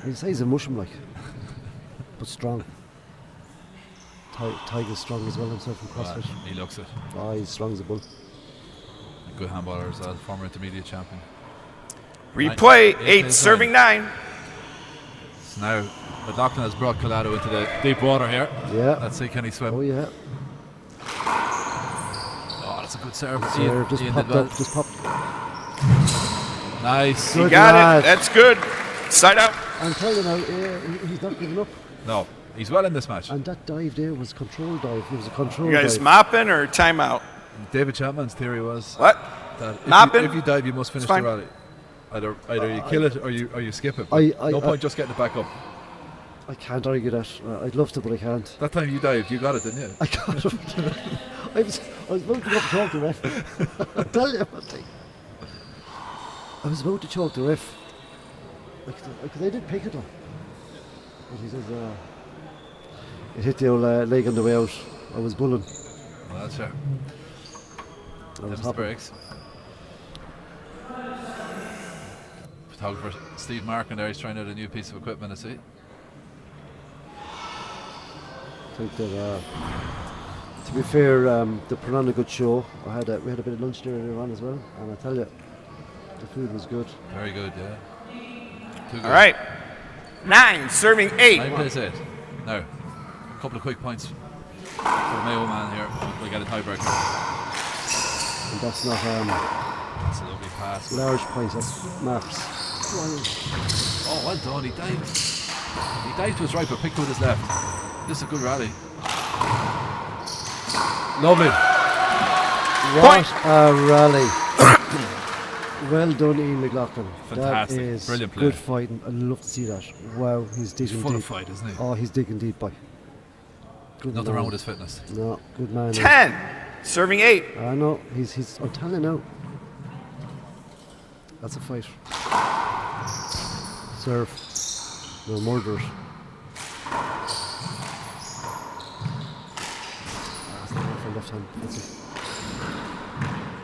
F: He's a mushroom like, but strong. Tiger's strong as well himself from CrossFit.
B: he looks it.
F: Oh, he's strong as a bull.
B: A good handballer as well, former intermediate champion.
E: Replay. 8
B: 9.
E: serving 9.
B: So now, McLaughlin has brought Collado into the deep water here.
F: Yeah.
B: Let's see, can he swim?
F: Oh yeah.
B: Oh, that's a good serve.
F: Serve just
B: Ian
F: popped
B: did well.
F: up. Just popped.
B: Nice.
F: Good
E: Got
F: lad.
E: it. That's good. Side out.
F: I'm telling you now, he's not giving up.
B: No, he's well in this match.
F: And that dive there was controlled dive. It was a controlled
E: You guys
F: dive.
E: mopping or timeout?
B: David Chapman's theory was
E: What?
B: that
E: Mopping?
B: if you dive, you must finish the
E: fine.
B: rally. Either you kill it or you skip it.
F: I-
B: But no point just getting it back up.
F: I can't argue that. I'd love to, but I can't.
B: That time you dived, you got it, didn't you?
F: I can't. I was about to go up and talk to the ref. I'll tell you one thing. I was about to talk to the ref. Because I did pick it up. But he says, it hit the old leg on the way out. I was bulling.
B: Well, that's fair.
F: I was
B: Them's the
F: hopping.
B: breaks. Photographer Steve Markin there, he's trying out a new piece of equipment, I see.
F: I think that, to be fair, they put on a good show. We had a bit of lunch there earlier on as well, and I tell you, the food was good.
B: Very good, yeah. Too good.
E: All right. 9 serving 8.
B: 9 plays 8. Now, a couple of quick points for the Mayo man here. We get a tiebreaker.
F: And that's not
B: That's a lovely pass.
F: large points, that's marks.
B: Oh, well done. He dived. He dived to his right, but picked with his left. This is a good rally. Lovely.
F: What a rally. Well done, Ian McLaughlin.
B: Fantastic.
F: That is
B: Brilliant play.
F: good fighting. I'd love to see that. Wow, he's digging
B: He's full
F: deep.
B: of fight, isn't he?
F: Oh, he's digging deep, boy. Good
B: Nothing
F: man.
B: wrong with his fitness.
F: No, good man.
E: 10, serving 8.
F: I know. He's. I'm telling you now. That's a fight. Serve. No murderers. That's the one for left hand. That's it.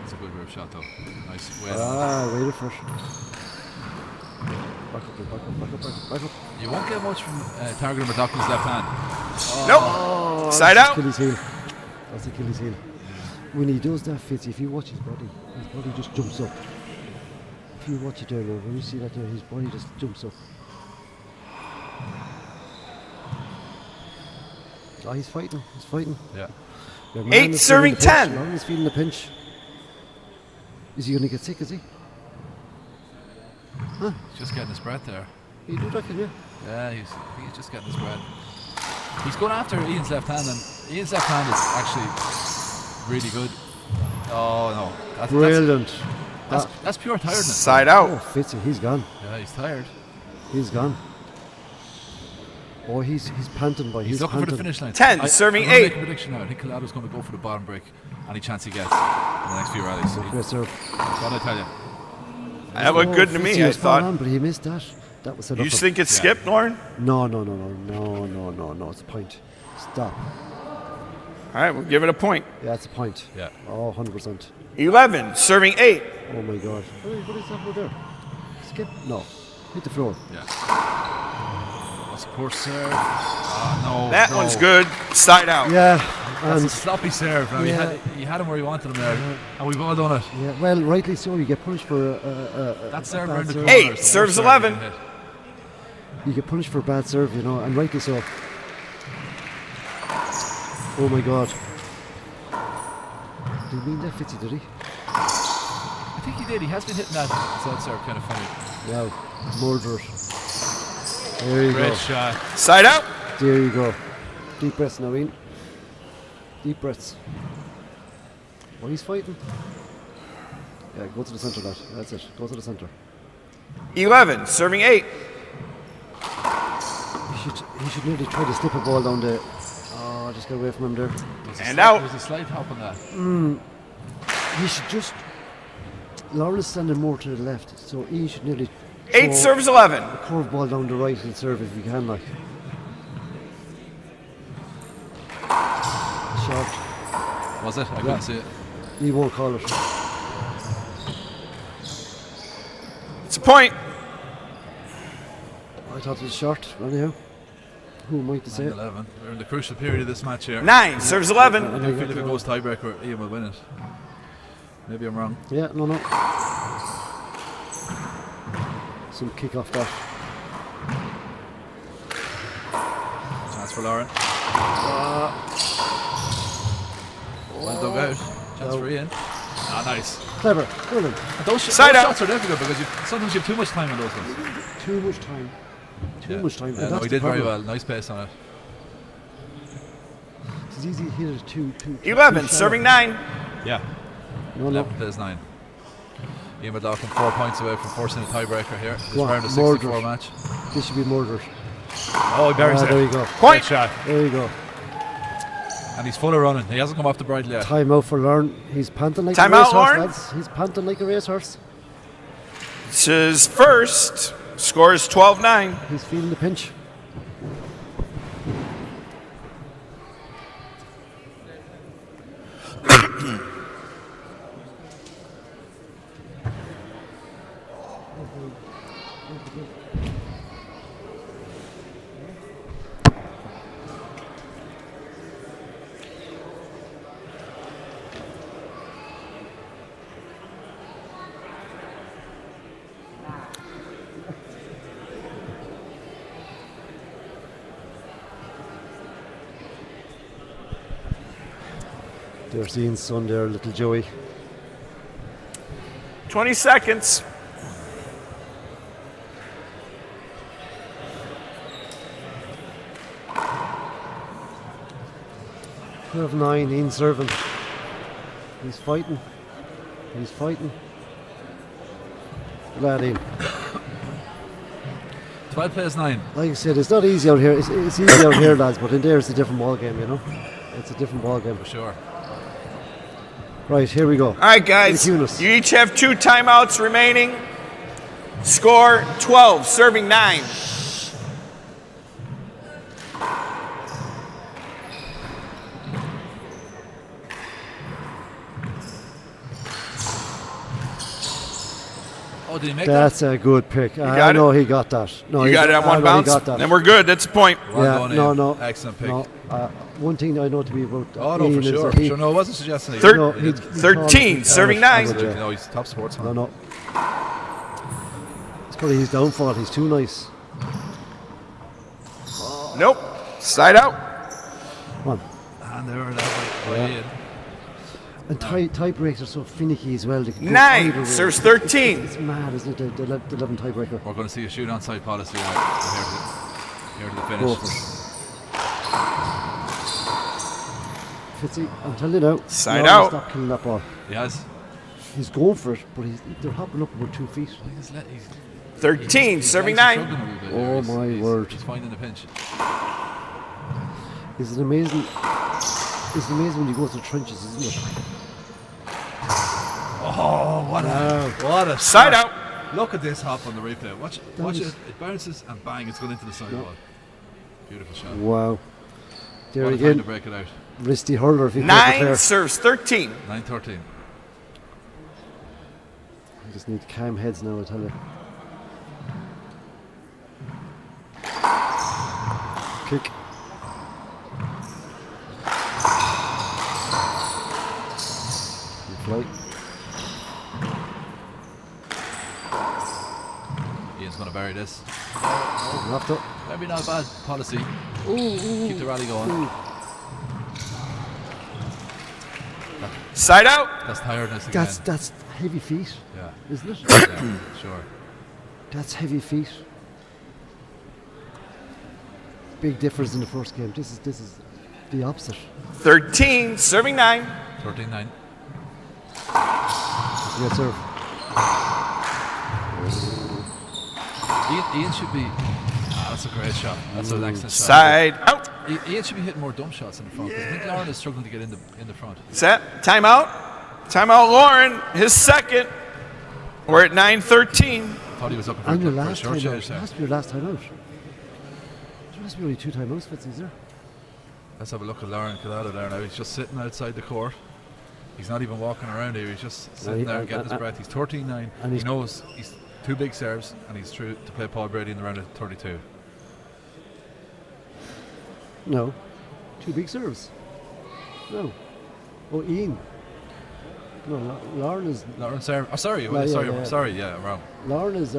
B: It's a good rear shot, though. Nice. Well,
F: Waited for it. Back up.
B: you won't get much from targeting McLaughlin's left hand.
E: Nope. Side out.
F: Achilles heel. That's Achilles heel. When he does that, Fitzy, if you watch his body just jumps up. If you watch it there, now, when you see that there, his body just jumps up. Oh, he's fighting.
B: Yeah.
F: Your man
E: 8,
F: is
E: serving
F: feeling the pinch.
E: 10.
F: Long he's feeling the pinch. Is he going to get sick, is he? Huh?
B: He's just getting his breath there.
F: You do that, can you?
B: Yeah, I think he's just getting his breath. He's going after Ian's left hand, and Ian's left hand is actually really good. Oh, no.
F: Brilliant.
B: That's pure tiredness.
E: Side
F: Oh,
E: out.
F: Fitzy, he's gone.
B: Yeah, he's tired.
F: He's gone. Oh, he's panting, boy.
B: He's looking
F: panting.
B: for the finish line.
E: 10, serving
B: I'm gonna
E: 8.
B: make a prediction now. I think Colado's going to go for the bottom break any chance he gets in the next few rallies.
F: Yes, sir.
B: That's what I tell you.
E: That looked good to
F: Fitzy
E: me, I
F: was spot
E: thought.
F: on, but he missed that. That was set
E: You
F: up.
E: think it's skipped, Lauren?
F: No. It's a point. Stop.
E: All right, we'll give it a point.
F: Yeah, it's a point.
B: Yeah.
F: Oh, 100%.
E: 11, serving 8.
F: Oh my God. What is that over there? Skip? No. Hit the floor.
B: Yeah. That's a poor serve. No.
E: That
B: no.
E: one's good. Side out.
F: Yeah.
B: That's a
F: And
B: sloppy serve. Now,
F: Yeah.
B: he had him where he wanted him there, and we've all done it.
F: yeah, well, rightly so. You get punished for
B: That
F: a
B: serve
F: bad
B: around the
F: serve.
B: corner
E: 8,
B: is the
E: serves
B: worst serve
E: 11.
B: you can hit.
F: You get punished for a bad serve, you know, and rightly so. Oh my God. Did he mean that, Fitzy, did he?
B: I think he did. He has been hitting that serve kind of funny.
F: Wow. Murderers. There you
B: Great
F: go.
B: shot.
E: Side out.
F: There you go. Deep breaths now, Ian. Deep breaths. Oh, he's fighting. Yeah, go to the centre, lad. That's it. Go to the centre.
E: 11, serving 8.
F: He should nearly try to slip a ball down the. Oh, just get away from him there.
E: And out.
B: There was a slight hop on that.
F: He should just. Laurel's standing more to the left, so he should nearly.
E: 8,
F: throw
E: serves 11.
F: a curve ball down the right and serve if he can, like. Short.
B: Was it? I couldn't see it.
F: He won't call it.
E: It's a point.
F: I thought it was short, anyhow. Who am I to say it?
B: 11. We're in the crucial period of this match here.
E: 9, serves 11.
B: I do feel if it goes tiebreaker, Ian will win it. Maybe I'm wrong.
F: Yeah, no. Some kick off that.
B: Chance for Lauren. Well dug out. Chance for Ian. Nice.
F: Clever. Brilliant.
B: Those
E: Side out.
B: shots are difficult because sometimes you have too much time on those ones.
F: Too much time. Too much time.
B: Yeah,
F: And
B: no,
F: that's
B: he
F: the
B: did very
F: problem.
B: well. Nice pace on it.
F: It's easy to hit it too
E: 11,
F: shallow.
E: serving 9.
B: Yeah.
F: No.
B: 11 plays 9. Ian McLaughlin 4 points away from forcing a tiebreaker here. This
F: Go on,
B: round of 64
F: murderers.
B: match.
F: This should be murdered.
B: Oh, he buries
F: There
B: it.
F: you go.
E: Point.
B: Shot.
F: There you go.
B: And he's full of running. He hasn't come off the bridle yet.
F: Time out for Lauren. He's panting like
E: Time
F: a
E: out,
F: racehorse,
E: Lauren.
F: lads. He's panting like a racehorse.
E: It's his first. Score is 12-9.
F: He's feeling the pinch. There's Ian's son there, little Joey.
E: 20 seconds.
F: 12-9, Ian serving. He's fighting. He's fighting. Glad Ian.
B: 12 plays 9.
F: Like I said, it's not easy out here. It's easy out here, lads, but in there it's a different ball game, you know. It's a different ball game.
B: For sure.
F: Right, here we go.
E: All right, guys. You each have 2 timeouts remaining. Score 12, serving 9.
B: Oh, did he make
F: That's a good pick.
E: got
F: I know
E: it?
F: he got that. No,
E: You got it at one bounce?
F: He got that.
E: Then we're good. That's a point.
B: Well
F: Yeah,
B: done,
F: no,
B: Ian.
F: no.
B: Excellent pick.
F: No, one thing I know to be about
B: Oh, no,
F: Ian
B: for
F: is
B: sure.
F: that
B: For
F: he-
B: sure. No, I wasn't suggesting it.
E: Thir-
F: No,
B: He did.
E: 13, serving 9.
F: Yeah.
B: No, he's top sportsman.
F: No, no. It's probably his downfall. He's too nice.
E: Nope. Side out.
F: Come on.
B: And they were that way. Ian.
F: And tie breaks are so finicky as well. They can go
E: 9,
F: either way.
E: serves 13.
F: It's mad, isn't it? The 11 tiebreaker.
B: We're going to see a shoot onside policy now. Here to the finish.
F: Both. Fitzy, I'm telling you now.
E: Side
F: Lauren,
E: out.
F: Stop killing that ball.
B: He has.
F: He's going for it, but they're hopping up about 2 feet.
B: He's
E: 13, serving 9.
F: Oh, my word.
B: He's finding the pinch.
F: It's amazing. It's amazing when you go to the trenches, isn't it?
B: Oh, what a
E: Side
B: shot.
E: out.
B: Look at this hop on the replay. Watch it.
F: That
B: Watch
F: is-
B: it. It bounces and bang, it's gone into the sidewall. Beautiful shot.
F: Wow. There
B: What a time to
F: again,
B: break it out.
F: wristy hurler if you
E: 9, serves 13.
B: 9-13.
F: You just need calm heads now, I tell you. Kick. Flight.
B: Ian's going to bury this.
F: Left up.
B: Maybe not a bad policy. Keep the rally going.
E: Side out.
B: That's tiredness again.
F: That's heavy feet,
B: Yeah.
F: isn't it?
B: Yeah, sure.
F: That's heavy feet. Big difference in the first game. This is the opposite.
E: 13, serving 9.
B: 13-9.
F: Yes, sir.
B: Ian should be. That's a great shot. That's an excellent shot.
E: Side out.
B: Ian should be hitting more dump shots in the front. 'Cause I think Lauren is struggling to get in the front.
E: Set. Timeout. Timeout, Lauren. His second. We're at 9-13.
B: Thought he was looking for,
F: And your
B: for a
F: last
B: short
F: time out.
B: change there.
F: Must be your last time out. There must be only 2 timeouts, Fitz, is there?
B: Let's have a look at Lauren Collado there now. He's just sitting outside the court. He's not even walking around here. He's just sitting there and getting his breath. He's 13-9.
F: And
B: He
F: he's-
B: knows he's 2 big serves and he's through to play Paul Brady in the round of 32.
F: No. 2 big serves. No. Oh, Ian. No, Lauren is.
B: Lauren serve. Oh, sorry.
F: Yeah,
B: sorry.
F: yeah.
B: Sorry. Yeah, I'm wrong.
F: Lauren is.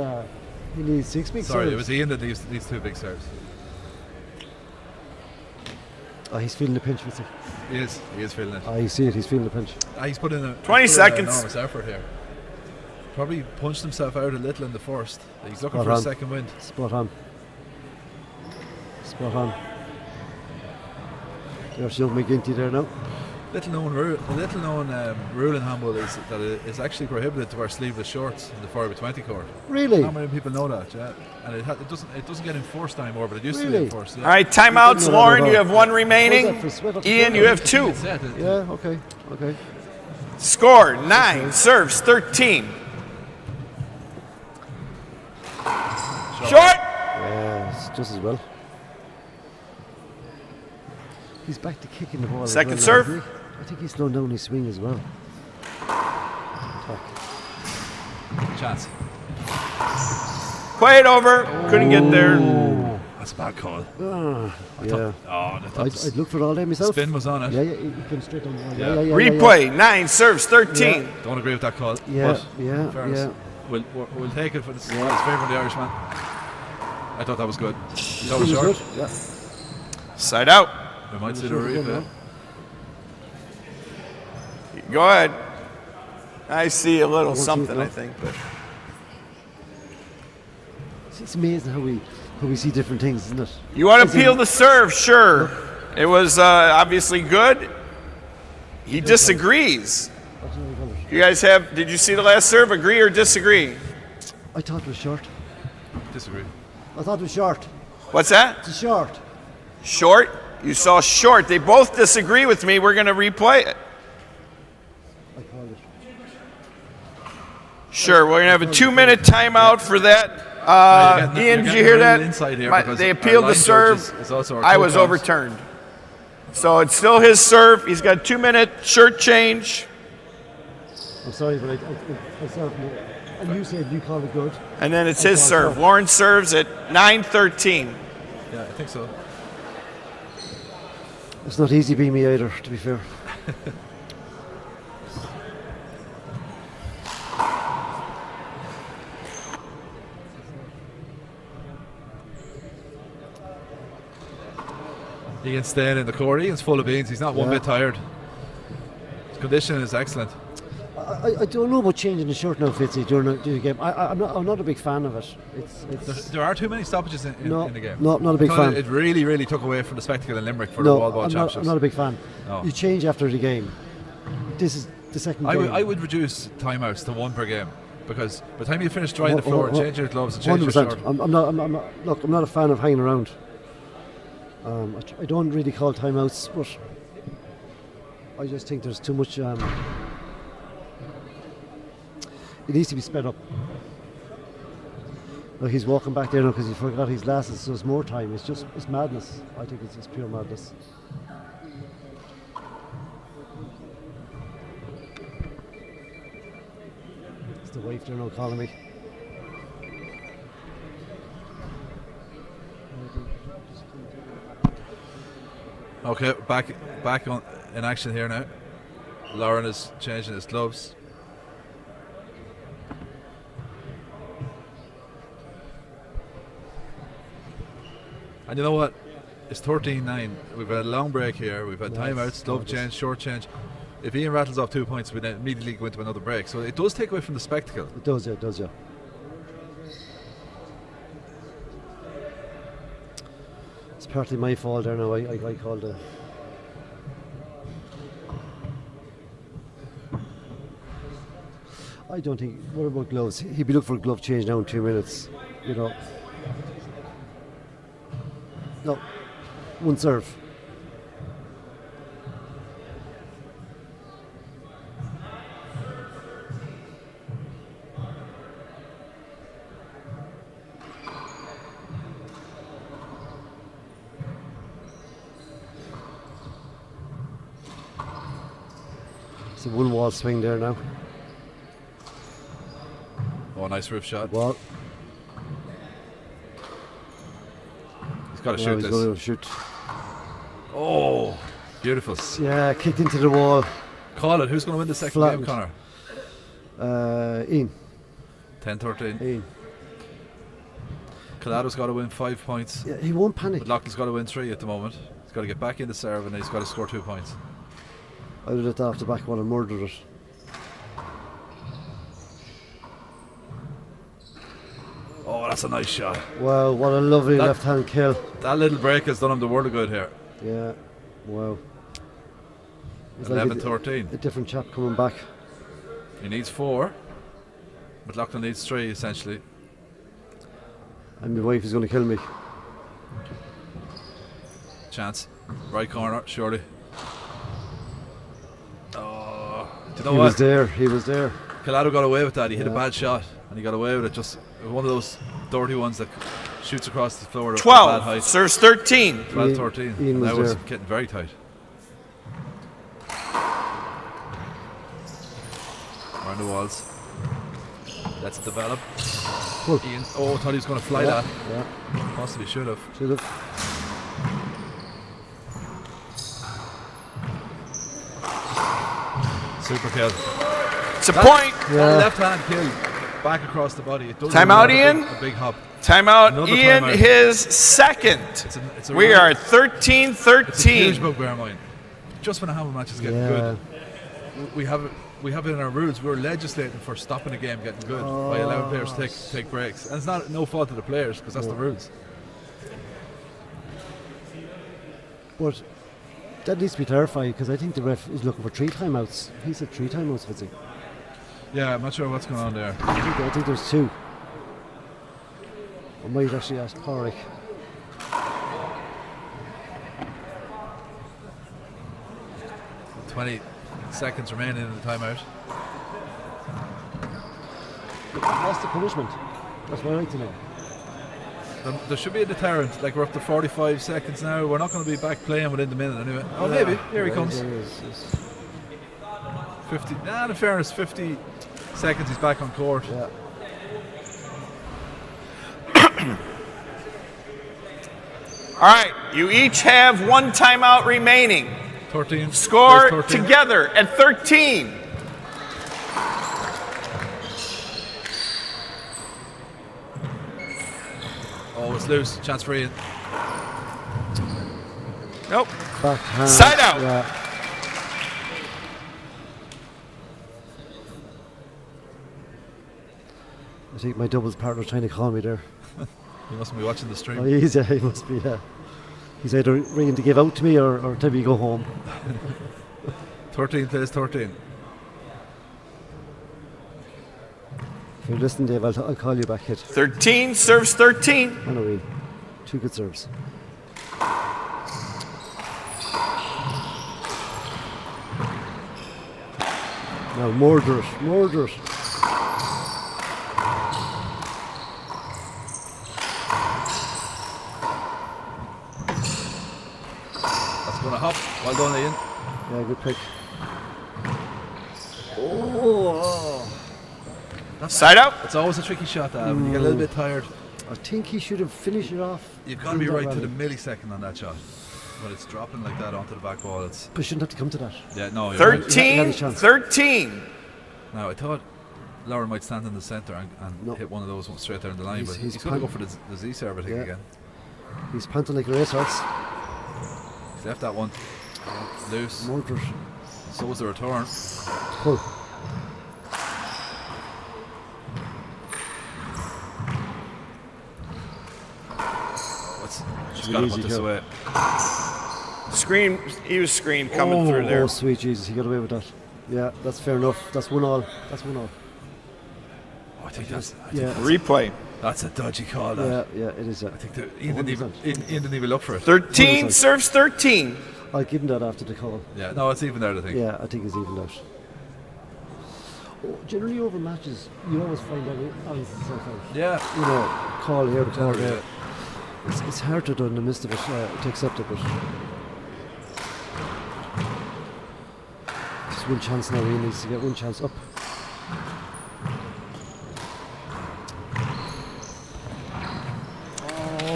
F: He needs 6 big
B: Sorry,
F: serves.
B: it was Ian that needs 2 big serves.
F: Oh, he's feeling the pinch, Fitz.
B: He is feeling it.
F: Oh, you see it. He's feeling the pinch.
B: He's put in
E: 20 seconds.
B: Enormous effort here. Probably punched himself out a little in the first. He's looking
F: Spot
B: for a
F: on.
B: second wind.
F: Spot on. Spot on. There's young McGinty there now.
B: Little known rule in handball is that it's actually prohibited to wear sleeveless shorts in the 4x20 court.
F: Really?
B: Not many people know that, yeah. And it doesn't get enforced anymore, but it used to be
F: Really?
B: enforced. Yeah.
E: All right, timeouts,
F: No,
E: Lauren.
F: no.
E: You have 1
F: How's
E: remaining.
F: that for sweat up the
E: Ian,
F: sweat?
E: you have 2.
B: It's it.
F: Yeah, okay. Okay.
E: Score 9, serves 13. Short.
F: Yeah, it's just as well. He's back to kicking the ball. as
E: Second
F: well,
E: serve.
F: isn't he? I think he's slowing down his swing as well. Attack.
B: Chance.
E: Played over. Couldn't get there.
B: That's a bad call.
F: Yeah. I'd look for all them myself.
B: Spin was on it.
F: Yeah, he came straight on.
B: Yeah.
E: Replay 9, serves 13.
B: Don't agree with that call.
F: Yeah,
B: but
F: yeah,
B: fairness,
F: yeah.
B: We'll take it for his favour of the Irishman. I thought that was good. That was
F: He
B: short.
F: was good. Yeah.
E: Side out.
B: We might see the
F: Sure,
B: replay.
F: yeah.
E: Go ahead. I see a little
F: Won't see it
E: something,
F: now.
E: I think. But
F: It's amazing how we see different things, isn't it?
E: you want to
F: As in-
E: peel the serve? Sure. It was obviously good. He disagrees.
F: What do you call it?
E: You guys have, did you see the last serve? Agree or disagree?
F: I thought it was short.
B: Disagree.
F: I thought it was short.
E: What's that?
F: It's a short.
E: Short? You saw short. They both disagree with me. We're going to replay it.
F: I called it.
E: Sure, we're going to have a 2-minute timeout for that. Ian, did you hear that? They appealed the serve. I was overturned. So it's still his serve. He's got a 2-minute shirt change.
F: I'm sorry, but I served more. And you said you called it good.
E: And then it's his serve. Lawrence serves at 9:13.
B: Yeah, I think so.
F: It's not easy being me either, to be fair.
B: Ian's staying in the court. Ian's full of beans. He's not one bit tired. His condition is excellent.
F: I don't know about changing the shirt now, Fitzy, during the game. I'm not a big fan of it.
B: There are too many stoppages in the game.
F: No, not a big fan.
B: It really took away from the spectacle in Limerick for the World Ball Championships.
F: I'm not a big fan.
B: No.
F: You change after the game. This is the second game.
B: I would reduce timeouts to 1 per game, because by the time you finish drying the floor, change your gloves and change your
F: 100%.
B: shirt.
F: I'm not a fan of hanging around. I don't really call timeouts, but I just think there's too much. It needs to be sped up. Look, he's walking back there now because he forgot his glasses, so there's more time. It's madness. I think it's pure madness. It's the wife there now calling me.
B: Okay, back on in action here now. Lauren is changing his gloves. And you know what? It's 13-9. We've had a long break here. We've had timeouts, glove change, short change. If Ian rattles off 2 points, we then immediately go into another break. So it does take away from the spectacle.
F: It does, yeah. It's partly my fault there now. I called it. I don't think. What about gloves? He'd be looking for a glove change now in 2 minutes. You know. No, one serve. It's a one-wall swing there now.
B: Oh, nice roof shot.
F: Well.
B: Got to shoot this.
F: Going to shoot.
B: Oh, beautiful.
F: Yeah, kicked into the wall.
B: Call it. Who's going to win the second game, Connor?
F: Ian.
B: 10-13.
F: Ian.
B: Colado's got to win 5 points.
F: Yeah, he won't panic.
B: But Loughlin's got to win 3 at the moment. He's got to get back in the serve and then he's got to score 2 points.
F: I would have off the back one and murdered it.
B: Oh, that's a nice shot.
F: Wow, what a lovely left-hand kill.
B: That little break has done him the world of good here.
F: Yeah, wow.
B: 11-13.
F: A different chap coming back.
B: He needs 4, but Loughlin needs 3 essentially.
F: And my wife is going to kill me.
B: Chance. Right corner, surely. Oh, do you know
F: He
B: what?
F: He was there.
B: Collado got away with that. He hit a bad shot and he got away with it. Just one of those dirty ones that shoots across the floor.
E: 12, serves 13.
B: 12-13.
F: Ian was
B: that was
F: there.
B: getting very tight. Around the walls. Let's develop.
F: Cool.
B: Ian, thought he was going to fly that.
F: Yeah,
B: Possibly should have.
F: should have.
B: Super kill.
E: It's a point.
B: That left hand kill back across the body. It doesn't
E: Timeout,
B: have
E: Ian.
B: A big hop.
E: Timeout,
B: Another
E: Ian,
B: timeout.
E: his second.
B: It's a
E: We
B: really-
E: are
B: It's a huge
E: 13-13.
B: bugbear of mine. Just when a hammer match is getting
F: Yeah.
B: good, we have it in our rules. We're legislating for stopping the game getting good by allowing players to take breaks, and it's not no fault of the players because that's the rules.
F: But that needs to be clarified because I think the ref is looking for 3 timeouts. He said 3 timeouts, Fitzy.
B: Yeah, I'm not sure what's going on there.
F: I think there's 2. I might actually ask Porrick.
B: "20 seconds remaining in the timeout."
F: What's the punishment? That's what I'd like to know.
B: There should be a deterrent. Like, we're up to 45 seconds now. We're not going to be back playing within the minute anyway. Oh, maybe. Here he comes. 50. Nah, in fairness, 50 seconds. He's back on court.
F: Yeah.
E: All right, you each have 1 timeout remaining.
B: 13.
E: Score
B: There's 13.
E: together at 13.
B: Oh, it's loose. Chance for Ian.
E: Nope.
F: Backhand.
E: Side out.
F: Yeah. I think my doubles partner trying to call me there.
B: He mustn't be watching the stream.
F: Oh, he must be. He's either ringing to give out to me or tell me to go home.
B: 13 plays 13.
F: If you're listening, Dave, I'll call you back, kid.
E: 13 serves 13.
F: I know, Ian. 2 good serves. Now, murder it.
B: That's going to hop. Well done, Ian.
F: Yeah, good pick. Oh.
E: Side out.
B: It's always a tricky shot, when you get a little bit tired.
F: I think he should have finished it off.
B: You've got to be right to the millisecond on that shot. When it's dropping like that onto the back wall, it's...
F: But shouldn't have to come to that.
B: Yeah, no, you're right.
E: 13, 13.
B: Now, I thought Lauren might stand in the centre and
F: No.
B: hit one of those straight down the line, but
F: He's
B: he's going to go for the Z serve, I think,
F: Yeah.
B: again.
F: He's panting like a racehorse.
B: He's left that one loose.
F: Murder it.
B: So was the return.
F: Pull.
B: Just got to put this away.
E: Screen, screen coming through there.
F: Oh, sweet Jesus, he got away with that. Yeah, that's fair enough. That's 1-1.
B: Oh, I think that's...
E: Replay.
B: That's a dodgy call, that.
F: Yeah, it is.
B: I think Ian didn't even look for it.
E: 13 serves 13.
F: I'll give him that after the call.
B: Yeah, no, it's even there, I think.
F: Yeah, I think it's evened out. Oh, generally over matches, you always find out obviously yourself out.
B: Yeah.
F: You know, call here, call there.
B: Yeah.
F: It's hard to do in the midst of it, to accept it, but just one chance now. He needs to get one chance up.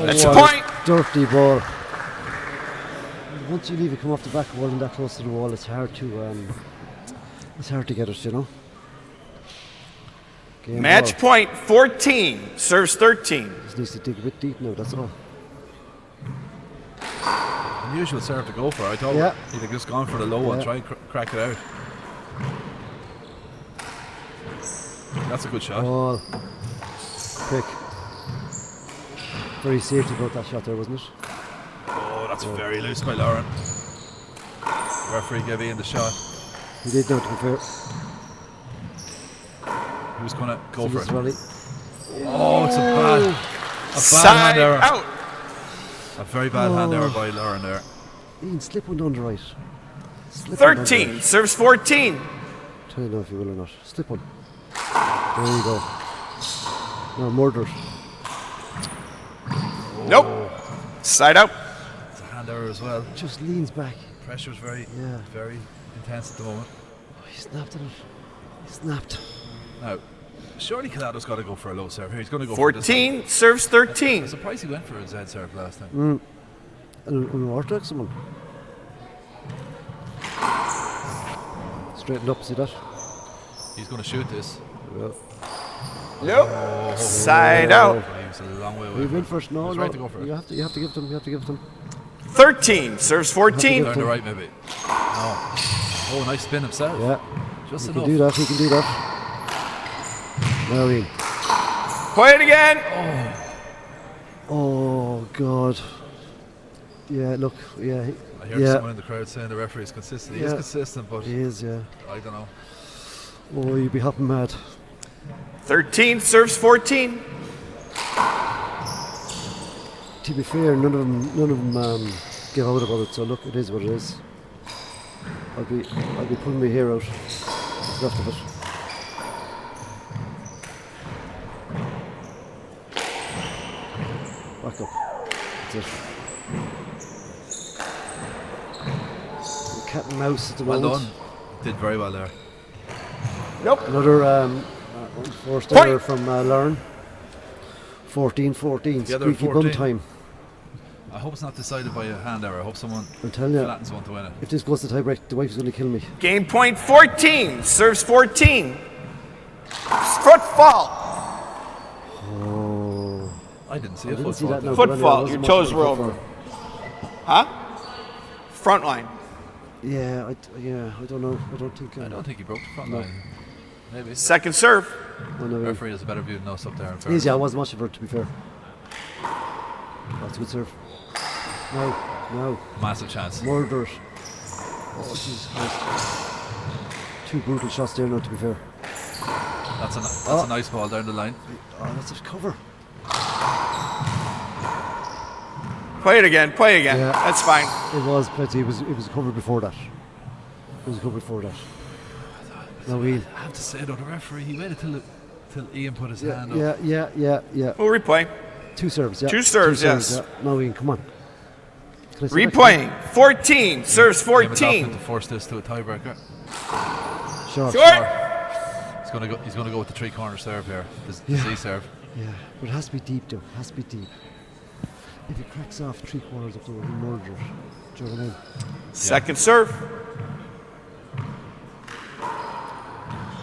E: That's a point.
F: Dirty ball. Once you leave it come off the back wall and that close to the wall, it's hard to get it, you know. Game
E: Match
F: ball.
E: point 14 serves 13.
F: Just needs to dig a bit deep now, that's all.
B: Unusual serve to go for. I thought he'd have just gone for the low one, try and crack it out. That's a good shot.
F: Ball. Quick. Very safety about that shot there, wasn't it?
B: Oh, that's very loose by Lauren. Referee gave Ian the shot.
F: He did now, to be fair.
B: He was going to go for it.
F: Rally.
B: Oh, it's a bad
E: Side
B: hand error.
E: out.
B: A very bad hand error by Lauren there.
F: Ian, slip one down the right. Slip one down the
E: 13
F: right.
E: serves 14.
F: Tell you now if you will or not. Slip one. There you go. Now murdered.
E: Nope. Side out.
B: It's a hand error as well.
F: Just leans back.
B: Pressure's very intense at the moment.
F: Oh, he snapped at it. He snapped.
B: Now, surely Calado's got to go for a low serve here. He's going to go
E: 14
B: for this
E: serves
B: one.
E: 13.
B: I'm surprised he went for a Z serve last time.
F: An unorthodox one. Straighten up, see that?
B: He's going to shoot this.
F: Yeah.
E: Nope. Side out.
B: He was a long way away.
F: We
B: from
F: went
B: it.
F: first. No,
B: He was
F: no.
B: right to go for it.
F: You have to give them. You have to give them.
E: 13 serves 14.
B: Down the right, maybe. No. Oh, nice spin himself.
F: Yeah.
B: Just
F: He
B: enough.
F: can do that. He can do that. Now Ian.
E: Play it again.
F: Oh God. Yeah, look, yeah.
B: I hear
F: Yeah.
B: someone in the crowd saying the referee is consistent. He is consistent, but
F: He is, yeah.
B: I don't know.
F: Oh, you'd be hopping mad.
E: 13 serves 14.
F: To be fair, none of them give out about it. So look, it is what it is. I'll be putting my hair out. What's left of it. Back up. That's it. Cat and mouse at the
B: Well
F: moment.
B: done. Did very well there.
E: Nope.
F: Another unforced
E: Point.
F: error from Lauren. 14-14.
B: Yeah, they're
F: Squeaky bum
B: 14.
F: time.
B: I hope it's not decided by a hand error. I hope someone
F: I'm telling you,
B: flattens one to win it.
F: if this goes to tiebreak, the wife is going to kill me.
E: Game point 14. Serves 14. Foot fault.
F: Oh,
B: I didn't see
F: I
B: a
F: didn't
B: foot
F: see that
B: fault.
F: now.
E: Foot
F: but anyway,
E: fault.
F: I wasn't
E: Your toes
F: watching
E: were
F: the
E: over.
F: foot
E: Huh? Front line.
F: Yeah, I don't know. I don't think.
B: I don't think he broke the front
F: No.
B: line. Maybe.
E: Second serve.
F: Oh, no,
B: The referee has a better view than us up there. In
F: Easy,
B: fairness.
F: I wasn't watching for it, to be fair. That's a good serve. No,
B: Massive chance.
F: murder it. Oh, Jesus Christ. Two brutal shots there now, to be fair.
B: That's a nice ball down the line.
F: Oh, that's a cover.
E: Play it again. Play again.
F: Yeah.
E: That's fine.
F: It was plenty. It was a cover before that. It was a cover before that. No,
B: I have to say though, the referee, he waited till Ian put his hand up.
F: yeah.
E: We'll replay.
F: Two serves, yeah.
E: Two serves, yes.
F: Yeah. No, Ian, come on. Can I see that?
E: Replaying. 14. Serves
B: Came enough
E: 14.
B: to force this to a tiebreaker.
F: Short.
E: Short.
B: He's gonna go with the 3-corner serve here. The Z serve.
F: Yeah, but it has to be deep, though. It has to be deep. If it cracks off 3 corners up the road, he murders it. Do you know what I mean?
E: Second serve.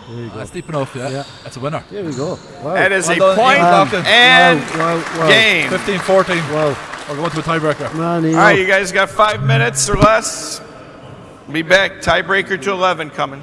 F: There you go.
B: That's deep enough, yeah.
F: Yeah.
B: That's a winner.
F: There we go. Wow.
E: That is
B: Well
E: a
B: done,
E: point
B: Ian Loughlin.
E: and
F: wow.
E: game.
B: 15-14.
F: Wow.
B: We're going to a tiebreaker.
F: Man,
E: All right, you guys got 5 minutes or less. Be back. Tiebreaker to 11 coming.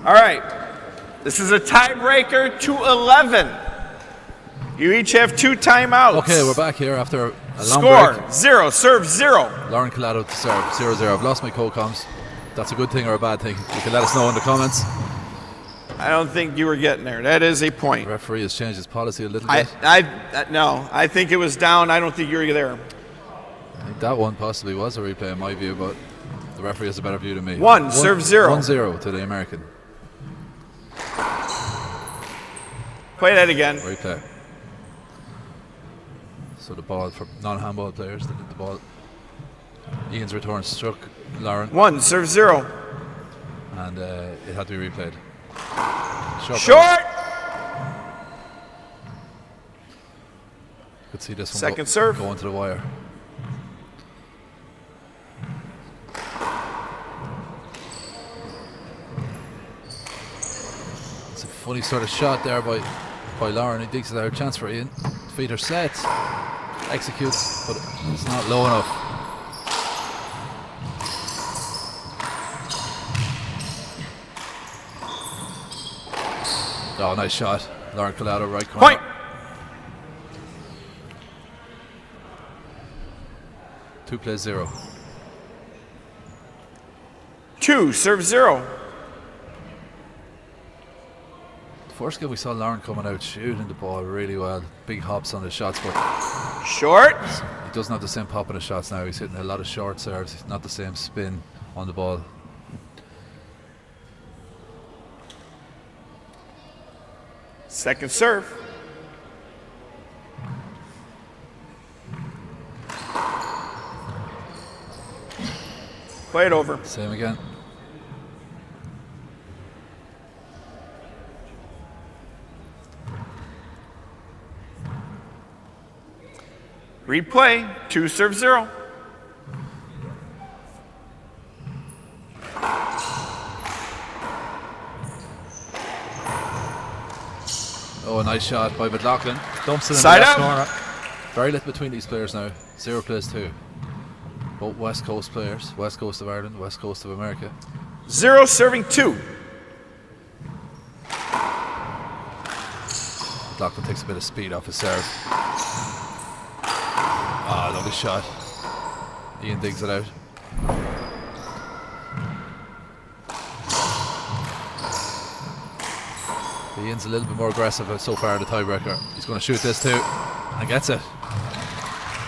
E: All right. This is a tiebreaker to 11. You each have 2 timeouts.
B: Okay, we're back here after a long
E: Score,
B: break.
E: 0, serve 0.
B: Lauren Collado to serve, 0-0. I've lost my co-coms. That's a good thing or a bad thing. You can let us know in the comments.
E: I don't think you were getting there. That is a point.
B: The referee has changed his policy a little bit.
E: No, I think it was down. I don't think you were there.
B: I think that one possibly was a replay in my view, but the referee has a better view than me.
E: Serve 0.
B: 1-0 to the American.
E: Play that again.
B: Replay. So the ball for non-handball players, the ball. Ian's return struck Lauren.
E: 1, serve 0.
B: And it had to be replayed.
E: Short!
B: Could see this one
E: Second serve.
B: going to the wire. It's a funny sort of shot there by Lauren. He digs it out. Chance for Ian. Feet are set. Executes, but it's not low enough. Oh, nice shot. Lauren Collado, right corner.
E: Point!
B: Two plays 0.
E: 2, serve 0.
B: First game we saw Lauren coming out shooting the ball really well. Big hops on the shots, but
E: Short.
B: he doesn't have the same pop on the shots now. He's hitting a lot of short serves. He's not the same spin on the ball.
E: Second serve. Play it over.
B: Same again.
E: Replay. 2, serve 0.
B: Oh, a nice shot by McLaughlin. Dumps it in
E: Side
B: the left
E: out.
B: corner. Very little between these players now. 0 plays 2. Both West Coast players. West Coast of Ireland, West Coast of America.
E: 0, serving 2.
B: McLaughlin takes a bit of speed off his serve. Ah, lovely shot. Ian digs it out. Ian's a little bit more aggressive so far in the tiebreaker. He's going to shoot this too, and gets it.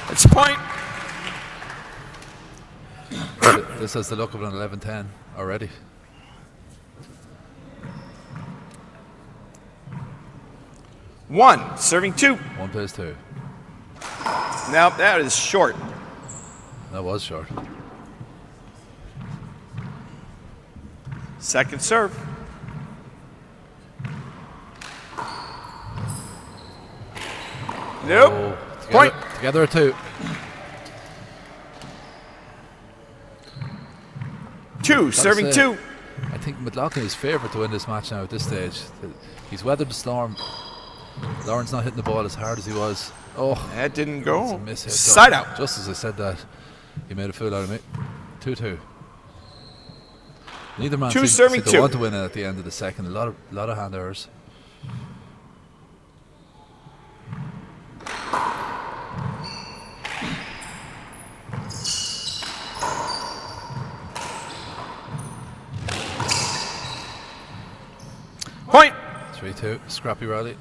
E: It's a point.
B: This has the look of an 11-10 already.
E: One, serving 2.
B: 1 plays 2.
E: Now that is short.
B: That was short.
E: Second serve. Nope.
B: Oh, together,
E: Point.
B: Together at 2.
E: 2, serving 2.
B: I think McLaughlin is favourite to win this match now at this stage. He's weathered the storm. Lauren's not hitting the ball as hard as he was. Oh,
E: That didn't
B: it's
E: go.
B: a miss hit.
E: Side out.
B: Just as I said that, he made a fool out of me. 2-2. Neither man
E: 2
B: seemed
E: serving
B: to
E: 2.
B: want to win it at the end of the second. A lot of hand errors.
E: Point.
B: 3-2. Scrappy rally.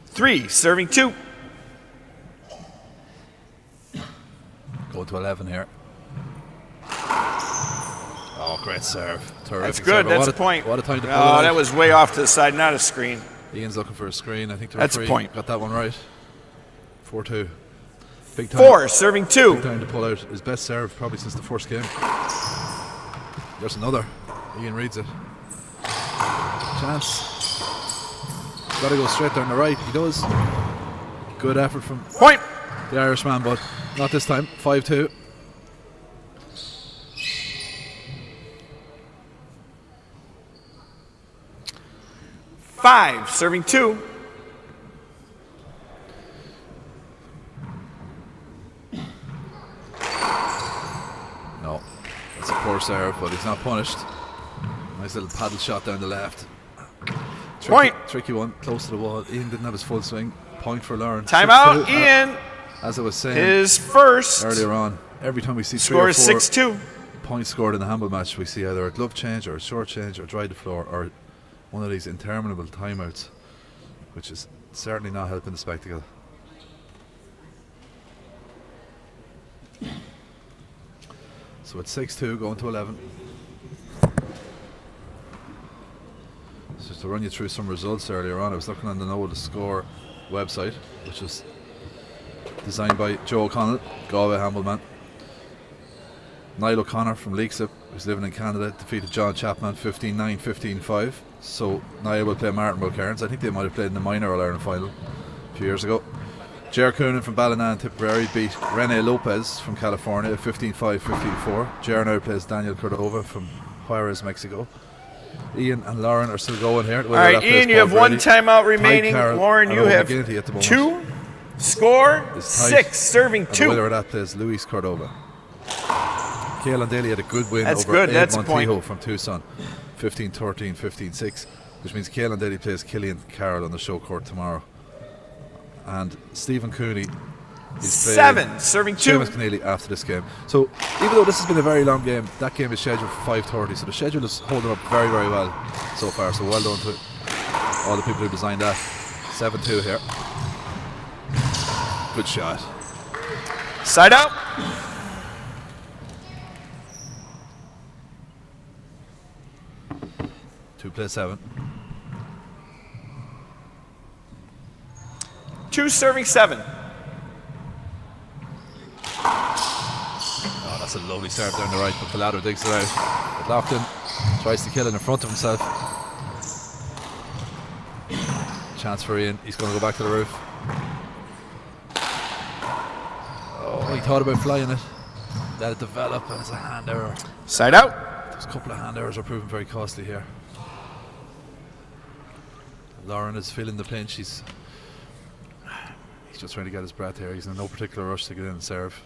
E: Three, serving 2.
B: Going to 11 here. Oh, great serve. Terrific
E: That's good.
B: serve.
E: That's
B: What
E: a point.
B: What a time to pull it
E: Oh,
B: out.
E: that was way off to the side, not a screen.
B: Ian's looking for a screen. I think the
E: That's a
B: referee
E: point.
B: got that one right. 4-2. Big time.
E: 4, serving
B: Big
E: 2.
B: time to pull out. His best serve probably since the first game. There's another. Ian reads it. Chance. Got to go straight down the right. He does. Good effort from
E: Point.
B: the Irishman, but not this time. 5-2.
E: Five, serving 2.
B: serve, but he's not punished. Nice little paddle shot down the left.
E: Point.
B: Tricky one, close to the wall. Ian didn't have his full swing. Point for Lauren.
E: Timeout,
B: 6-2.
E: Ian.
B: As I was saying
E: His first.
B: earlier on, every time we see 3
E: Score
B: or
E: is
B: 4
E: 6-2.
B: points scored in a handball match, we see either a glove change or a short change or dry the floor or one of these interminable timeouts, which is certainly not helping the spectacle. So it's 6-2 going to 11. So just to run you through some results earlier on, I was looking on the Know the Score website, which is designed by Joe O'Connell, Galway handballman. Niall O'Connor from Leixlip, who's living in Canada, defeated John Chapman 15-9, 15-5. So Niall will play Martin Mulcairns. I think they might have played in the minor All-Ireland final a few years ago. Ger Coonan from Ballina and Tipperary beat Rene Lopez from California 15-5, 15-4. Ger now plays Daniel Cordova from Juarez, Mexico. Ian and Lauren are still going here.
E: All right, Ian, you have one timeout remaining.
B: Carroll
E: Lauren, you have
B: at the moment.
E: 2. Score
B: Is tight.
E: 6, serving
B: And
E: 2.
B: the winner of that plays Luis Cordova. Caelan Daly had a good win
E: That's
B: over
E: good.
B: Ed
E: That's a
B: Montijo
E: point.
B: from Tucson 15-13, 15-6, which means Caelan Daly plays Killian Carroll on the show court tomorrow. And Stephen Cooney is playing
E: 7, serving 2.
B: Seamus Keneally after this game. So even though this has been a very long game, that game is scheduled for 5:30, so the schedule is holding up very, very well so far. So well done to all the people who designed that. 7-2 here. Good shot.
E: Side out.
B: Two plays 7.
E: 2, serving 7.
B: Oh, that's a lovely serve down the right, but Collado digs it out. But Loughlin tries to kill it in front of himself. Chance for Ian. He's going to go back to the roof. Oh, he thought about flying it. Let it develop, and it's a hand error.
E: Side out.
B: Those couple of hand errors are proving very costly here. Lauren is feeling the pinch. He's just trying to get his breath here. He's in no particular rush to get in and serve.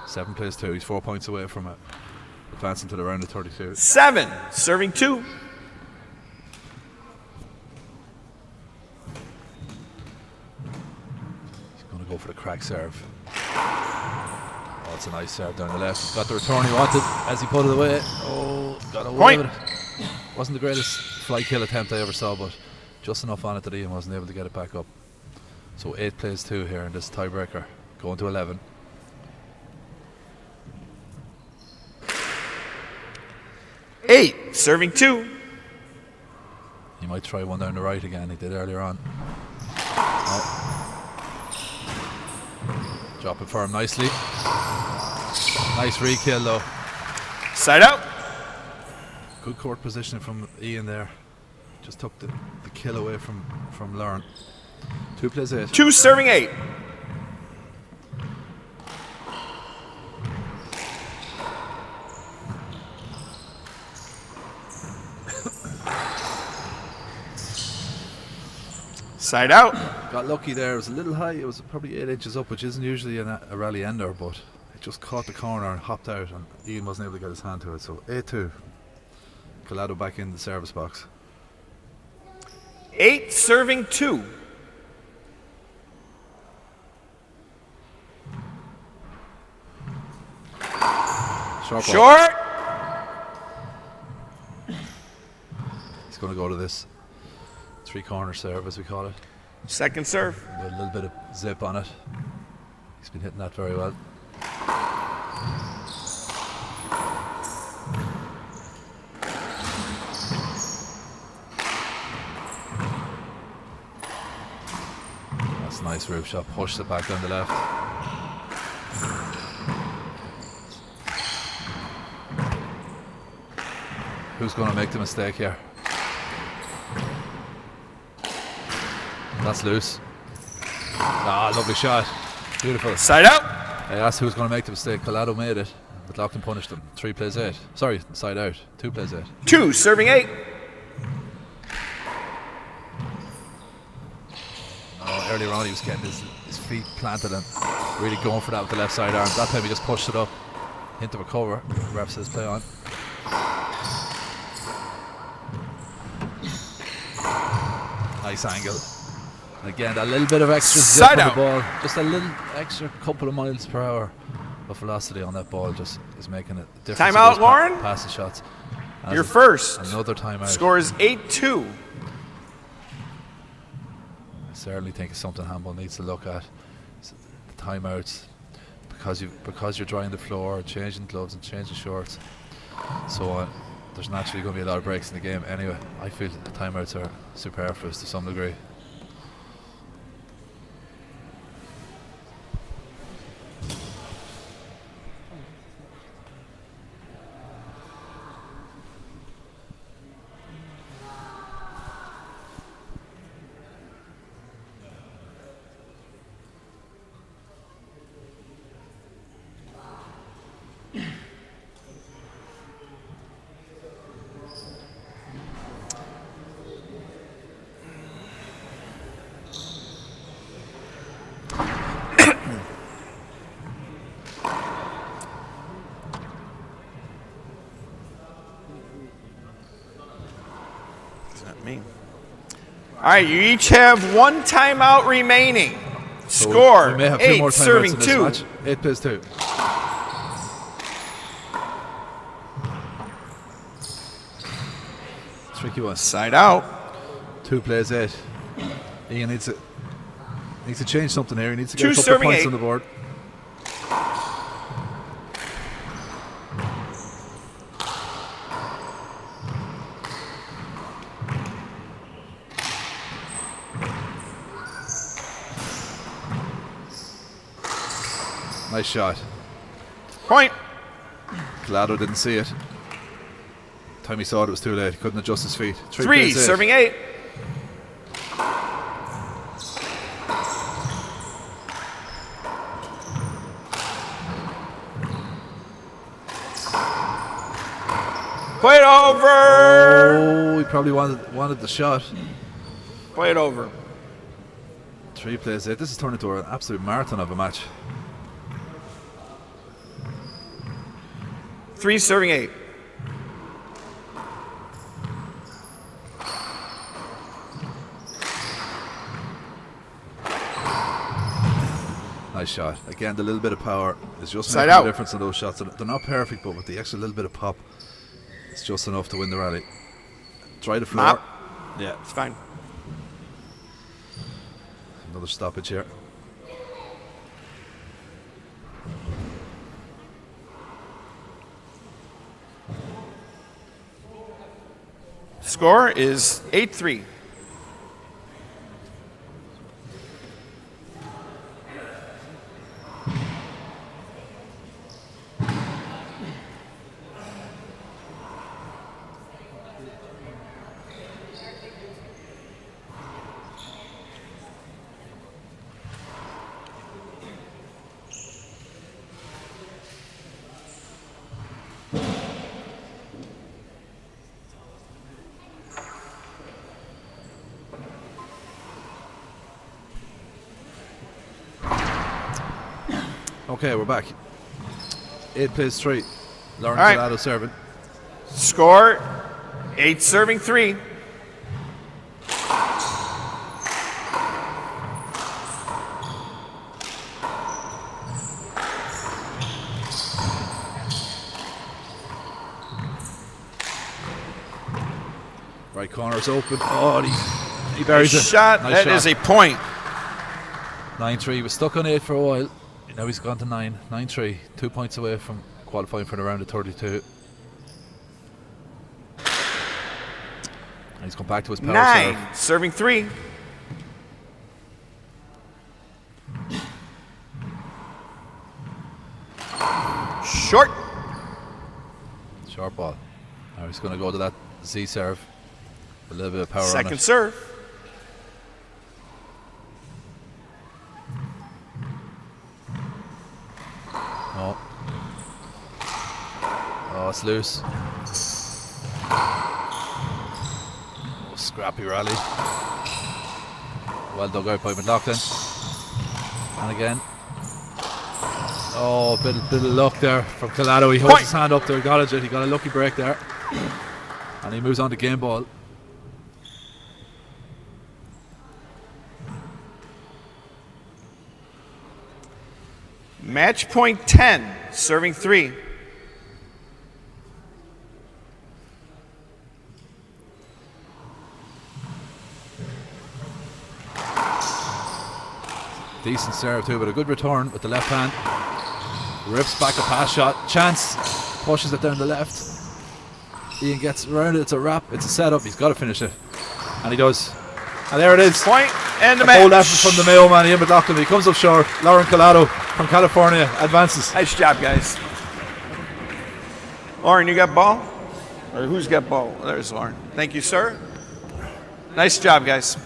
B: 7 plays 2. He's 4 points away from it. Advancing to the round of 32.
E: 7, serving 2.
B: He's going to go for the crack serve. Oh, it's a nice serve down the left. He's got the return he wanted as he put it away. Oh, got away
E: Point.
B: with it. Wasn't the greatest fly kill attempt I ever saw, but just enough on it that Ian wasn't able to get it back up. So 8 plays 2 here in this tiebreaker, going to 11.
E: Eight, serving 2.
B: He might try one down the right again. He did earlier on. Drop it for him nicely. Nice re-kill though.
E: Side out.
B: Good court positioning from Ian there. Just took the kill away from Lauren. 2 plays 8.
E: 2, serving 8. Side out.
B: Got lucky there. It was a little high. It was probably 8 inches up, which isn't usually a rally ender, but it just caught the corner and hopped out, and Ian wasn't able to get his hand to it. So 8-2. Collado back in the service box.
E: 8, serving 2.
B: Short.
E: Short.
B: He's going to go to this 3-corner serve, as we call it.
E: Second serve.
B: With a little bit of zip on it. He's been hitting that very well. That's a nice roof shot. Pushed it back down the left. Who's going to make the mistake here? That's loose. Ah, lovely shot. Beautiful.
E: Side out.
B: Hey, that's who's going to make the mistake. Collado made it, but Loughlin punished him. 3 plays 8. Sorry, side out. 2 plays 8.
E: 2, serving 8.
B: Oh, earlier on he was getting his feet planted and really going for that with the left side arm. That time he just pushed it up into a cover. Ref says play on. Nice angle. And again, a little bit of extra zip
E: Side
B: on
E: out.
B: the ball. Just a little extra couple of miles per hour of velocity on that ball just is making a difference.
E: Timeout, Lauren.
B: Passing shots. And
E: You're first.
B: Another timeout.
E: Score is 8-2.
B: I certainly think it's something handball needs to look at. The timeouts, because you're drying the floor, changing gloves and changing shorts, so on. There's naturally going to be a lot of breaks in the game anyway. I feel the timeouts are superfluous to some degree.
E: All right, you each have one timeout remaining.
B: So
E: Score
B: we may have 2
E: 8,
B: more timeouts
E: serving
B: in this
E: 2.
B: match. 8 plays 2. Tricky one.
E: Side out.
B: 2 plays 8. Ian needs to change something here. He needs to get
E: 2
B: a couple of
E: serving
B: points
E: 8.
B: on the board. Nice shot.
E: Point.
B: Glado didn't see it. Time he saw it, it was too late. He couldn't adjust his feet.
E: 3
B: plays 8.
E: serving 8. Play it over.
B: Oh, he probably wanted the shot.
E: Play it over.
B: 3 plays 8. This has turned into an absolute marathon of a match.
E: 3 serving 8.
B: Nice shot. Again, the little bit of power is just
E: Side
B: making
E: out.
B: a difference in those shots. They're not perfect, but with the extra little bit of pop, it's just enough to win the rally. Try the floor.
E: Map. Yeah, it's fine.
B: Another stoppage here.
E: Score is 8-3.
B: Okay, we're back. 8 plays 3. Lauren
E: All right.
B: Collado serving.
E: Score 8 serving 3.
B: Right corner's open. Oh, he buries it.
E: Shot.
B: Nice
E: That is a point.
B: 9-3. He was stuck on 8 for a while. Now he's gone to 9. 9-3. 2 points away from qualifying for the round of 32. And he's come back to his power
E: 9
B: serve.
E: serving 3. Short.
B: Sharp ball. Now he's going to go to that Z serve. A little bit of power on
E: Second
B: it.
E: serve.
B: Oh. Oh, it's loose. Oh, scrappy rally. Well dug out by McLaughlin. And again. Oh, a bit of luck there from Collado. He holds
E: Point.
B: his hand up to acknowledge it. He got a lucky break there. And he moves on to game ball.
E: Match point 10, serving 3.
B: Decent serve too, but a good return with the left hand. Rips back a pass shot. Chance pushes it down the left. Ian gets around it. It's a wrap. It's a setup. He's got to finish it. And he does. And there it is.
E: Point and the
B: A whole
E: match.
B: effort from the Mayo man, Ian McLaughlin. He comes up short. Lauren Collado from California advances.
E: Nice job, guys. Lauren, you got ball? Or who's got ball? There's Lauren. Thank you, sir. Nice job, guys.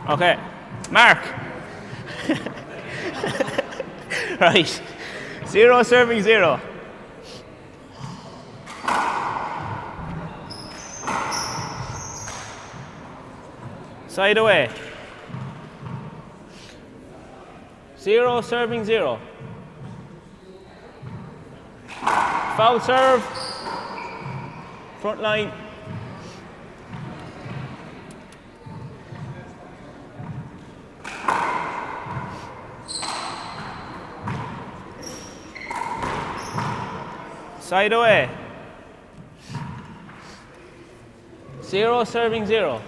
G: Okay. Mark. Right. 0 serving 0. Side away. 0 serving 0. Foul serve. Front line. Side away. 0 serving 0.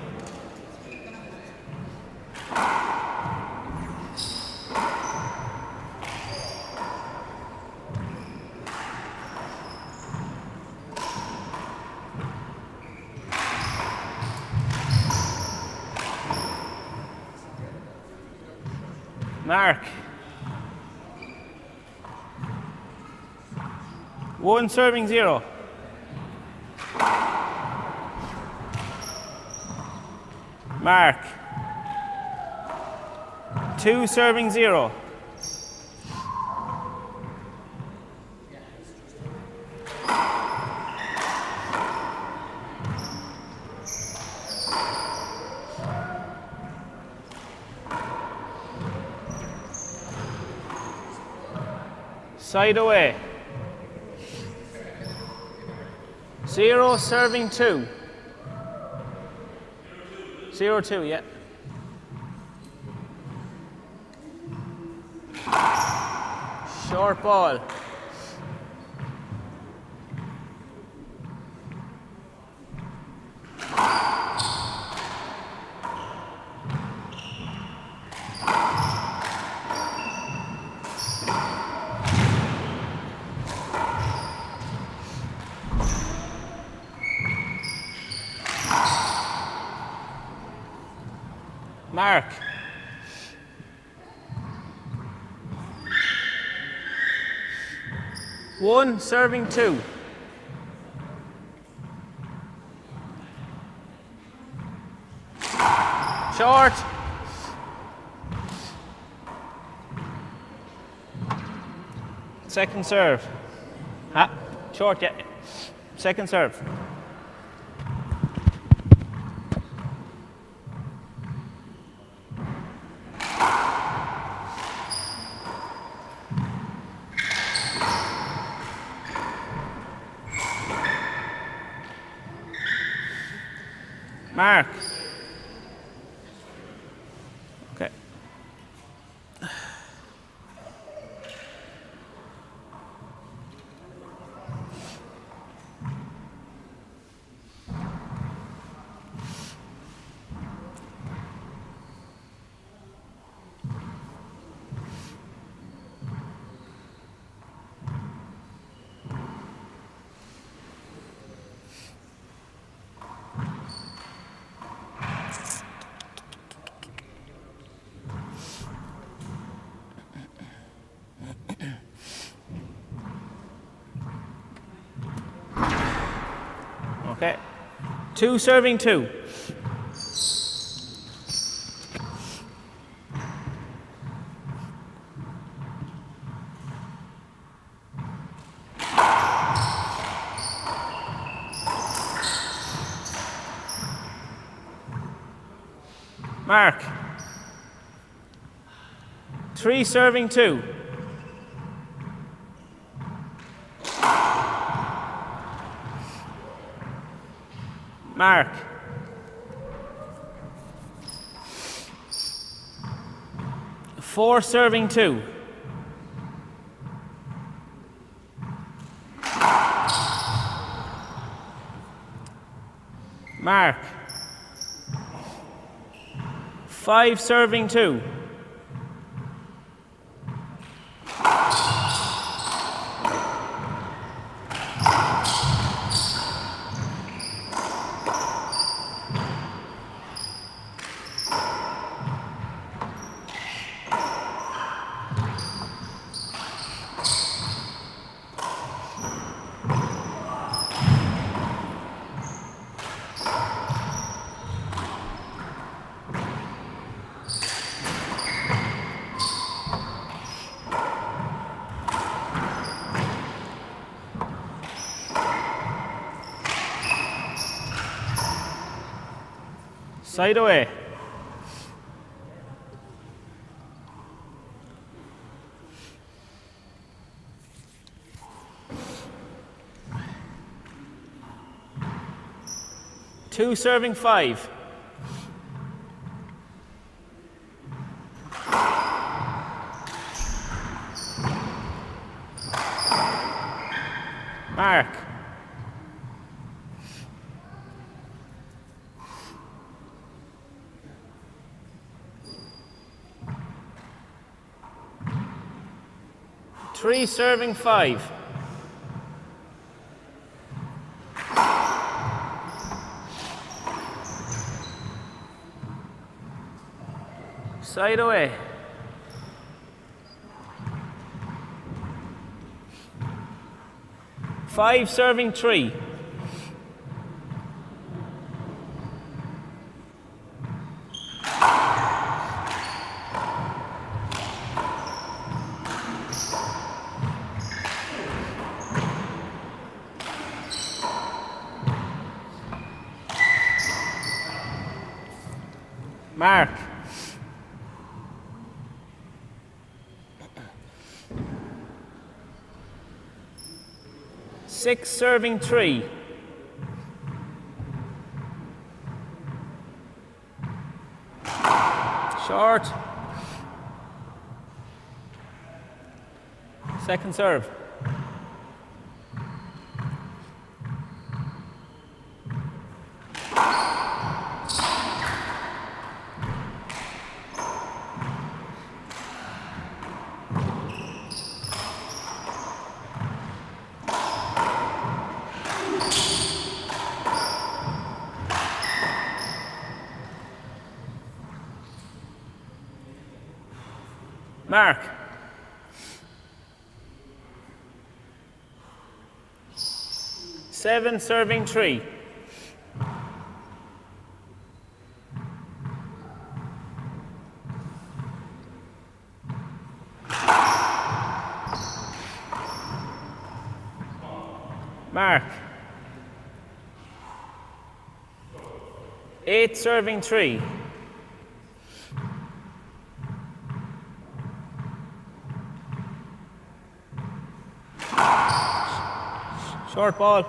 G: Mark. 1 serving 0. Mark. 2 serving 0. Side away. 0 serving 2. 0-2, yeah. Short ball. Mark. One serving 2. Short. Second serve. Short, yeah. Second serve. Mark. Okay. Okay. 2 serving 2. Mark. 3 serving 2. Mark. 4 serving 2. Mark. 5 serving 2. Side away. Two serving 5. Mark. Three serving 5. Side away. Five serving 3. Mark. Six serving 3. Short. Second serve. Mark. Seven serving 3. Mark. 8 serving 3. Short ball.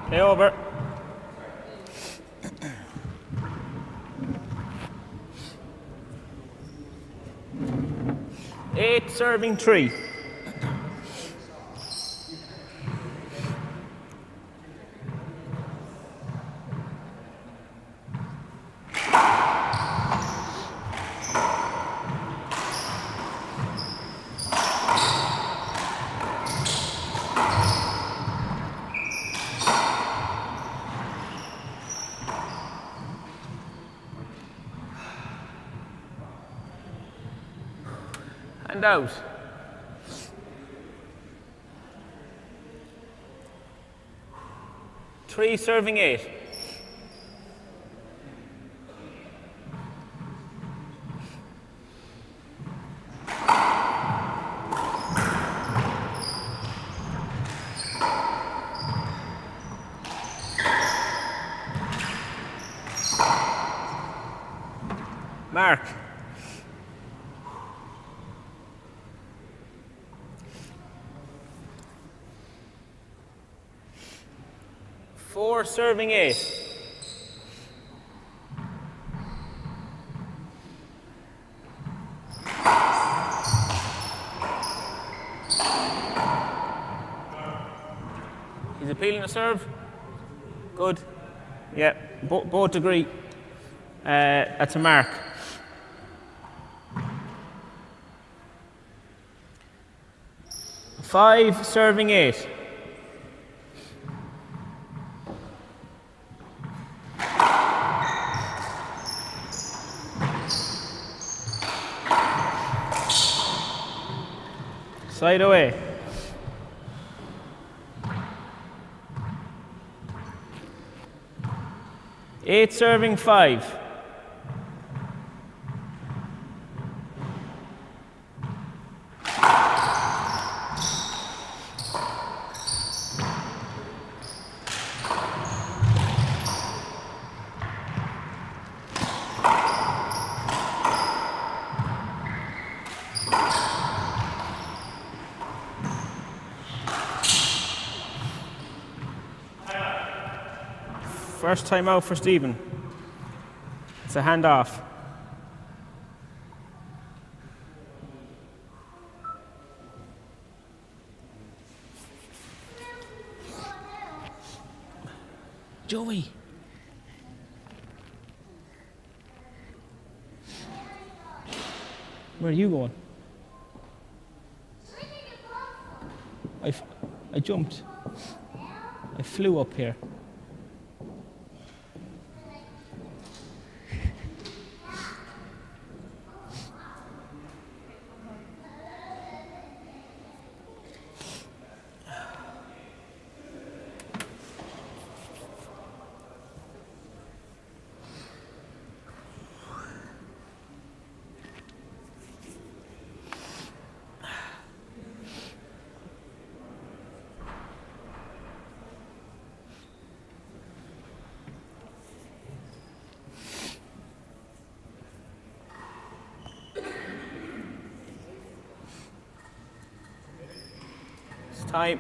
G: Play over. Eight serving 3. And out. Three serving 8. Mark. Four serving 8. He's appealing a serve. Good. Yeah, both agree. That's a mark. Five serving 8. Side away. Eight serving 5. First time out for Stephen. It's a handoff. Joey. Where are you going? I jumped. I flew up here. Time.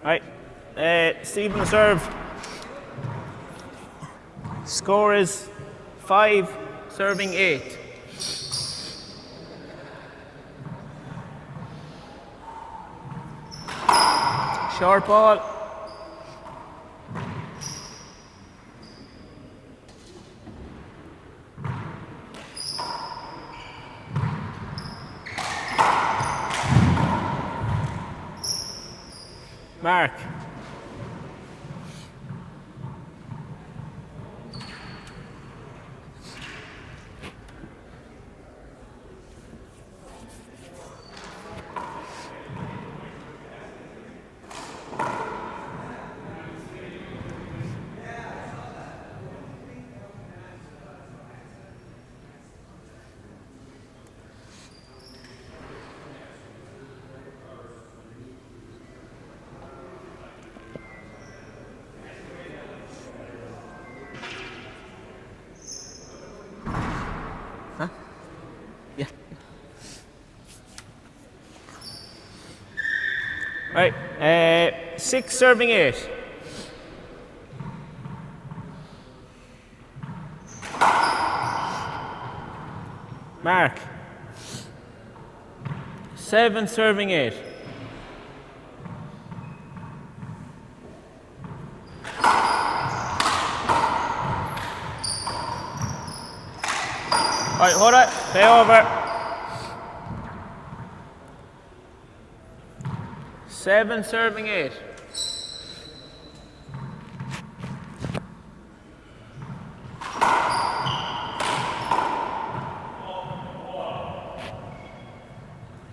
G: Right, Stephen the serve. Score is 5 serving 8. Short ball. Mark. Right, 6 serving 8. Mark. 7 serving 8. Right, hold it, play over. 7 serving 8.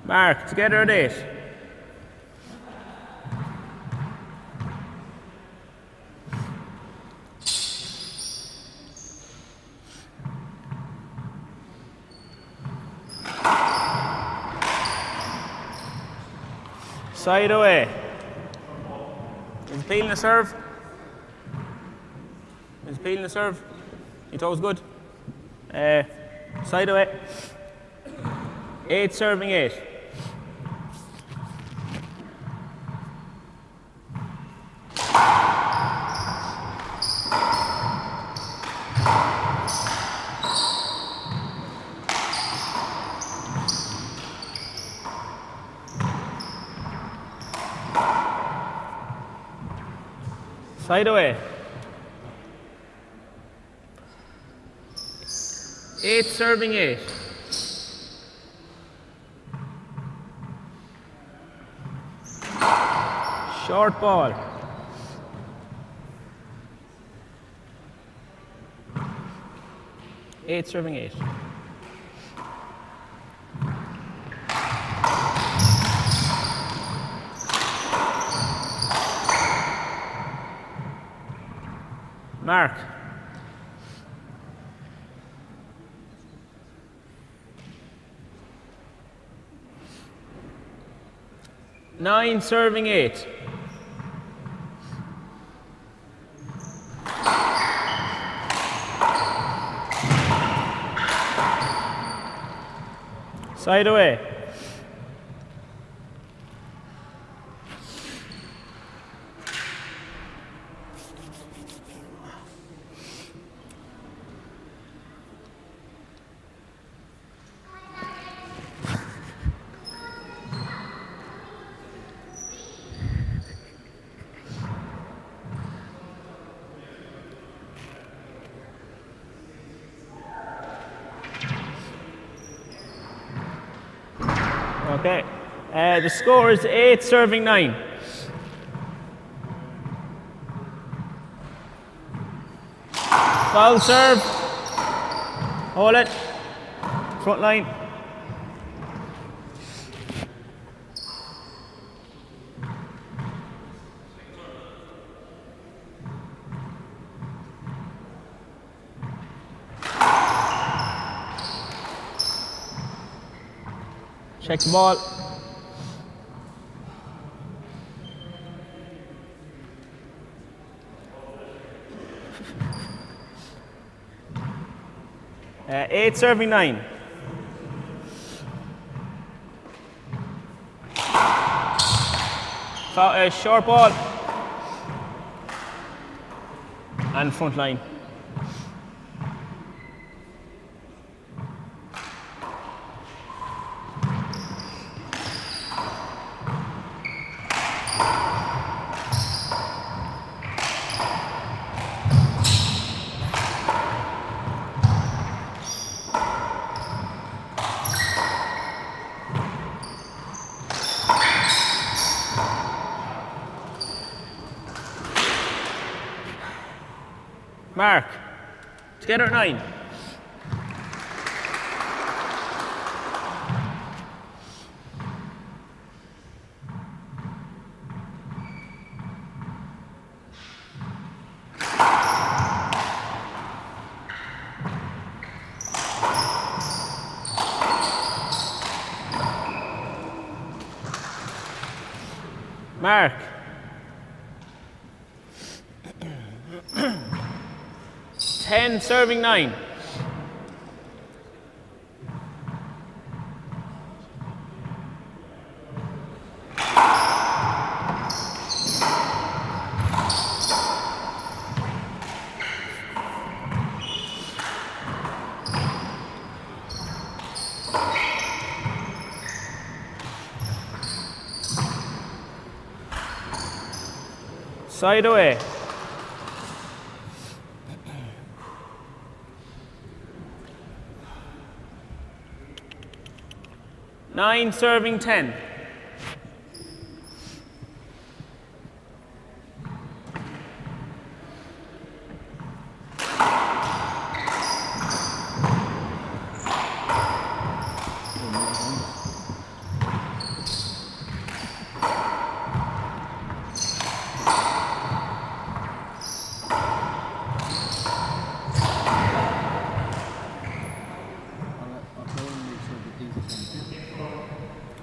G: Mark, together at 8. Side away. Is peeling the serve? Is peeling the serve? You thought it was good? Side away. 8 serving 8. Side away. 8 serving 8. Short ball. Eight serving 8. Mark. Nine serving 8. Side away. Okay. The score is 8 serving 9. Foul serve. Hold it. Front line. Check the ball. Eight serving 9. Short ball. And front line. Mark, together at 9. Mark. Ten serving 9. Side away. 9 serving 10.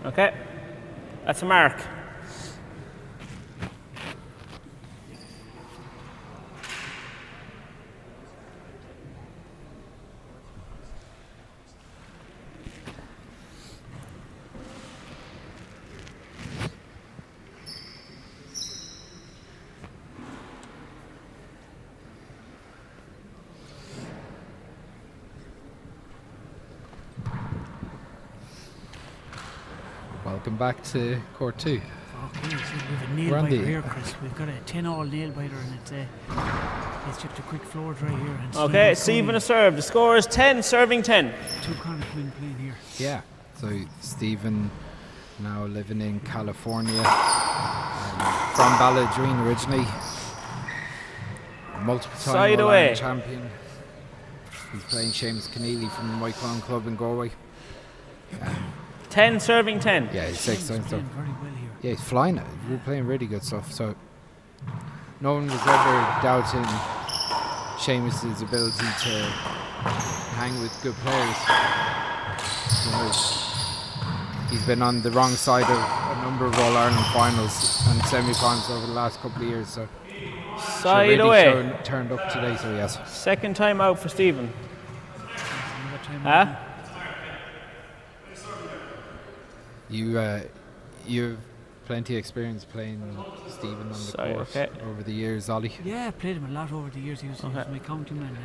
G: Okay, that's a mark.
H: Welcome back to court 2. Okay, so we have a nail
I: We're on
H: biter
I: the-
H: here, Chris. We've got a 10-all nail biter, and it's just a quick floor dry here. And
G: Okay,
H: Stephen's
G: Stephen
H: going
G: has served. The score is 10, serving 10.
H: two corners playing here.
I: Yeah. So Stephen, now living in California, from Balladreen originally, multiple time
G: Side
I: All-Ireland
G: away.
I: champion. He's playing Seamus Keneally from the Myclone Club in Galway.
G: 10, serving 10.
I: Yeah, he's 6 times
H: Playing
I: up.
H: very well here.
I: Yeah, he's flying it. We're playing really good stuff. So no one was ever doubting Seamus's ability to hang with good players. You know, he's been on the wrong side of a number of All-Ireland finals and semi-finals over the last couple of years. So
G: Side
I: really
G: away.
I: turned up today. So yes.
G: Second time out for Stephen.
H: Another time
G: Huh?
I: You've plenty of experience playing Stephen on the
G: Sorry,
I: court
G: okay.
I: over the years, Ollie.
H: Yeah, I played him a lot over the years. He was my countryman.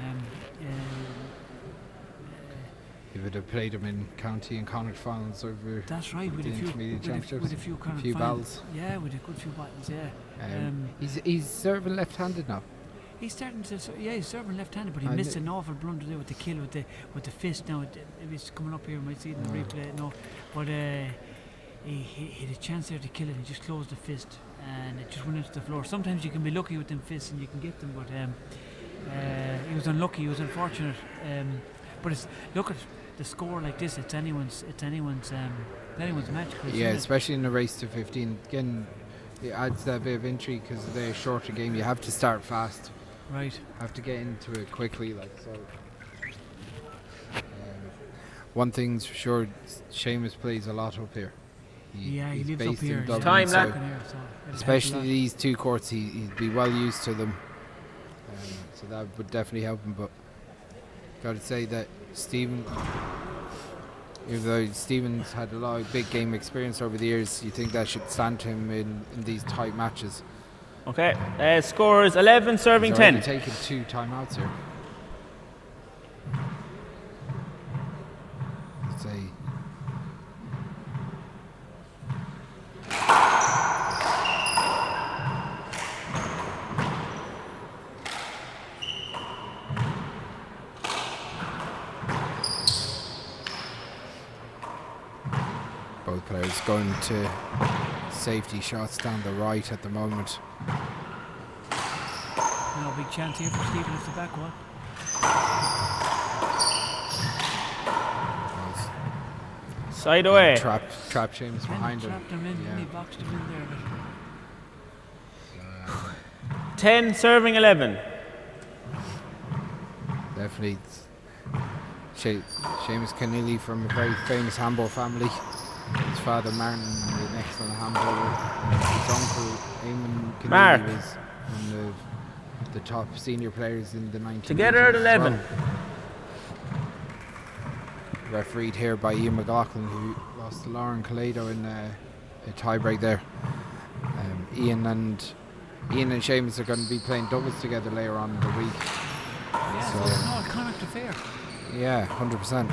I: You would have played him in county and Connacht finals over
H: That's right, with
I: the
H: a few,
I: intermediate championships.
H: with a few kind of
I: few
H: finals.
I: battles.
H: Yeah, with a good few battles. Yeah.
I: He's serving left-handed now.
H: He's starting to, he's serving left-handed, but he
I: I
H: missed
I: kn-
H: an awful blunder there with the kill with the fist. Now it's coming up here. You might see it in the replay. No, but he had a chance there to kill it. He just closed the fist and it just went into the floor. Sometimes you can be lucky with them fists and you can get them, but he was unlucky. He was unfortunate. But look at the score like this. It's anyone's match, Chris,
I: Yeah,
H: isn't it?
I: especially in a race to 15. Again, it adds that bit of intrigue because of the shorter game. You have to start fast.
H: Right.
I: Have to get into it quickly, like so. One thing's for sure, Seamus plays a lot up here.
H: Yeah, he
I: he's
H: lives up
I: based in
H: here.
I: Dublin,
G: Time,
I: so
G: lad.
H: Here, so it'll help a
I: especially
H: lot.
I: these two courts, he'd be well used to them. So that would definitely help him. But got to say that Stephen, even though Stephen's had a lot of big game experience over the years, you think that should stand to him in these tight matches.
G: Okay, score is 11, serving
I: He's already
G: 10.
I: taken 2 timeouts here. Say both players going to safety shots down the right at the moment.
H: Now, big chance here for Stephen off the back wall.
G: Side away.
I: Trap Seamus behind him.
H: Trapped him in,
I: Yeah.
H: and he boxed him in there.
G: 10, serving 11.
I: Definitely. Seamus Keneally from a very famous handball family. His father Martin, an excellent handballer. His uncle Eamon
G: Mark.
I: Keneally was one of the top senior players in the 1980s.
G: Together at
I: as
G: 11.
I: well. Refereed here by Ian McLaughlin, who lost to Lauren Collado in a tie-break there. Ian and Seamus are going to be playing doubles together later on in the week.
H: Yeah, so it's not a Connacht affair.
I: Yeah, 100%.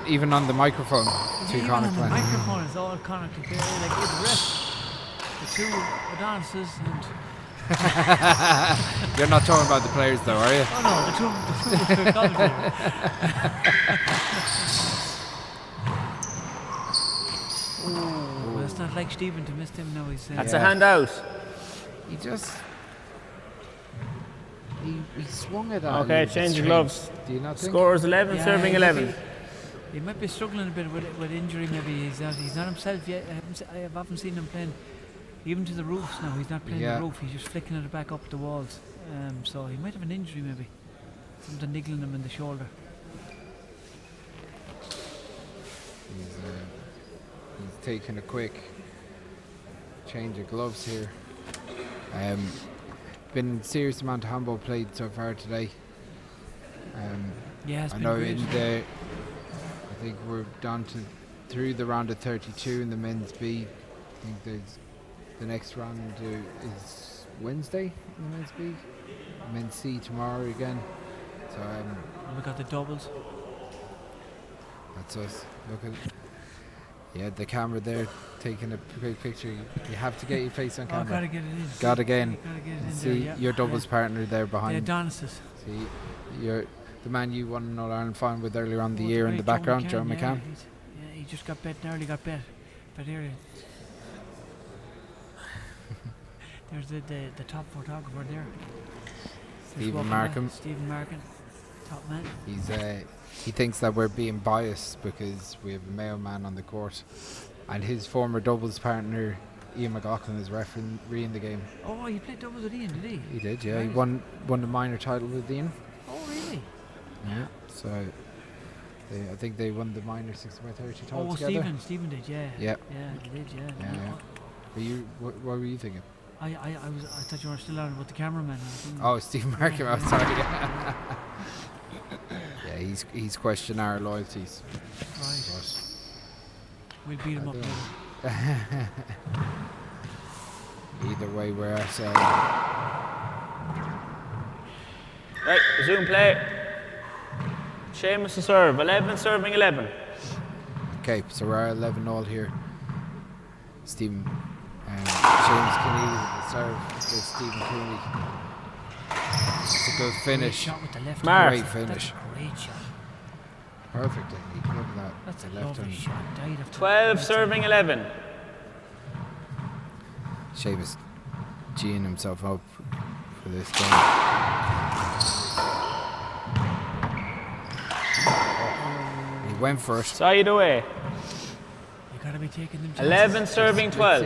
I: Even on the microphone, two
H: Even
I: Connacht
H: on the
I: players.
H: microphone, it's all Connacht affair. Like the rest, the two dances and.
I: You're not talking about the players though, are you?
H: Oh no, the two commentators. Well, it's not like Stephen to miss him now. He's
G: That's
I: Yeah.
G: a handout.
I: He just he swung it at
G: Okay,
I: a little bit
G: change of
I: strange.
G: gloves.
I: Do you not think?
G: Score is 11,
H: Yeah,
G: serving
H: he
G: 11.
H: He might be struggling a bit with injury. Maybe he's not himself yet. I have often seen him playing even to the roofs now. He's not playing
I: Yeah.
H: the roof. He's just flicking it back up the walls. So he might have an injury maybe. Something niggling him in the shoulder.
I: He's taking a quick change of gloves here. Been a serious amount of handball played so far today.
H: Yeah, it's
I: I
H: been
I: know
H: great.
I: I think we're down to through the round of 32 in the men's B. I think there's the next round is Wednesday in the men's B. Men's C tomorrow again. So
H: We got the doubles.
I: that's us. Look at Yeah, the camera there taking a big picture. You have to get your face on
H: Oh,
I: camera.
H: gotta get it in.
I: Got again.
H: Gotta get it in
I: See
H: there, yeah.
I: your doubles partner there
H: The
I: behind.
H: Adonis's.
I: See, you're the man you won an All-Ireland final with earlier on the
H: Oh,
I: year in
H: great
I: the background, Joe
H: yeah,
I: McCann.
H: he just got bet, nearly got bet. But here, there's the top photographer there.
I: Stephen Markham.
H: Stephen Markham, top man.
I: He thinks that we're being biased because we have a Mayo man on the court, and his former doubles partner Ian McLaughlin is refereeing the game.
H: Oh, he played doubles with Ian, did he?
I: He did, yeah.
H: Right.
I: He won the minor title with Ian.
H: Oh, really?
I: Yeah. So I think they won the minor 60x30 title
H: Oh,
I: together.
H: Stephen did, yeah.
I: Yeah.
H: Yeah, he did, yeah.
I: Yeah. Are you? What were you thinking?
H: I thought you were still on with the cameraman.
I: Oh, Stephen Markham.
H: Yeah,
I: I'm sorry. Yeah, he's questioned our loyalties.
H: Right. We'll beat him up later.
I: Either way, we're at.
G: Right, resume play. Seamus to serve. 11 serving 11.
I: Okay, so we're at 11-all here. Stephen, James Kinney with the serve against Stephen Cooney. It's a good finish.
H: Great shot with the left
G: Mark.
H: hand.
I: Great finish.
H: That's a great shot.
I: Perfect technique. Look at that.
H: That's a
I: The left
H: lovely
I: hand.
H: shot. Died of
G: 12 serving 11.
I: Seamus geeing himself up for this game. He went for it.
G: Side away.
H: You gotta be taking them chances.
G: 11 serving 12.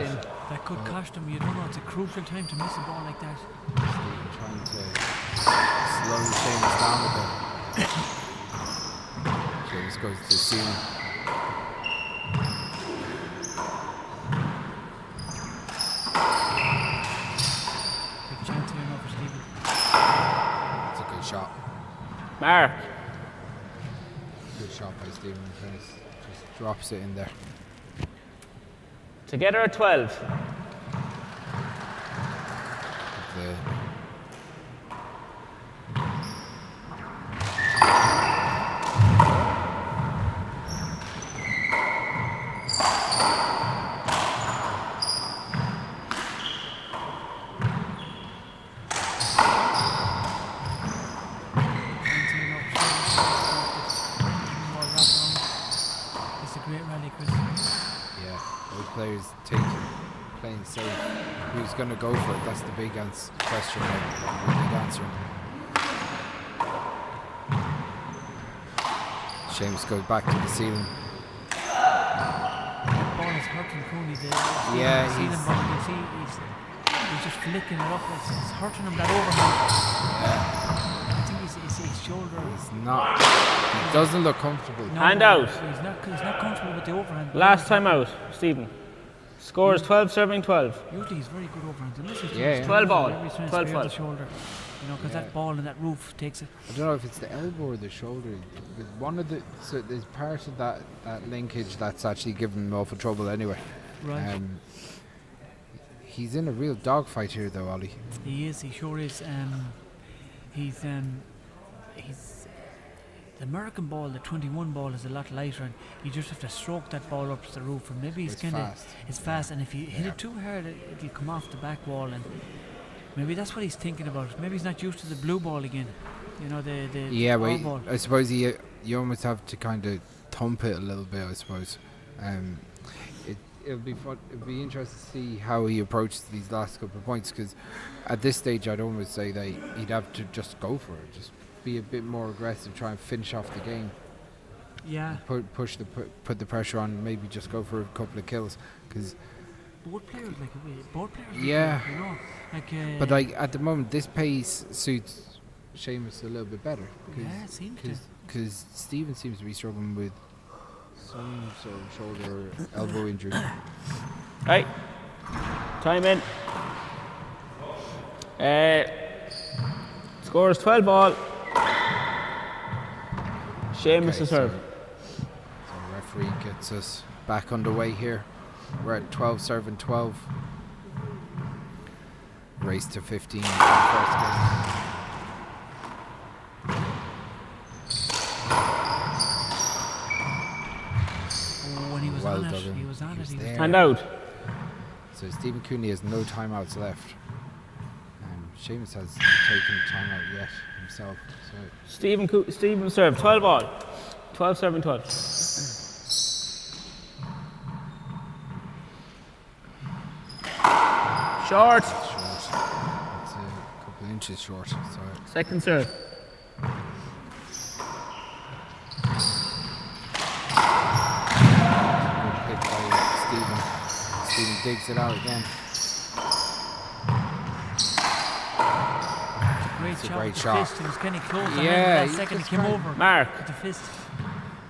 H: That could cost them. You don't know. It's a crucial time to miss a ball like that.
I: Stephen trying to slow Seamus down a bit. Seamus goes to the ceiling.
H: Big chance here now for Stephen.
I: It's a good shot.
G: Mark.
I: Good shot by Stephen. Just drops it in there.
G: Together at 12.
I: The
H: Chance here now for Stephen. More wrap around. It's a great rally, Chris.
I: Yeah, those players playing safe. Who's going to go for it? That's the big question that we need answering. Seamus goes back to the ceiling.
H: That ball is hurting Cooney.
I: Yeah,
H: ceiling
I: he's-
H: ball. You see, he's just flicking it up. It's hurting him, that overhand. I think his shoulder.
I: He's not. He doesn't look comfortable.
H: No,
G: Hand out.
H: He's not comfortable with the overhand.
G: Last time out, Stephen. Scores 12 serving 12.
H: Usually he's very good overhand. Unless he's
I: Yeah, yeah.
G: 12 ball.
H: Every time
G: 12
H: spare the
G: five.
H: shoulder. You know, because
I: Yeah.
H: that ball and that roof takes it.
I: I don't know if it's the elbow or the shoulder. But one of the so there's part of that linkage that's actually giving him awful trouble anyway.
H: Right.
I: He's in a real dogfight here, though, Ollie.
H: He is. He sure is. He's the American ball, the 21 ball, is a lot lighter, and you just have to stroke that ball up to the roof, and maybe he's
I: It's
H: kind of
I: fast.
H: it's fast, and if you hit it too hard, it'll come off the back wall, and maybe that's what he's thinking about. Maybe he's not used to the blue ball again. You know, the
I: Yeah,
H: ball
I: well,
H: ball.
I: I suppose you almost have to kind of thump it a little bit, I suppose. It'll be fun. It'll be interesting to see how he approaches these last couple of points, because at this stage I'd almost say that he'd have to just go for it, just be a bit more aggressive, try and finish off the game,
H: Yeah,
I: put the pressure on, maybe just go for a couple of kills, because
H: both players both players.
I: Yeah.
H: You know,
I: but like at the moment this pace suits Seamus a little bit better,
H: yeah, it seems to.
I: because Stephen seems to be struggling with some sort of shoulder or elbow injury.
G: Right. Time in. Scores 12 all. Seamus to serve.
I: So the referee gets us back underway here. We're at 12 serving 12. Race to 15 for the first game.
H: When he was
I: Well
H: on
I: done.
H: it, he on it. He was
I: there.
G: Hand out.
I: So Stephen Cooney has no timeouts left. Seamus hasn't taken a timeout yet himself. So
G: Stephen serve. 12 all. 12 serving 12. Short.
I: It's a couple of inches short. Sorry.
G: Second serve.
I: Good pick by Stephen. Stephen digs it out again.
H: Great
I: It's a
H: shot.
I: great
H: with the
I: shot.
H: Fist. It was kind of close. And
I: Yeah,
H: then
I: he
H: that second he
I: just
H: came
I: tried-
H: over.
G: Mark.
H: With the fist.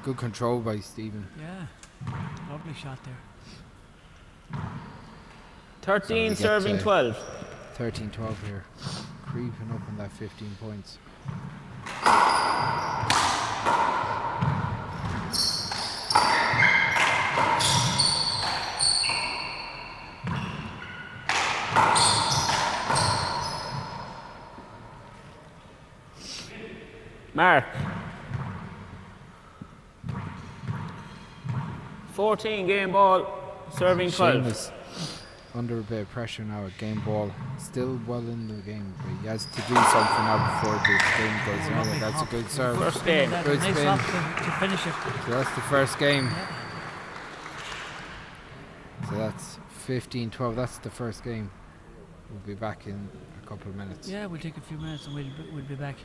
I: Good control by Stephen.
H: Yeah. Lovely shot there.
G: 13
I: get
G: serving
I: to-
G: 12.
I: 13-12 here. Creeping up on that 15 points.
G: Mark. 14 game ball, serving 12.
I: Seamus under a bit of pressure now at game ball. Still well in the game, but he has to do something now before the game goes on.
H: Lovely
I: That's a
H: hop.
I: good serve.
G: First game.
I: Good
H: Nice
I: spin.
H: hop to finish it.
I: So that's the first game. So that's 15-12. That's the first game. We'll be back in a couple of minutes.
H: Yeah, we'll take a few minutes and we'll be back.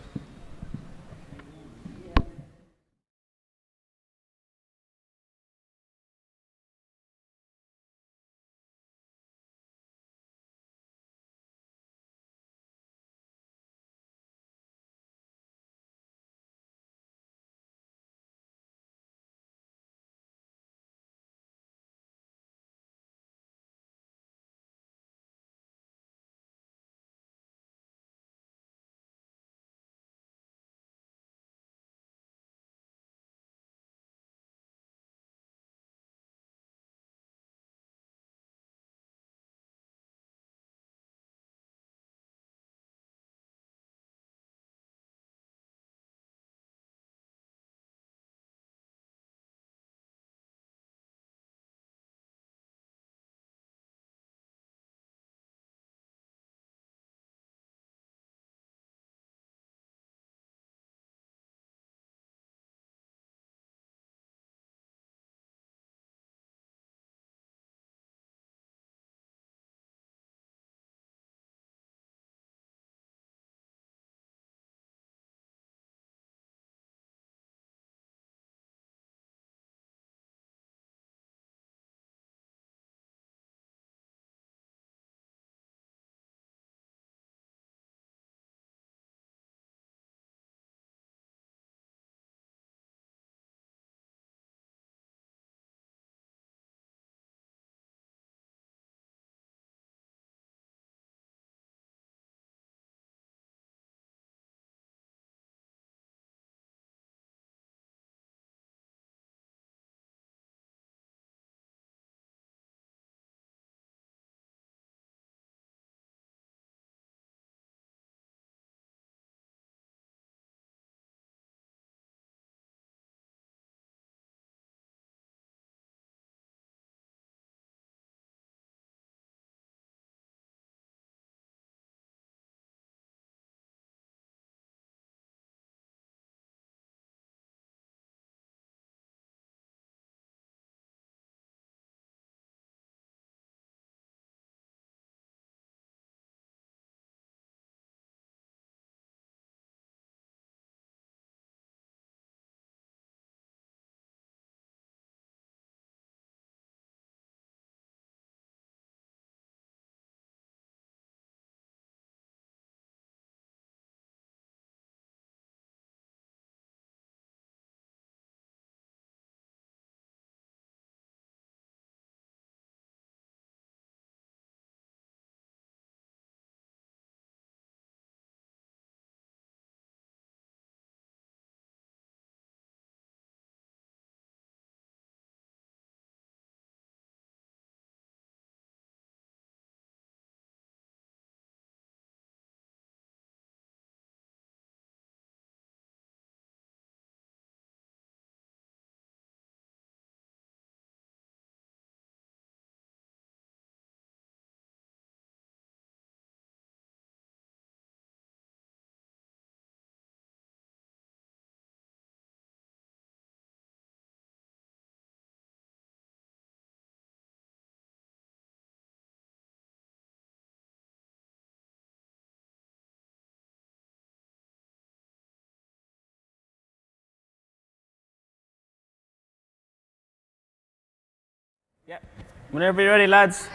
G: Yep. Whenever you're ready, lads.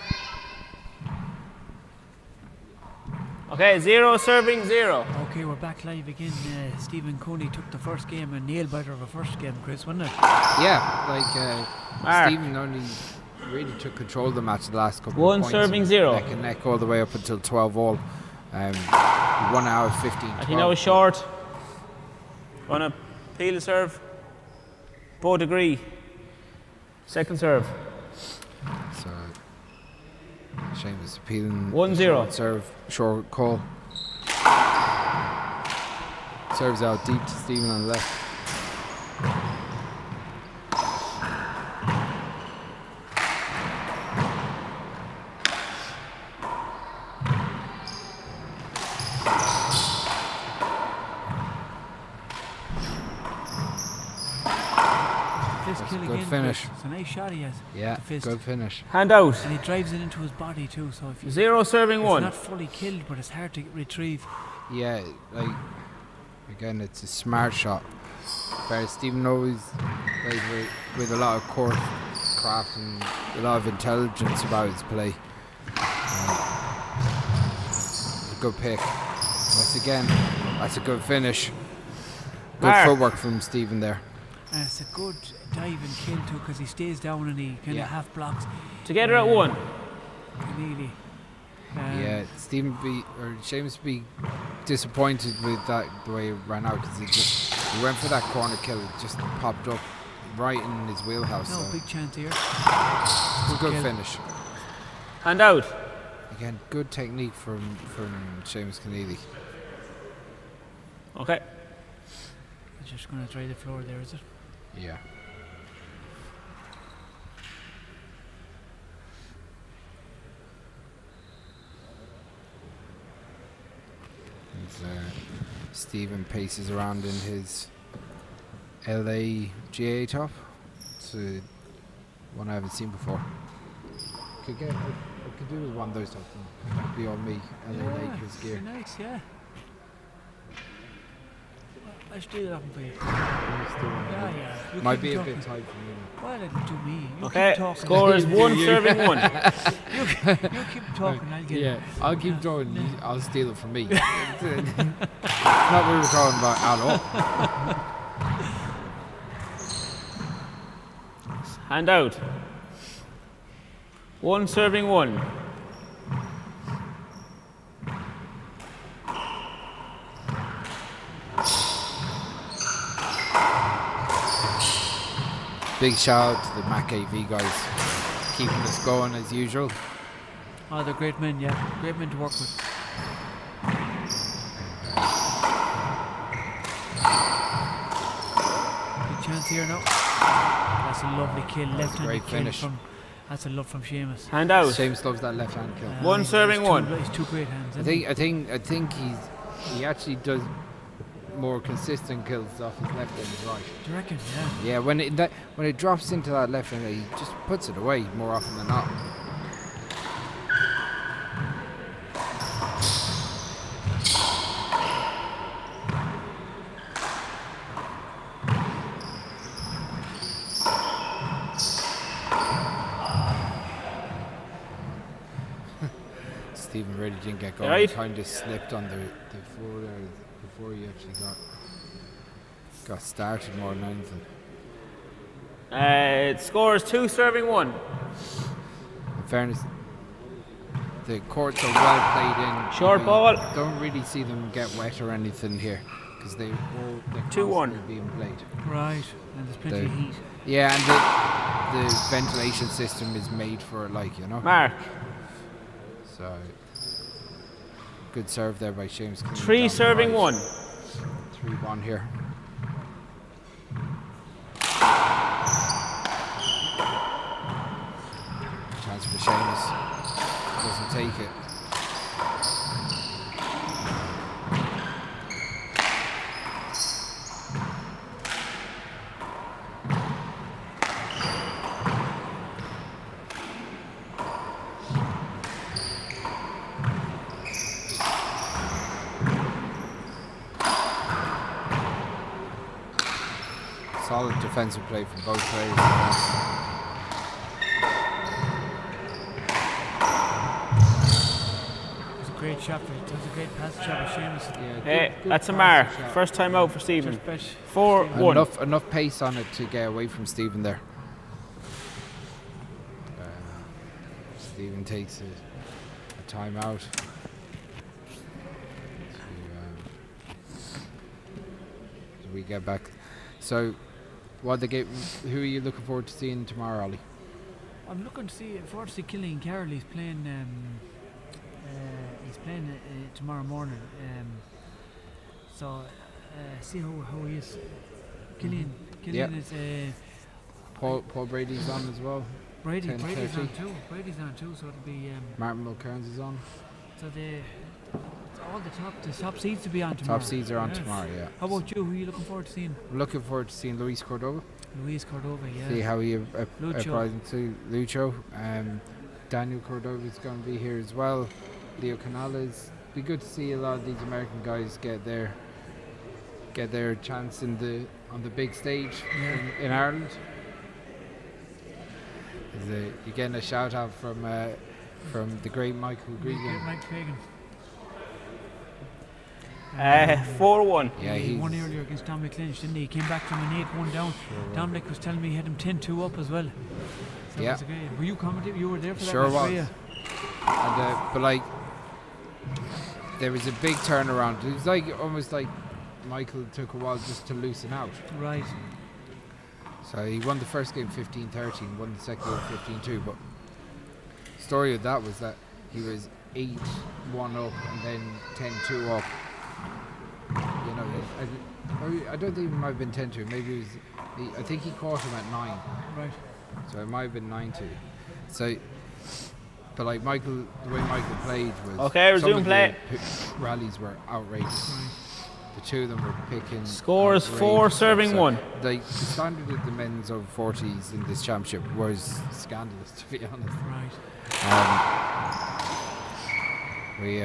G: Okay, 0 serving 0.
H: Okay, we're back live again. Stephen Coney took the first game, a nail biter of a first game, Chris, wasn't it?
I: Yeah, like
G: Mark.
I: Stephen only really took control of the match the last couple
G: One
I: of points.
G: serving 0.
I: Neck and neck all the way up until 12 all. 1 hour 15.
G: I think that was short. Gonna peel the serve. Both agree. Second serve.
I: So Seamus appealing
G: 1-0.
I: serve, short call. Serves out deep to Stephen on the left. Good finish.
H: It's a nice shot he has.
I: Yeah,
H: the fist.
I: good finish.
G: Hand out.
H: And he drives it into his body too. So if you
G: 0 serving
H: it's
G: 1.
H: not fully killed, but it's hard to retrieve.
I: Yeah, like again, it's a smart shot. Whereas Stephen always plays with a lot of court craft and a lot of intelligence about his play. A good pick. That's a good finish. Good
G: Mark.
I: footwork from Stephen there.
H: And it's a good dive and kill too, because he stays down and he kind of half blocks.
G: Together at 1.
H: Really.
I: Yeah, Seamus be disappointed with that the way it ran out, because he went for that corner kill. It just popped up right in his wheelhouse.
H: No
I: so
H: big chance here.
I: good
H: kill.
I: finish.
G: Hand out.
I: Again, good technique from Seamus Keneally.
G: Okay.
H: I'm just going to try the floor there, is it?
I: Yeah. Stephen paces around in his LA GA top. It's one I haven't seen before. I could do with one of those tops. It'd be on me. LA Lakers gear.
H: Nice, yeah. I should do that for you. Yeah. You
I: Might
H: keep
I: be a
H: talking.
I: bit tight for me.
H: Well, it'll do me. You
G: Okay,
H: keep talking.
G: score is 1 serving 1.
H: You keep talking, I'll get it.
I: I'll keep throwing. I'll steal it from me. Not what we were talking about at all.
G: Hand out. 1 serving 1.
I: Big shout out to the Mac AV guys, keeping us going as usual.
H: Oh, they're great men, yeah. Great men to work with. Good chance here now. That's a lovely kill, left-handed
I: great
H: kill
I: finish.
H: That's a love from Seamus.
G: Hand out.
I: Seamus loves that left hand kill.
G: 1 serving 1.
H: He's two great hands.
I: I think he actually does more consistent kills off his left than his right.
H: Do you reckon? Yeah.
I: Yeah, when it drops into that left hand, he just puts it away more often than not. Stephen really didn't get going.
G: Right.
I: He kind of slipped on the floor there before he actually got started more than anything.
G: Score is 2 serving 1.
I: In fairness, the courts are well played in.
G: Short
I: We
G: ball.
I: Don't really see them get wet or anything here, because they're
G: 2-1.
I: constantly being played.
H: Right. And there's plenty of heat.
I: Yeah, and the ventilation system is made for it, like, you know.
G: Mark.
I: So good serve there by James.
G: 3 serving 1.
I: 3-1 here. Chance for Seamus. Doesn't take it. Solid defensive play from both players.
H: great shot. That was a great pass shot by Seamus.
I: Yeah,
G: Hey,
I: good
G: that's a
I: pass
G: mark.
I: and shot.
G: First time out for Stephen.
H: Just bet.
G: 4-1.
I: Enough pace on it to get away from Stephen there. Stephen takes a timeout. So we get back. So, what the game? Who are you looking forward to seeing tomorrow, Ollie?
H: I'm looking to see, unfortunately, Killian Carroll. He's playing. He's playing tomorrow morning. So see how he is. Killian is.
I: Paul Brady's on as well.
H: Brady's
I: 10:30.
H: on too. Brady's on too. So it'll be.
I: Martin Mulcairns is on.
H: So all the top seeds to be on tomorrow.
I: Top seeds are on
H: Yes.
I: tomorrow, yeah.
H: How about you? Who are you looking forward to seeing?
I: I'm looking forward to seeing Luis Cordova.
H: Luis Cordova, yeah.
I: See how he
H: Lucho.
I: applies to Lucho. Daniel Cordova is going to be here as well. Leo Canales. Be good to see a lot of these American guys get their chance on the big stage in Ireland. You're getting a shout out from the great Michael Gregan.
H: Mike Fagan.
G: 4-1.
I: Yeah,
H: He
I: he's
H: won earlier against Dominic Lynch, didn't he? He came back from an 8-1 down. Dominic was telling me he had him 10-2 up as well. So
I: Yeah.
H: that was a great. Were you commenting? You were there for that?
I: Sure
H: match, were
I: was.
H: you?
I: And, but like there was a big turnaround. It was like almost like Michael took a while just to loosen out.
H: Right.
I: So he won the first game 15-13, won the second game 15-2. But the story of that was that he was 8-1 up and then 10-2 up. You know, I don't think it might have been 10-2. Maybe it was. I think he caught him at 9.
H: Right.
I: So it might have been 9-2. So, but like Michael, the way Michael played was.
G: Okay,
I: some
G: resume
I: of
G: play.
I: the rallies were outrageous. The two of them were picking.
G: Score is 4,
I: outrageous
G: serving
I: stuff.
G: 1.
I: Like the standard of the men's over 40s in this championship was scandalous, to be honest.
H: Right.
I: We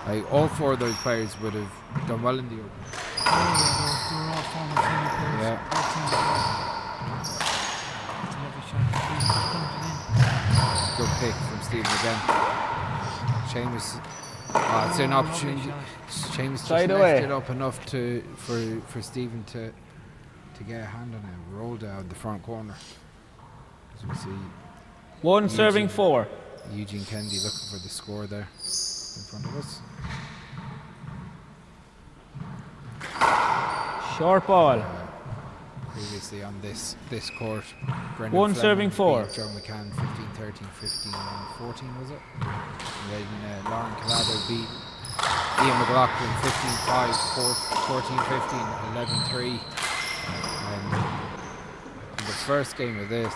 I: like all 4 of those players would have done well in the Open.
H: They were all former senior players.
I: Yeah.
H: Great team. That's a lovely shot.
I: Good pick from Stephen again. Seamus, it's an opportunity. Seamus just
G: Side
I: left
G: away.
I: it up enough for Stephen to get a hand on it. Rolled out the front corner. As we see
G: 1 serving 4.
I: Eugene Kennedy looking for the score there in front of us.
G: Short ball.
I: Previously on this court, Brendan
G: 1
I: Fleming
G: serving 4.
I: beat Joe McCann 15-13, 15-14 was it? And then Lauren Collado beat Ian McLaughlin 15-5, 14-15, 11-3. In the first game of this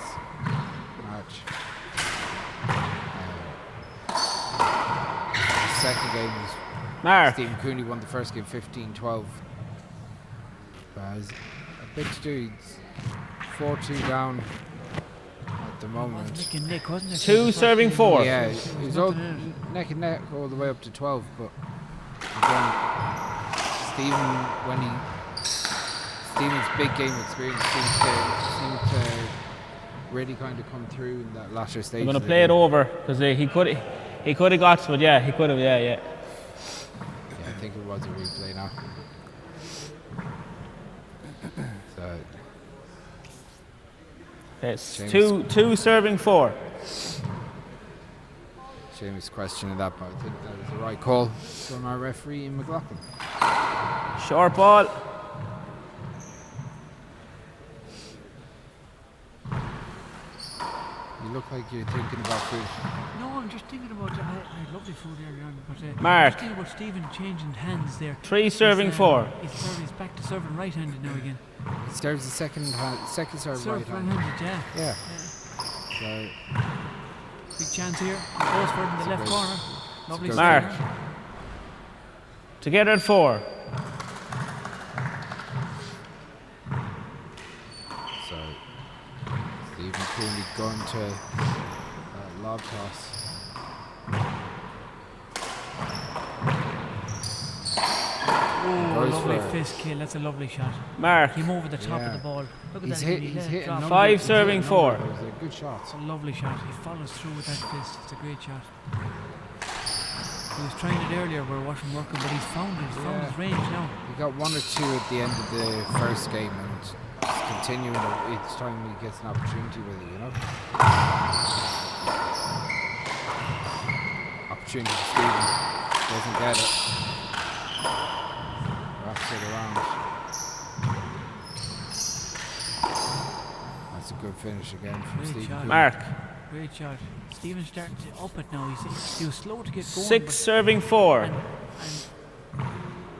I: match, the second game was
G: Mark.
I: Stephen Cooney won the first game 15-12. There's a bit to do. It's 4-2 down at the moment.
H: Nick and Nick, wasn't it?
G: 2 serving 4.
I: Yeah, it was all neck and neck all the way up to 12. But again, Stephen's big game experience seemed to really kind of come through in that latter stage.
G: I'm going to play it over because he could have got to it. Yeah, he could have. Yeah.
I: Yeah, I think it was a replay now. So
G: It's
I: Seamus.
G: 2 serving 4.
I: Seamus questioning that, but I think that was the right call from our referee in McLaughlin.
G: Short ball.
I: You look like you're thinking about food.
H: No, I'm just thinking about. I had lovely food earlier on, but
G: Mark.
H: I'm just thinking about Stephen changing hands there.
G: 3 serving 4.
H: He's back to serving right-handed now again.
I: He serves the second serve
H: Serve
I: right hand.
H: right-handed, yeah.
I: So
H: Big chance here. He goes for it in the left
I: great-
H: corner. Lovely
I: good
G: Mark.
H: start.
G: Together at 4.
I: So Stephen Cooney going to lob toss.
H: Oh,
I: Goes
H: lovely
I: for it.
H: fist kill. That's a lovely shot.
G: Mark.
H: Came over the top
I: Yeah.
H: of the ball. Look at
I: He's
H: that.
I: hit.
H: he
I: He's
H: let it
I: hit.
H: drop.
G: 5 serving 4.
I: It was a good shot.
H: It's a lovely shot. He follows through with that fist. It's a great shot. He was trying it earlier, we were watching working, but he's found his range now.
I: He got 1 or 2 at the end of the first game, and he's continuing it each time he gets an opportunity with it, you know? Opportunity for Stephen. Doesn't get it. Wraps it around. That's a good finish again from
H: Great
I: Stephen.
H: shot.
G: Mark.
H: Great shot. Stephen's starting to up it now. He was slow to get going.
G: 6 serving 4.
H: And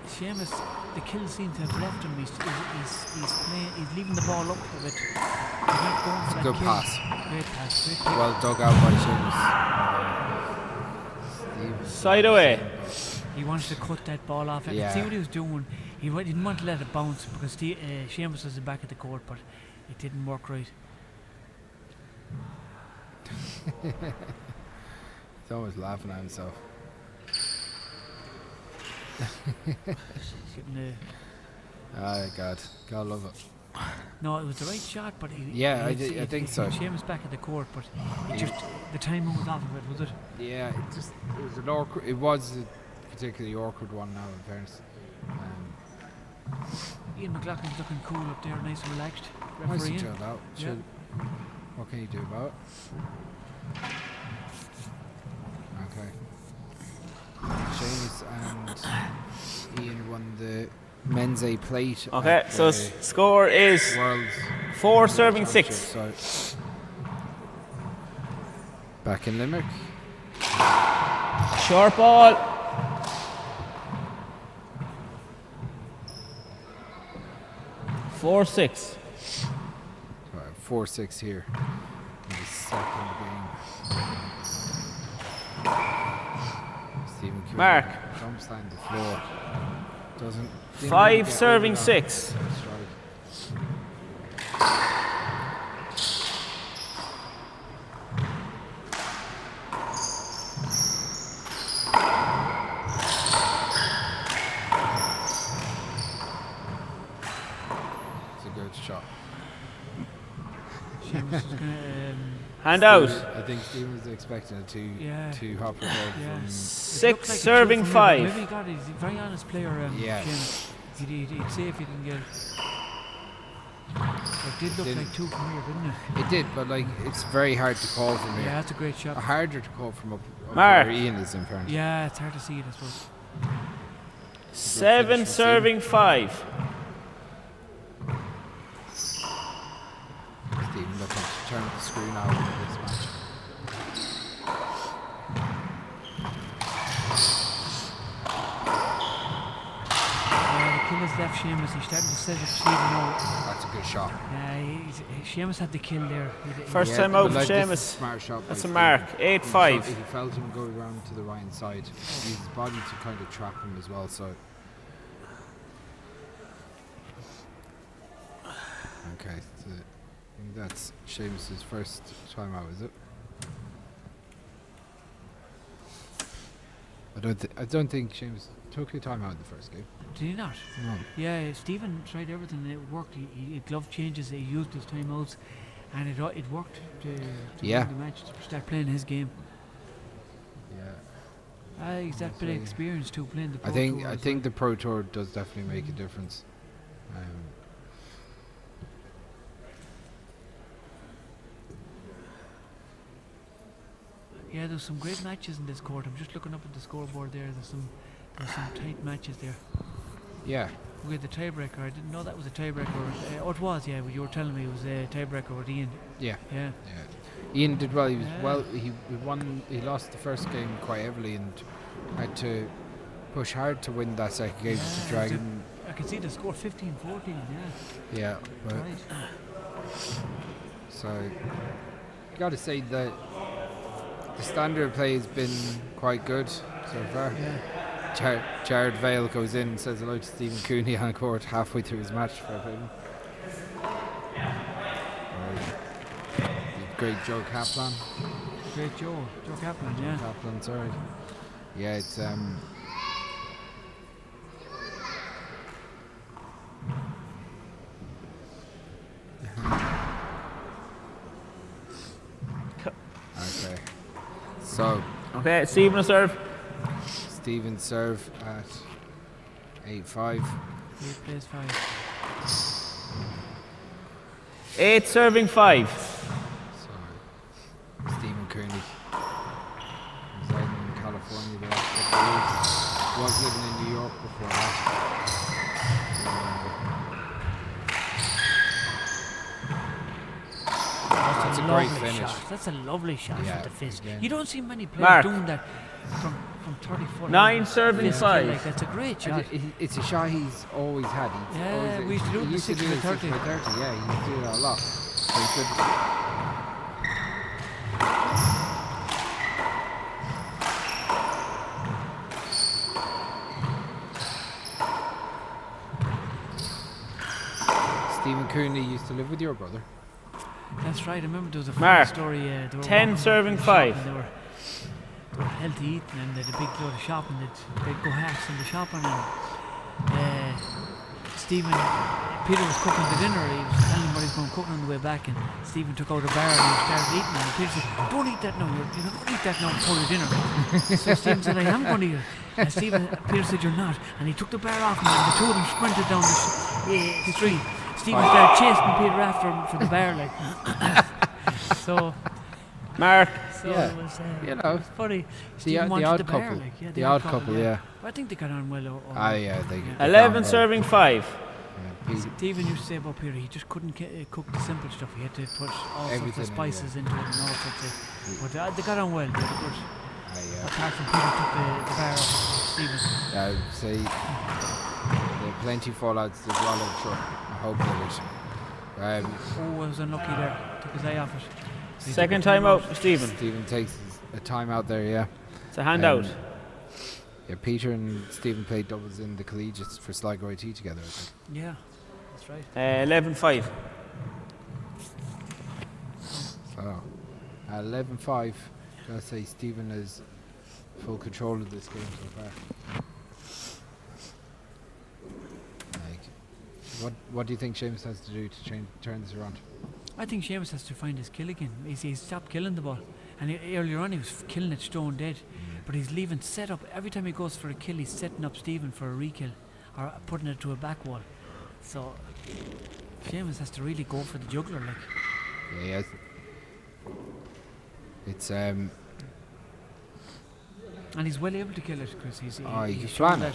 H: Seamus, the kills seem to have left him. He's playing. He's leaving the ball up a bit. He's not going for that
I: Good
H: kill.
I: pass.
H: Great pass. Great kill.
I: Well dug out by Seamus.
G: Side away.
H: He wanted to cut that ball off. I could see what he was doing. He didn't want to let it bounce because Seamus was back at the court, but it didn't work right.
I: He's always laughing at himself. Oh God, gotta love it.
H: No, it was the right shot, but
I: I think so.
H: Seamus back at the court, but it just the timing was off of it, was it?
I: Yeah, it was an awkward. It was a particularly awkward one now, in fairness.
H: Ian McLaughlin's looking cool up there, nice and relaxed.
I: Nice
H: Referee
I: and
H: in.
I: chilled out.
H: Yeah.
I: What can you do about it? Okay. Seamus and Ian won the men's A plate.
G: Okay, so score is
I: World
G: 4 serving 6.
I: So back in Limerick.
G: Short ball. Four 6.
I: 4-6 here in the second game. Stephen Cooney
G: Mark.
I: jumps down the floor. Didn't
G: 5
I: get
G: serving
I: over that.
G: 6.
I: That's right. It's a good shot.
H: Seamus is gonna,
G: Hand out.
I: I think Stephen was expecting a two hopper ball
H: yeah.
I: from
G: 6
H: like
G: serving
H: maybe
G: 5.
H: he got it. He's a very honest player.
I: Yeah.
H: Seamus. He'd say if he can get it. It did look like 2 from here, didn't it?
I: It did, but like it's very hard to call from here.
H: Yeah, that's a great shot.
I: Harder to call from up
G: Mark.
I: where Ian is in front.
H: Yeah, it's hard to see it, I suppose.
G: 7 serving 5.
I: Stephen looking to turn the screw now in this match.
H: The kill has left Seamus. He's starting to set it Stephen now.
I: That's a good shot.
H: Seamus had the kill there.
G: First
I: Yeah,
G: time
I: but
G: out for
I: like, this is a
G: Seamus.
I: smart shot by
G: That's a
I: Stephen.
G: mark. 8-5.
I: If he felt him go around to the right side, he used his body to kind of trap him as well. So. Okay, so I think that's Seamus's first time out, is it? I don't think Seamus took a time out in the first game.
H: Did he not?
I: No.
H: Yeah, Stephen tried everything and it worked. He glove changes, he used his timeouts, and it worked to win the match, to start playing his game.
I: Yeah.
H: He's that bit of experience too, playing the Pro
I: I
H: Tour.
I: think the Pro Tour does definitely make a difference.
H: Yeah, there's some great matches in this court. I'm just looking up at the scoreboard there. There's some tight matches there.
I: Yeah.
H: We had the tiebreaker. I didn't know that was a tiebreaker. It was, yeah. You were telling me it was a tiebreaker with Ian.
I: Yeah.
H: Yeah.
I: Ian did well. He was well. He won. He lost the first game quite heavily and had to push hard to win that second game to drag him.
H: I can see the score 15-14. Yeah.
I: Yeah. But
H: Right.
I: so, got to say that the standard of play has been quite good so far.
H: Yeah.
I: Jared Vale goes in and says hello to Stephen Cooney on court halfway through his match. Great Joe Kaplan.
H: Great Joe Kaplan, yeah.
I: Kaplan, sorry. Yeah, it's okay. So
G: Okay, Stephen will serve.
I: Stephen serve at 8-5.
H: 8 plays 5.
G: 8 serving 5.
I: Sorry. Stephen Kearney. Residing in California the last couple of years. Was living in New York before that. That's a great finish.
H: Shot. That's a lovely shot
I: Yeah,
H: with the fist.
I: again.
H: You don't see many players
G: Mark.
H: doing that from 30 foot.
G: 9 serving
H: Fist
G: 5.
H: Like, that's a great shot.
I: It's a shot he's always had. He's
H: Yeah,
I: always,
H: we used to do it
I: he
H: in
I: used to
H: 6
I: do
H: by
I: it
H: 30.
I: 6 by 30. Yeah, he used to do it a lot. So he could, Stephen Cooney used to live with your brother.
H: That's right. I remember there was a funny
G: Mark,
H: story. They were
G: 10
H: walking
G: serving
H: in the shop
G: 5.
H: and they were healthy eating and they had a big load of shopping. They'd go halves in the shopping and Peter was cooking the dinner. He was telling him what he was going to cook on the way back, and Stephen took out a bar and he started eating. And Peter said, "Don't eat that now. You're not going to eat that now before your dinner." So Stephen said, "I am going to eat it." And Peter said, "You're not." And he took the bar off him, and the two of them sprinted down the street. Stephen started chasing Peter after him for the bar, like. So,
G: Mark.
H: so
I: Yeah.
H: it was,
I: You know,
H: it was funny.
I: the
H: Stephen wanted
I: odd
H: the bar,
I: couple.
H: like, yeah,
I: The odd couple, yeah.
H: But I think they got on well.
I: Yeah, they got
G: 11
I: on well.
G: serving 5.
I: Yeah,
H: Stephen used to say about Peter, he just couldn't cook the simple stuff. He had to put all sorts
I: Everything
H: of
I: in,
H: spices into it and all sorts of. But they got on well. They were good.
I: yeah.
H: Apart from Peter took the bar off Stephen.
I: I would say there are plenty of fallouts as well, I'm sure. I hope there is.
H: Oh, I was unlucky there. Took his eye off it. So he
G: Second
H: took a
G: time out for Stephen.
I: Stephen takes a time out there, yeah.
G: It's a handout.
I: Yeah, Peter and Stephen played doubles in the collegiates for Sligo IT together, I think.
H: Yeah, that's right.
G: 11-5.
I: So, at 11-5, gotta say Stephen has full control of this game so far. What do you think Seamus has to do to turn this around?
H: I think Seamus has to find his kill again. He's stopped killing the ball. And earlier on he was killing it stone dead. But he's leaving set up. Every time he goes for a kill, he's setting up Stephen for a re-kill. Or putting it to a back wall. So, Seamus has to really go for the juggler, like.
I: Yeah, he has. It's
H: And he's well able to kill it, Chris. He's
I: he
H: he's
I: can
H: shown
I: plan it.
H: that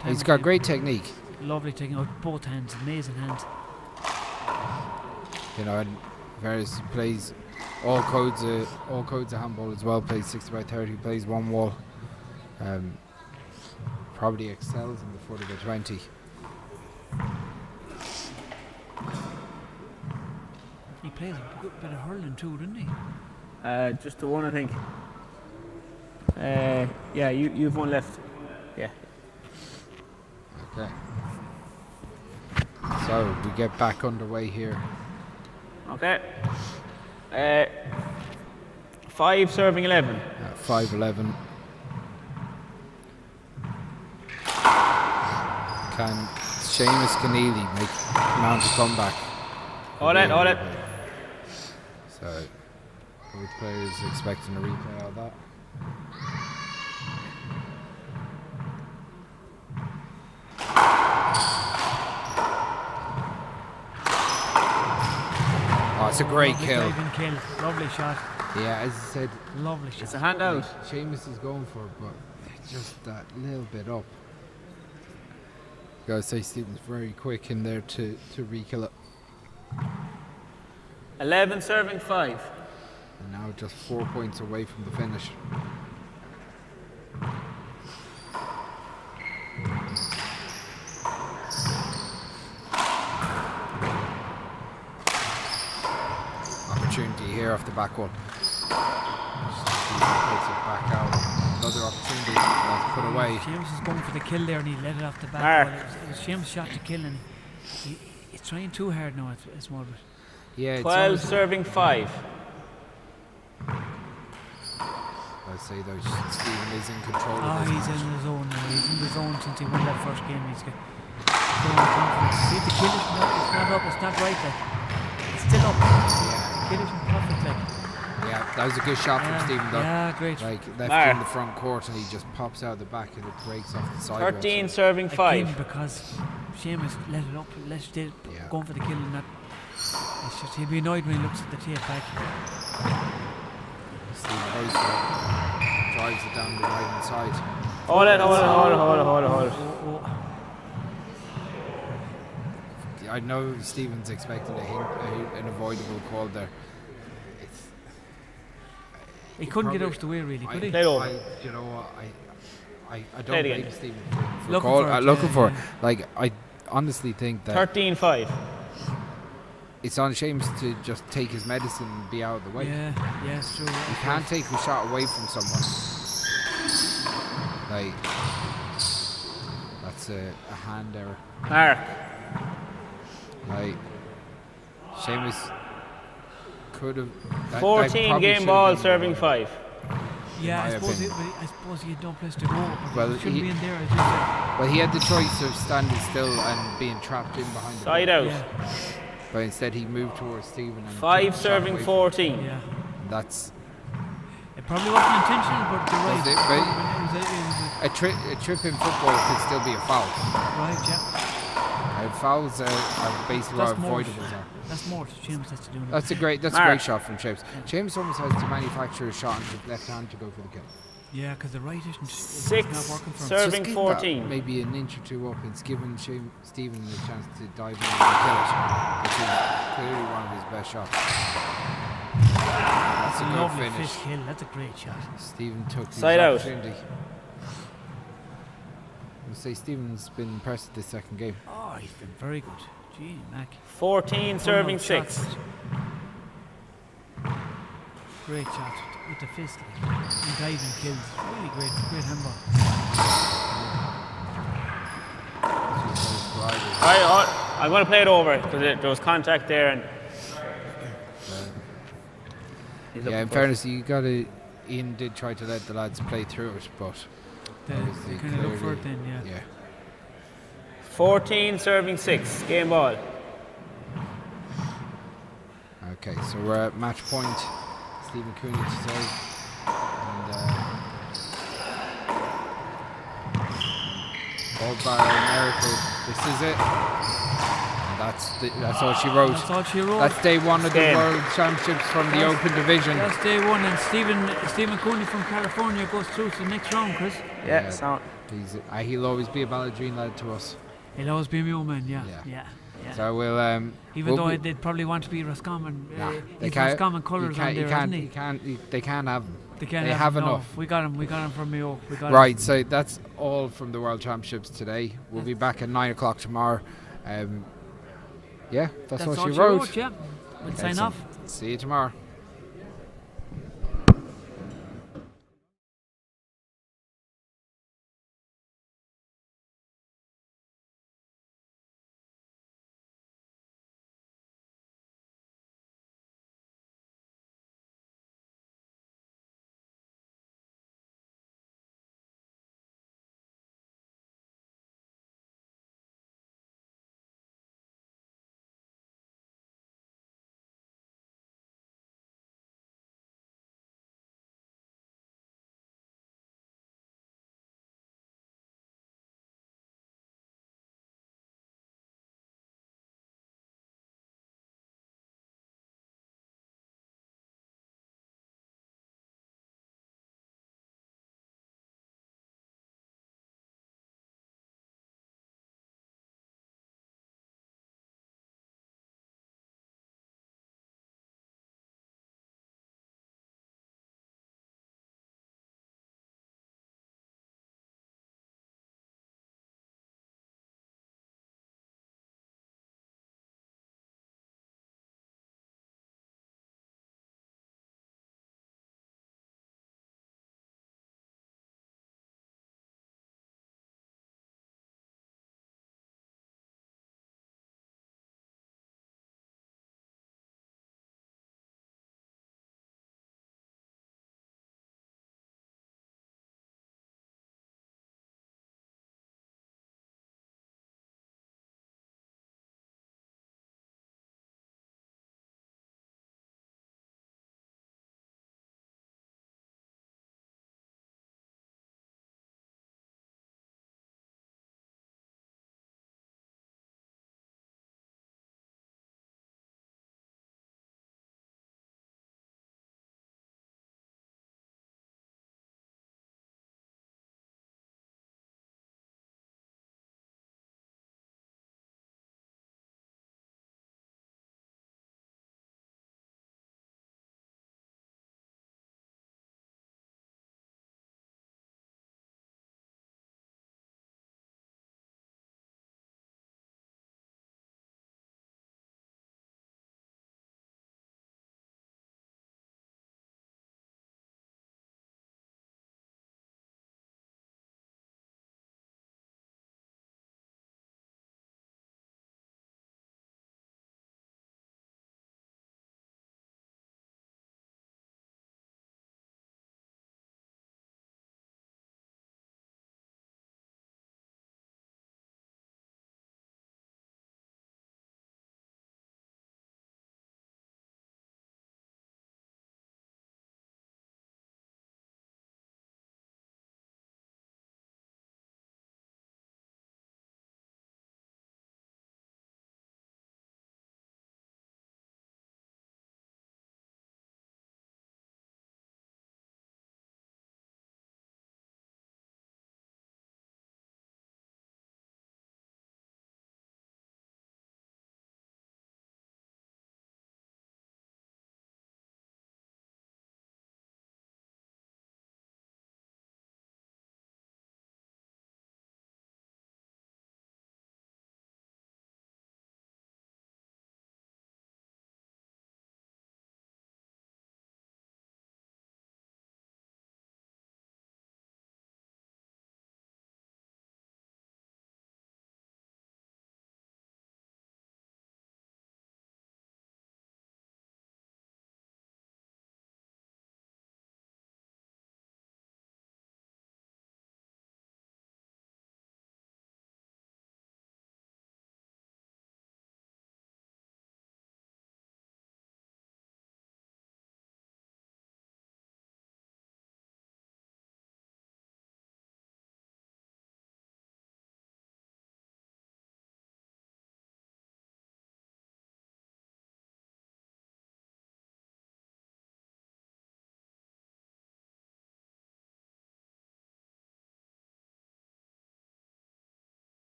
H: time
I: He's
H: and
I: got
H: time.
I: great technique.
H: Lovely taking out both hands, amazing hands.
I: You know, and various plays all codes of handball as well. Plays 60 by 30. Plays one wall. Probably excels in the 40 by 20.
H: He plays a good bit of hurling too, doesn't he?
G: Just the one, I think. Yeah, you've one left. Yeah.
I: Okay. So we get back underway here.
G: Okay. 5 serving 11.
I: 5-11. Can Seamus Keneally mount a comeback?
G: All it.
I: So both players expecting a replay of that. Oh, it's a great
H: Lovely
I: kill.
H: diving kill. Lovely shot.
I: Yeah, as I said,
H: Lovely shot.
G: It's a handout.
I: Seamus is going for it, but just that little bit up. Gotta say, Stephen's very quick in there to re-kill it.
G: 11 serving 5.
I: And now just 4 points away from the finish. Opportunity here off the back wall. Takes it back out. Another opportunity that's put away.
H: Seamus is going for the kill there and he let it off the back
G: Mark.
H: wall. It was Seamus' shot to kill and he's trying too hard now. It's more of it.
I: Yeah, it's
G: 12
I: always,
G: serving 5.
I: I'd say though, Stephen is in control
H: Oh,
I: of this
H: he's
I: match.
H: in the zone now. He's in the zone since he won that first game. He's got showing confidence. See the kill is not up. It's not right. Like. It's still up. The kill isn't perfect. Like.
I: Yeah, that was a good shot from Stephen though.
H: Yeah, great.
I: Like left
G: Mar.
I: in the front court and he just pops out the back and it breaks off the side.
G: 13 serving 5.
H: Again, because Seamus let it up,
I: Yeah.
H: going for the kill and that. It's just, he'll be annoyed when he looks at the tape back.
I: Stephen Hoyster drives it down the right hand side.
G: Hold it.
H: Oh,
I: I know Stephen's expecting an avoidable call there.
H: he couldn't get out the way really, could he?
G: Play it over.
I: You know what? I
G: Play it
I: don't
G: again.
I: blame Stephen for
H: Looking
I: call,
H: for it,
I: looking
H: yeah,
I: for
H: yeah.
I: it. Like I honestly think that
G: 13-5.
I: it's on Seamus to just take his medicine and be out of the way.
H: Yeah, it's true.
I: You can't take a shot away from someone. Like that's a hand error.
G: Mark.
I: Like Seamus could have.
G: 14 game ball, serving 5.
H: Yeah,
I: my
H: I suppose,
I: opinion.
H: I suppose he had no place to go. But
I: Well,
H: he shouldn't
I: he-
H: be in there, as you said.
I: Well, he had the choice of standing still and being trapped in behind the
G: Side
I: ball.
G: out.
H: Yeah,
I: But instead he moved towards Stephen and
G: 5
I: took the shot
G: serving
I: away.
G: 14.
H: yeah.
I: That's
H: It probably wasn't intentional, but you're right.
I: Was it?
H: It was
I: a trip in football could still be a foul.
H: right, yeah.
I: Fouls are basically what
H: That's more.
I: avoidables are.
H: That's more to Seamus that's to do.
I: That's a great
G: Mark.
I: shot from Seamus. Seamus almost has to manufacture a shot on the left hand to go for the kill.
H: Yeah, because the right isn't
G: 6
H: not working for him.
G: serving
I: Just give
G: 14.
I: that maybe an inch or two up. It's given Stephen a chance to dive in and kill it, which is clearly one of his best shots. That's a good
H: Lovely
I: finish.
H: fish kill. That's a great shot.
I: Stephen took his
G: Side out.
I: opportunity. I'll say Stephen's been impressed with this second game.
H: Oh, he's been very good. Gee, Mac.
G: 14 serving
H: Pulling out
G: 6.
H: shots. Great shots with the fist, like, and diving kills. Really great handball.
G: I'm going to play it over because there was contact there. And He's
I: Yeah,
G: looking
I: in
G: for
I: fairness, you got to. Ian did try to let the lads play through it, but
H: They
I: obviously
H: kind of look for
I: clearly-
H: it then, yeah.
I: yeah.
G: 14 serving 6. Game ball.
I: Okay, so we're at match point. Stephen Cooney to say, and all bar miracle. This is it. And that's all she wrote.
H: That's all she wrote.
I: That's day one of the
G: Game.
I: World Championships from the
H: That's-
I: Open Division.
H: That's day one, and Stephen Cooney from California goes through to the next round, Chris.
G: Yeah,
I: Yeah.
G: sound.
I: He'll always be a Balladrine lad to us.
H: He'll always be a mule man, yeah.
I: So we'll.
H: Even
I: we'll
H: though
I: be-
H: they'd probably want to be Roscommon,
I: they
H: he's
I: can't.
H: Roscommon colours on there, isn't he?
I: They can't have.
H: They can't
I: they
H: have
I: have
H: him, no.
I: enough.
H: We got him from Mayo. We got
I: Right,
H: him.
I: so that's all from the World Championships today. We'll be back at 9 o'clock tomorrow. Yeah, that's all she wrote.
H: Yeah. We'll sign off.
I: See you tomorrow.